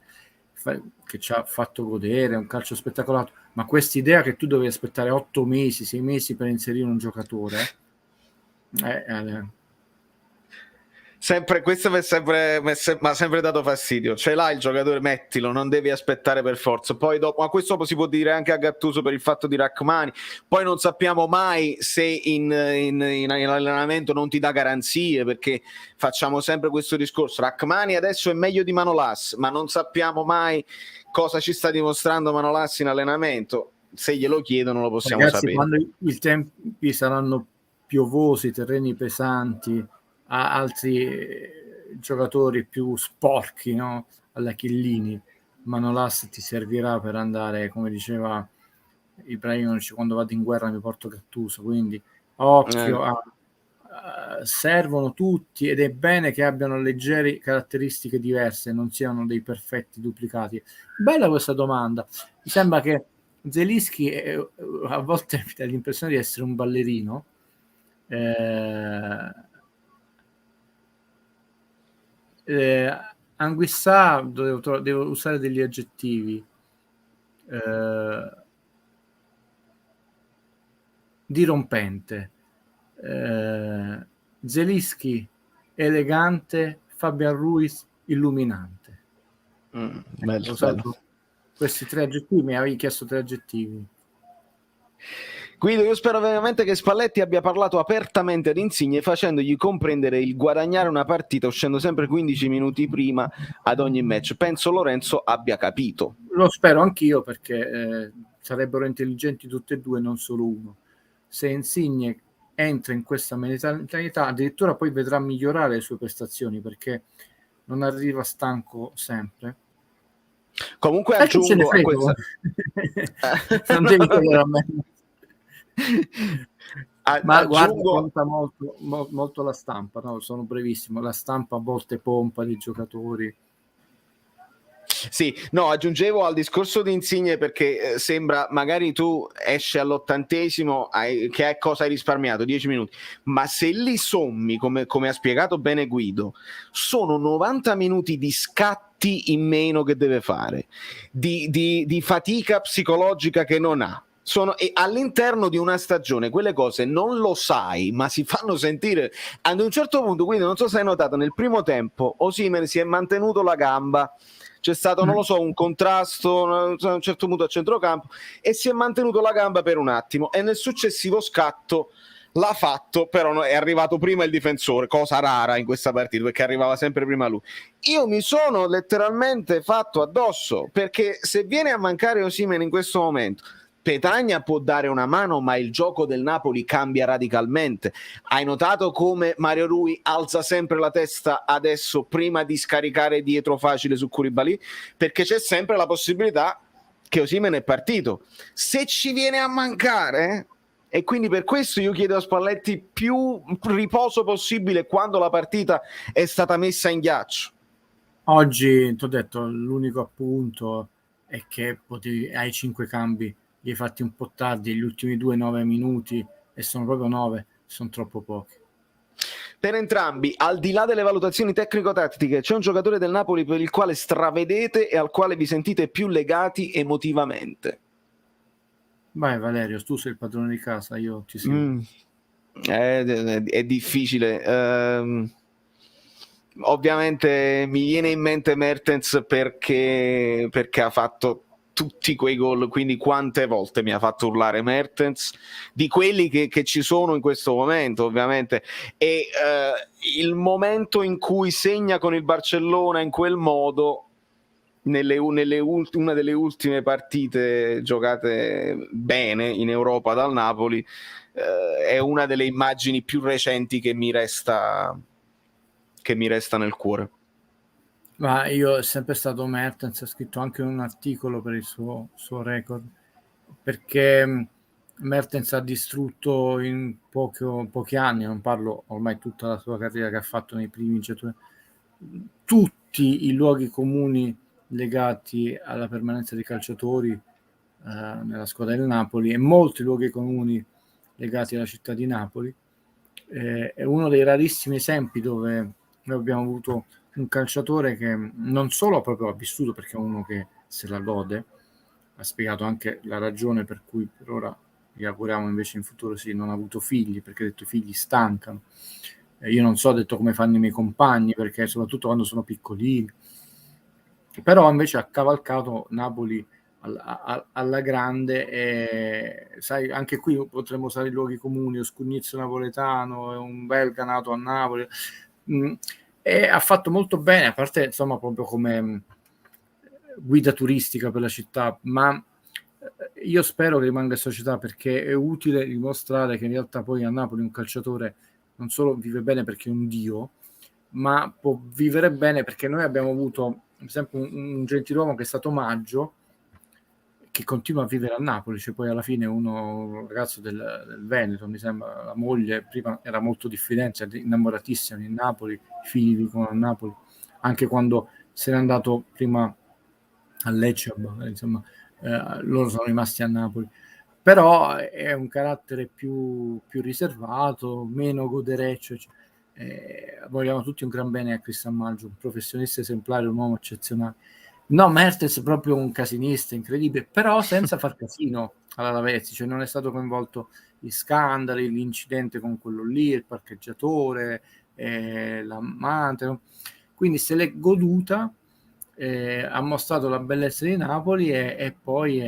che ci ha fatto godere un calcio spettacolato, ma quest'idea che tu dovevi aspettare 8 mesi, 6 mesi per inserire un giocatore, questo mi ha sempre dato fastidio. Ce l'hai il giocatore, mettilo, non devi aspettare per forza. Poi dopo, ma questo si può dire anche a Gattuso per il fatto di Rachmani. Poi non sappiamo mai se in allenamento non ti dà garanzie, perché facciamo sempre questo discorso. Rachmani adesso è meglio di Manolas, ma non sappiamo mai cosa ci sta dimostrando Manolas in allenamento. Se glielo chiedono lo possiamo sapere. Quando i tempi saranno piovosi, terreni pesanti, a altri giocatori più sporchi, no? Alla Chiellini, Manolas ti servirà per andare, come diceva Ibrahimovic, quando vado in guerra mi porto Gattuso, quindi occhio servono tutti, ed è bene che abbiano leggere caratteristiche diverse, non siano dei perfetti duplicati. Bella questa domanda. Mi sembra che Zelinski a volte mi dà l'impressione di essere un ballerino. Anguissà, devo usare degli aggettivi. Dirompente. Zelinski elegante, Fabian Ruiz illuminante. Bello. Questi 3 aggettivi, mi avevi chiesto 3 aggettivi. Guido, io spero veramente che Spalletti abbia parlato apertamente ad Insigne, facendogli comprendere il guadagnare una partita uscendo sempre 15 minuti prima ad ogni match. Penso Lorenzo abbia capito. Lo spero anch'io, perché sarebbero intelligenti tutti e due, non solo uno. Se Insigne entra in questa mentalità, addirittura poi vedrà migliorare le sue prestazioni, perché non arriva stanco sempre. Comunque aggiungo a questa... non devi chiedere a me. Ma guarda, conta molto la stampa, no? Sono brevissimo, la stampa a volte pompa dei giocatori. Sì, no, aggiungevo al discorso di Insigne, perché sembra, magari tu esci all'80°, che cosa hai risparmiato? 10 minuti, ma se li sommi, come ha spiegato bene Guido, sono 90 minuti di scatti in meno che deve fare, di fatica psicologica che non ha. E all'interno di una stagione quelle cose non lo sai, ma si fanno sentire. Ad un certo punto, quindi non so se hai notato, nel primo tempo Osimhen si è mantenuto la gamba, c'è stato, non lo so, un contrasto a un certo punto a centrocampo, e si è mantenuto la gamba per un attimo, e nel successivo scatto l'ha fatto, però è arrivato prima il difensore, cosa rara in questa partita, perché arrivava sempre prima lui. Io mi sono letteralmente fatto addosso, perché se viene a mancare Osimhen in questo momento, Petagna può dare una mano, ma il gioco del Napoli cambia radicalmente. Hai notato come Mario Rui alza sempre la testa adesso prima di scaricare dietro facile su Koulibaly? Perché c'è sempre la possibilità che Osimhen è partito. Se ci viene a mancare, e quindi per questo io chiedo a Spalletti più riposo possibile quando la partita è stata messa in ghiaccio. Oggi ti ho detto, l'unico appunto è che hai 5 cambi, li hai fatti un po' tardi, gli ultimi 9 minuti, e sono proprio 9, sono troppo pochi. Per entrambi, al di là delle valutazioni tecnico-tattiche, c'è un giocatore del Napoli per il quale stravedete e al quale vi sentite più legati emotivamente? Vai Valerio, tu sei il padrone di casa, io ti seguo. È difficile. Ovviamente mi viene in mente Mertens perché ha fatto tutti quei gol, quindi quante volte mi ha fatto urlare Mertens, di quelli che ci sono in questo momento ovviamente, e il momento in cui segna con il Barcellona in quel modo, una delle ultime partite giocate bene in Europa dal Napoli, è una delle immagini più recenti che mi resta nel cuore. Ma io è sempre stato Mertens, ha scritto anche un articolo per il suo record, perché Mertens ha distrutto in pochi anni, non parlo ormai tutta la sua carriera che ha fatto nei primi giocatori, tutti i luoghi comuni legati alla permanenza dei calciatori nella squadra del Napoli, e molti luoghi comuni legati alla città di Napoli. È uno dei rarissimi esempi dove noi abbiamo avuto un calciatore che non solo proprio ha vissuto, perché è uno che se la gode, ha spiegato anche la ragione per cui per ora gli auguriamo invece in futuro non ha avuto figli, perché ha detto i figli stancano. Io non so, ha detto, come fanno i miei compagni, perché soprattutto quando sono piccolini. Però invece ha cavalcato Napoli alla grande, e sai, anche qui potremmo usare i luoghi comuni, Oscugnizio napoletano, è un belga nato a Napoli, e ha fatto molto bene, a parte insomma proprio come guida turistica per la città, ma io spero che rimanga in società, perché è utile dimostrare che in realtà poi a Napoli un calciatore non solo vive bene perché è un dio, ma può vivere bene perché noi abbiamo avuto per esempio un gentiluomo che è stato Maggio, che continua a vivere a Napoli, cioè poi alla fine un ragazzo del Veneto, mi sembra, la moglie prima era molto di Firenze, innamoratissima di Napoli, i figli vivono a Napoli, anche quando se n'è andato prima a Lecce, insomma, loro sono rimasti a Napoli. Però è un carattere più riservato, meno godereccio. Vogliamo tutti un gran bene a Cristian Maggio, un professionista esemplare, un uomo eccezionale. No, Mertens è proprio un casinista incredibile, però senza far casino all'Alavezzi, cioè non è stato coinvolto in scandali, l'incidente con quello lì, il parcheggiatore, l'amante, quindi se l'è goduta, ha mostrato la bellezza di Napoli, e poi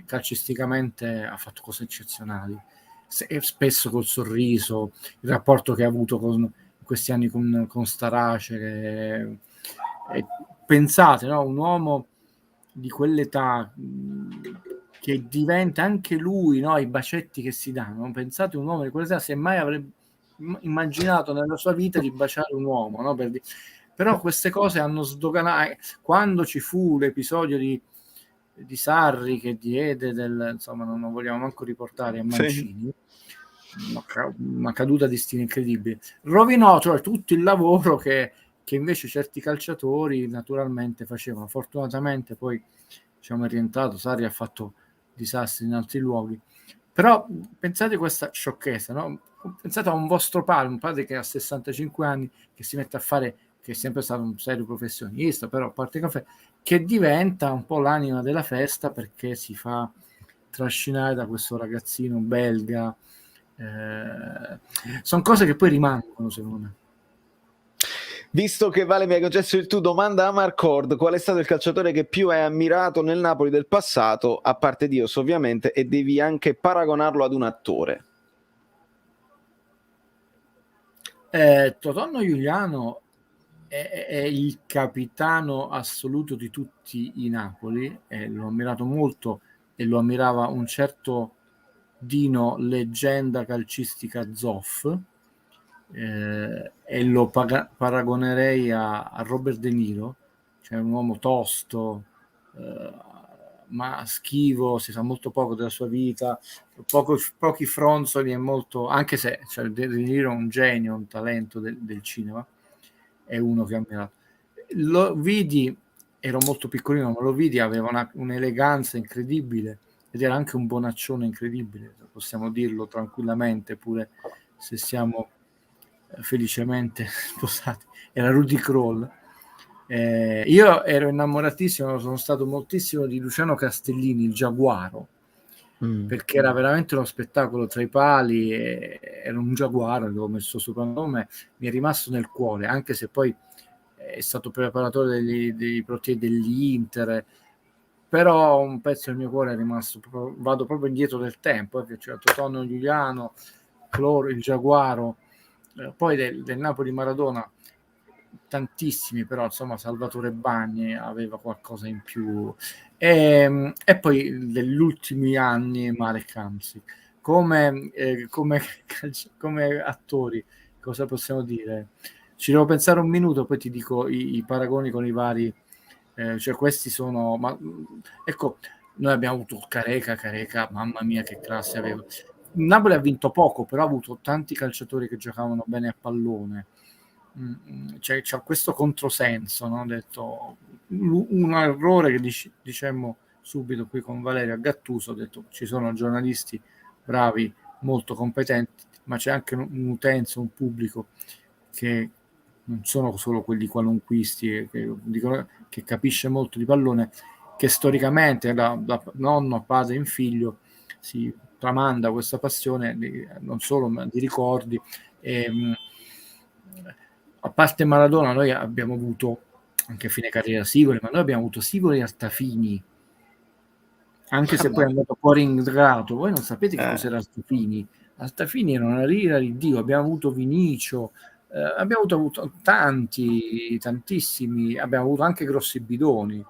calcisticamente ha fatto cose eccezionali, spesso col sorriso, il rapporto che ha avuto in questi anni con Starace, pensate, no? Un uomo di quell'età che diventa anche lui, no? I bacetti che si danno, pensate, un uomo di quell'età, se mai avrebbe immaginato nella sua vita di baciare un uomo, no? Però queste cose hanno sdoganato. Quando ci fu l'episodio di Sarri che diede insomma, non vogliamo manco riportare a Mancini, una caduta di stile incredibile, rovinò cioè tutto il lavoro che invece certi calciatori naturalmente facevano. Fortunatamente poi è rientrato, Sarri ha fatto disastri in altri luoghi, però pensate questa sciocchezza, no? Pensate a un vostro padre, un padre che ha 65 anni, che si mette a fare, che è sempre stato un serio professionista, però a parte caffè, che diventa un po' l'anima della festa perché si fa trascinare da questo ragazzino belga. Sono cose che poi rimangono, secondo me. Visto che Vale mi hai concesso il tu, domanda a Marcord: qual è stato il calciatore che più hai ammirato nel Napoli del passato, a parte Dios ovviamente, e devi anche paragonarlo ad un attore? Totonno Giuliano è il capitano assoluto di tutti i Napoli, l'ho ammirato molto e lo ammirava un certo Dino, leggenda calcistica Zoff, e lo paragonerei a Robert De Niro, cioè un uomo tosto, ma schivo, si sa molto poco della sua vita, pochi fronzoli, e molto, anche se cioè, De Niro è un genio, un talento del cinema, è uno che ha ammirato. Lo vidi, ero molto piccolino, ma lo vidi, aveva un'eleganza incredibile ed era anche un bonaccione incredibile, possiamo dirlo tranquillamente, pure se siamo felicemente sposati. Era Rudy Kroll. Io ero innamoratissimo, sono stato moltissimo di Luciano Castellini, il Giaguaro, perché era veramente uno spettacolo tra i pali, era un giaguaro, avevo messo soprannome, mi è rimasto nel cuore, anche se poi è stato preparatore dei portieri dell'Inter, però un pezzo del mio cuore è rimasto, vado proprio indietro del tempo, che c'era Totonno Giuliano, Cloro, il Giaguaro, poi del Napoli Maradona tantissimi, però insomma Salvatore Bagni aveva qualcosa in più, e poi negli ultimi anni Marek Hamsik. Come attori cosa possiamo dire? Ci devo pensare un minuto, poi ti dico i paragoni con i vari, cioè questi sono, ma ecco, noi abbiamo avuto Careca, mamma mia che classe aveva. Napoli ha vinto poco, però ha avuto tanti calciatori che giocavano bene a pallone. C'è questo controsenso, no? Ho detto un errore che dicemmo subito qui con Valerio a Gattuso, ho detto ci sono giornalisti bravi, molto competenti, ma c'è anche un'utenza, un pubblico che non sono solo quelli qualunquisti che capisce molto di pallone, che storicamente da nonno a padre in figlio si tramanda questa passione non solo ma di ricordi. A parte Maradona, noi abbiamo avuto anche a fine carriera Sivori, ma noi abbiamo avuto Sivori e Altafini, anche se poi è andato fuori in grato. Voi non sapete che cos'era Altafini. Altafini era una rira di Dio. Abbiamo avuto Vinicio, abbiamo avuto tantissimi, abbiamo avuto anche grossi bidoni,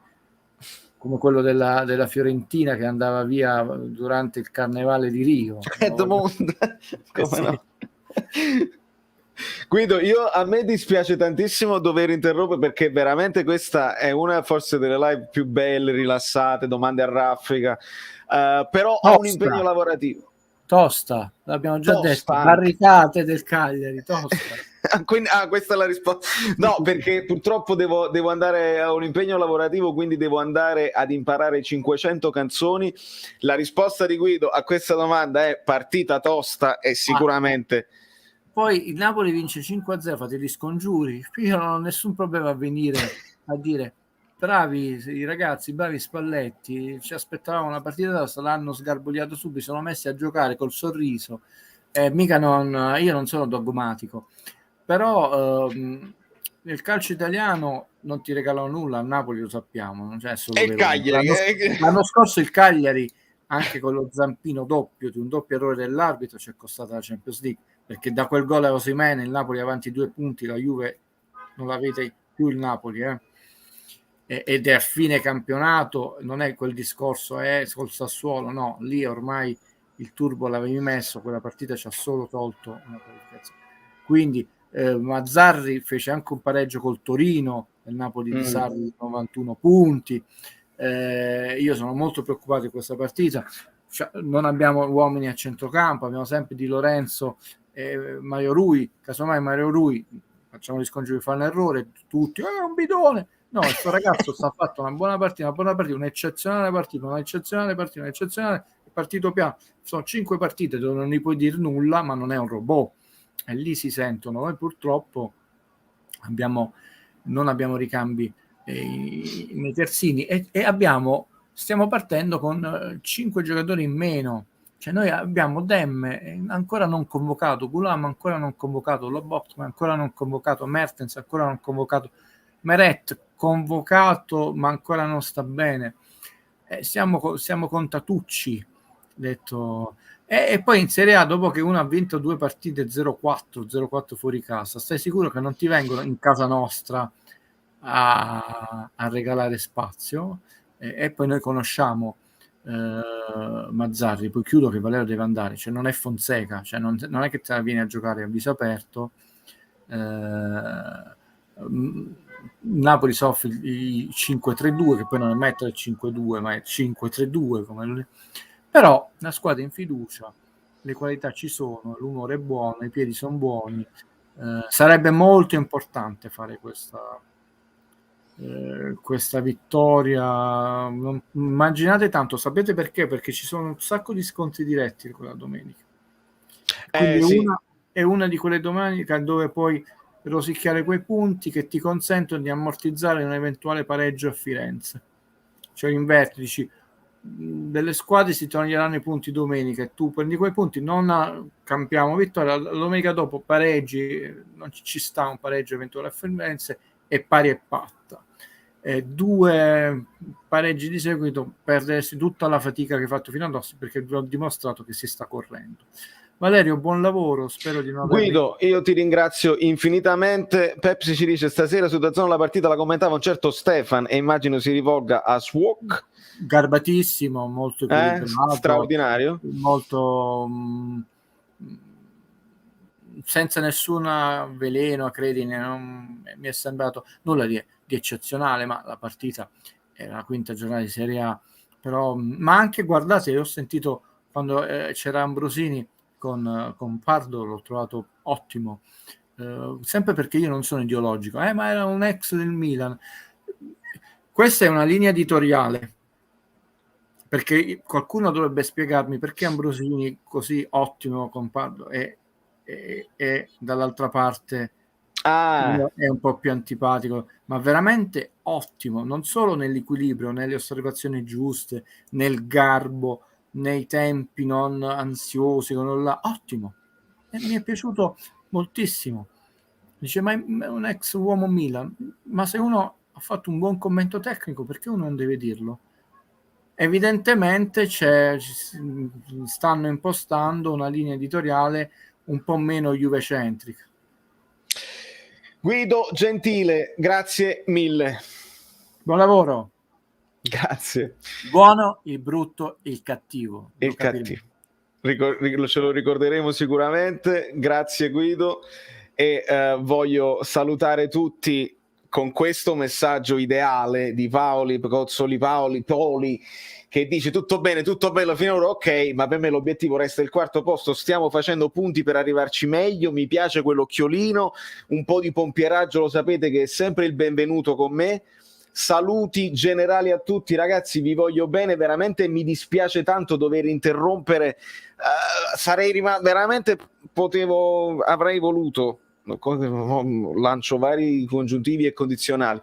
come quello della Fiorentina che andava via durante il Carnevale di Rio. Edmond, come sì. no? Guido, a me dispiace tantissimo dover interrompere, perché veramente questa è una forse delle live più belle, rilassate, domande a raffica, però ho un impegno lavorativo. Tosta, l'abbiamo già detto, barricate del Cagliari, tosta. Quindi, questa è la risposta. No, perché purtroppo devo andare a un impegno lavorativo, quindi devo andare ad imparare 500 canzoni. La risposta di Guido a questa domanda è partita tosta e sicuramente... Poi il Napoli vince 5-0, fate gli scongiuri. Io non ho nessun problema a venire a dire bravi i ragazzi, bravi Spalletti, ci aspettavamo una partita tosta, l'hanno sgarbugliato subito, sono messi a giocare col sorriso. Mica io non sono dogmatico, però nel calcio italiano non ti regalano nulla, a Napoli lo sappiamo, non c'è solo il Cagliari. L'anno scorso il Cagliari, anche con lo zampino doppio di un doppio errore dell'arbitro, ci è costata la Champions League, perché da quel gol a Osimhen il Napoli avanti 2 punti, la Juve non l'avete più il Napoli, ed è a fine campionato, non è quel discorso col Sassuolo, no, lì ormai il turbo l'avevi messo, quella partita ci ha solo tolto una qualificazione. Quindi Mazzarri fece anche un pareggio col Torino, il Napoli di Sarri 91 punti. Io sono molto preoccupato di questa partita, non abbiamo uomini a centrocampo, abbiamo sempre Di Lorenzo e Mario Rui, casomai Mario Rui facciamo gli scongiuri di fare un errore, tutti è un bidone. No, questo ragazzo sta fatto una buona partita, un'eccezionale partita, è partito piano. Sono 5 partite dove non gli puoi dire nulla, ma non è un robot, e lì si sentono. Noi purtroppo non abbiamo ricambi nei terzini e stiamo partendo con 5 giocatori in meno. Cioè noi abbiamo Demme ancora non convocato, Gulam ancora non convocato, Lobotka ancora non convocato, Mertens ancora non convocato, Meret convocato ma ancora non sta bene. Siamo contatucci, detto. E poi in Serie A, dopo che uno ha vinto 2 partite 0-4 fuori casa, stai sicuro che non ti vengono in casa nostra a regalare spazio? E poi noi conosciamo Mazzarri, poi chiudo che Valero deve andare, cioè non è Fonseca, cioè non è che te la vieni a giocare a viso aperto. Napoli soffre il 5-3-2, che poi non è mai il 5-2 ma è 5-3-2 come... però la squadra in fiducia, le qualità ci sono, l'umore è buono, i piedi sono buoni, sarebbe molto importante fare questa vittoria. Immaginate tanto, sapete perché? Perché ci sono un sacco di scontri diretti quella domenica, quindi sì. è una di quelle domeniche dove puoi rosicchiare quei punti che ti consentono di ammortizzare un eventuale pareggio a Firenze, cioè inverti, dici delle squadre si toglieranno i punti domenica e tu prendi quei punti, non campiamo vittoria, la domenica dopo pareggi, non ci sta un pareggio eventuale a Firenze e pari e patta. 2 pareggi di seguito, perdersi tutta la fatica che hai fatto fino adesso, perché vi ho dimostrato che si sta correndo. Valerio, buon lavoro, spero di non Guido, io ti ringrazio infinitamente. Pepsi ci dice stasera su DAZN la partita la commentava un certo Stefan e immagino si rivolga a Swok. Garbatissimo, molto equilibrato, straordinario, molto senza nessuna veleno, credine, non mi è sembrato nulla di eccezionale, ma la partita era la quinta giornata di Serie A, però, ma anche guardate, ho sentito quando c'era Ambrosini con Pardo, l'ho trovato ottimo, sempre perché io non sono ideologico, ma era un ex del Milan. Questa è una linea editoriale, perché qualcuno dovrebbe spiegarmi perché Ambrosini così ottimo con Pardo e dall'altra parte è un po' più antipatico, ma veramente ottimo, non solo nell'equilibrio, nelle osservazioni giuste, nel garbo, nei tempi non ansiosi, ottimo, e mi è piaciuto moltissimo. Dice, ma è un ex uomo Milan, ma se uno ha fatto un buon commento tecnico, perché uno non deve dirlo? Evidentemente stanno impostando una linea editoriale un po' meno juvecentrica. Guido Gentile, grazie mille. Buon lavoro. Grazie. Buono, il brutto, il cattivo. Il cattivo. Ce lo ricorderemo sicuramente. Grazie Guido. E voglio salutare tutti con questo messaggio ideale di Paoli, Poli, che dice tutto bene, tutto bello finora, ok, ma per me l'obiettivo resta il quarto posto, stiamo facendo punti per arrivarci meglio, mi piace quell'occhiolino, un po' di pompieraggio, lo sapete che è sempre il benvenuto con me. Saluti generali a tutti ragazzi, vi voglio bene, veramente mi dispiace tanto dover interrompere, sarei rimasto veramente, avrei voluto, lancio vari congiuntivi e condizionali,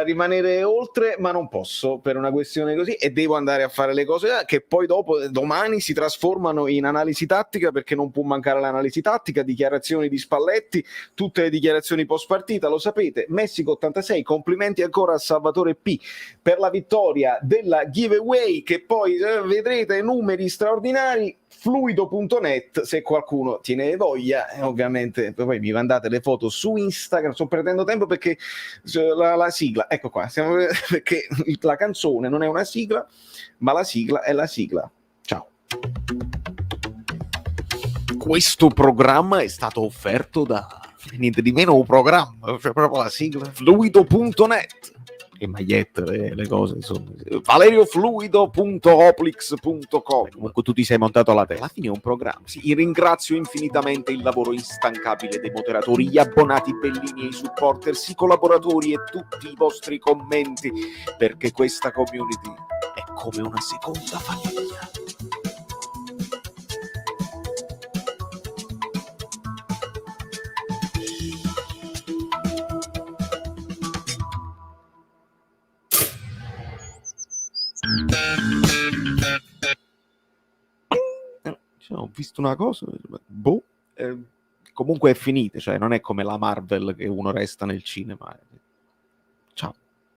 rimanere oltre, ma non posso per una questione così e devo andare a fare le cose che poi domani si trasformano in analisi tattica, perché non può mancare l'analisi tattica, dichiarazioni di Spalletti, tutte le dichiarazioni post partita, lo sapete. Messico 86, complimenti ancora a Salvatore P per la vittoria della giveaway, che poi vedrete numeri straordinari. Fluido.net, se qualcuno tiene voglia, ovviamente poi mi mandate le foto su Instagram. Sto perdendo tempo perché la sigla, ecco qua, perché la canzone non è una sigla, ma la sigla è la sigla. Ciao. Questo programma è stato offerto da niente di meno un programma, cioè proprio la sigla, Fluido.net. E magliette, le cose, insomma. valeriofluido.oplix.com. Comunque tu ti sei montato alla testa. Alla fine è un programma. Sì, ringrazio infinitamente il lavoro instancabile dei moderatori, gli abbonati bellini e i supporters, i collaboratori e tutti i vostri commenti, perché questa community è come una seconda famiglia. Ho visto una cosa, comunque è finita, cioè non è come la Marvel che uno resta nel cinema. Ciao.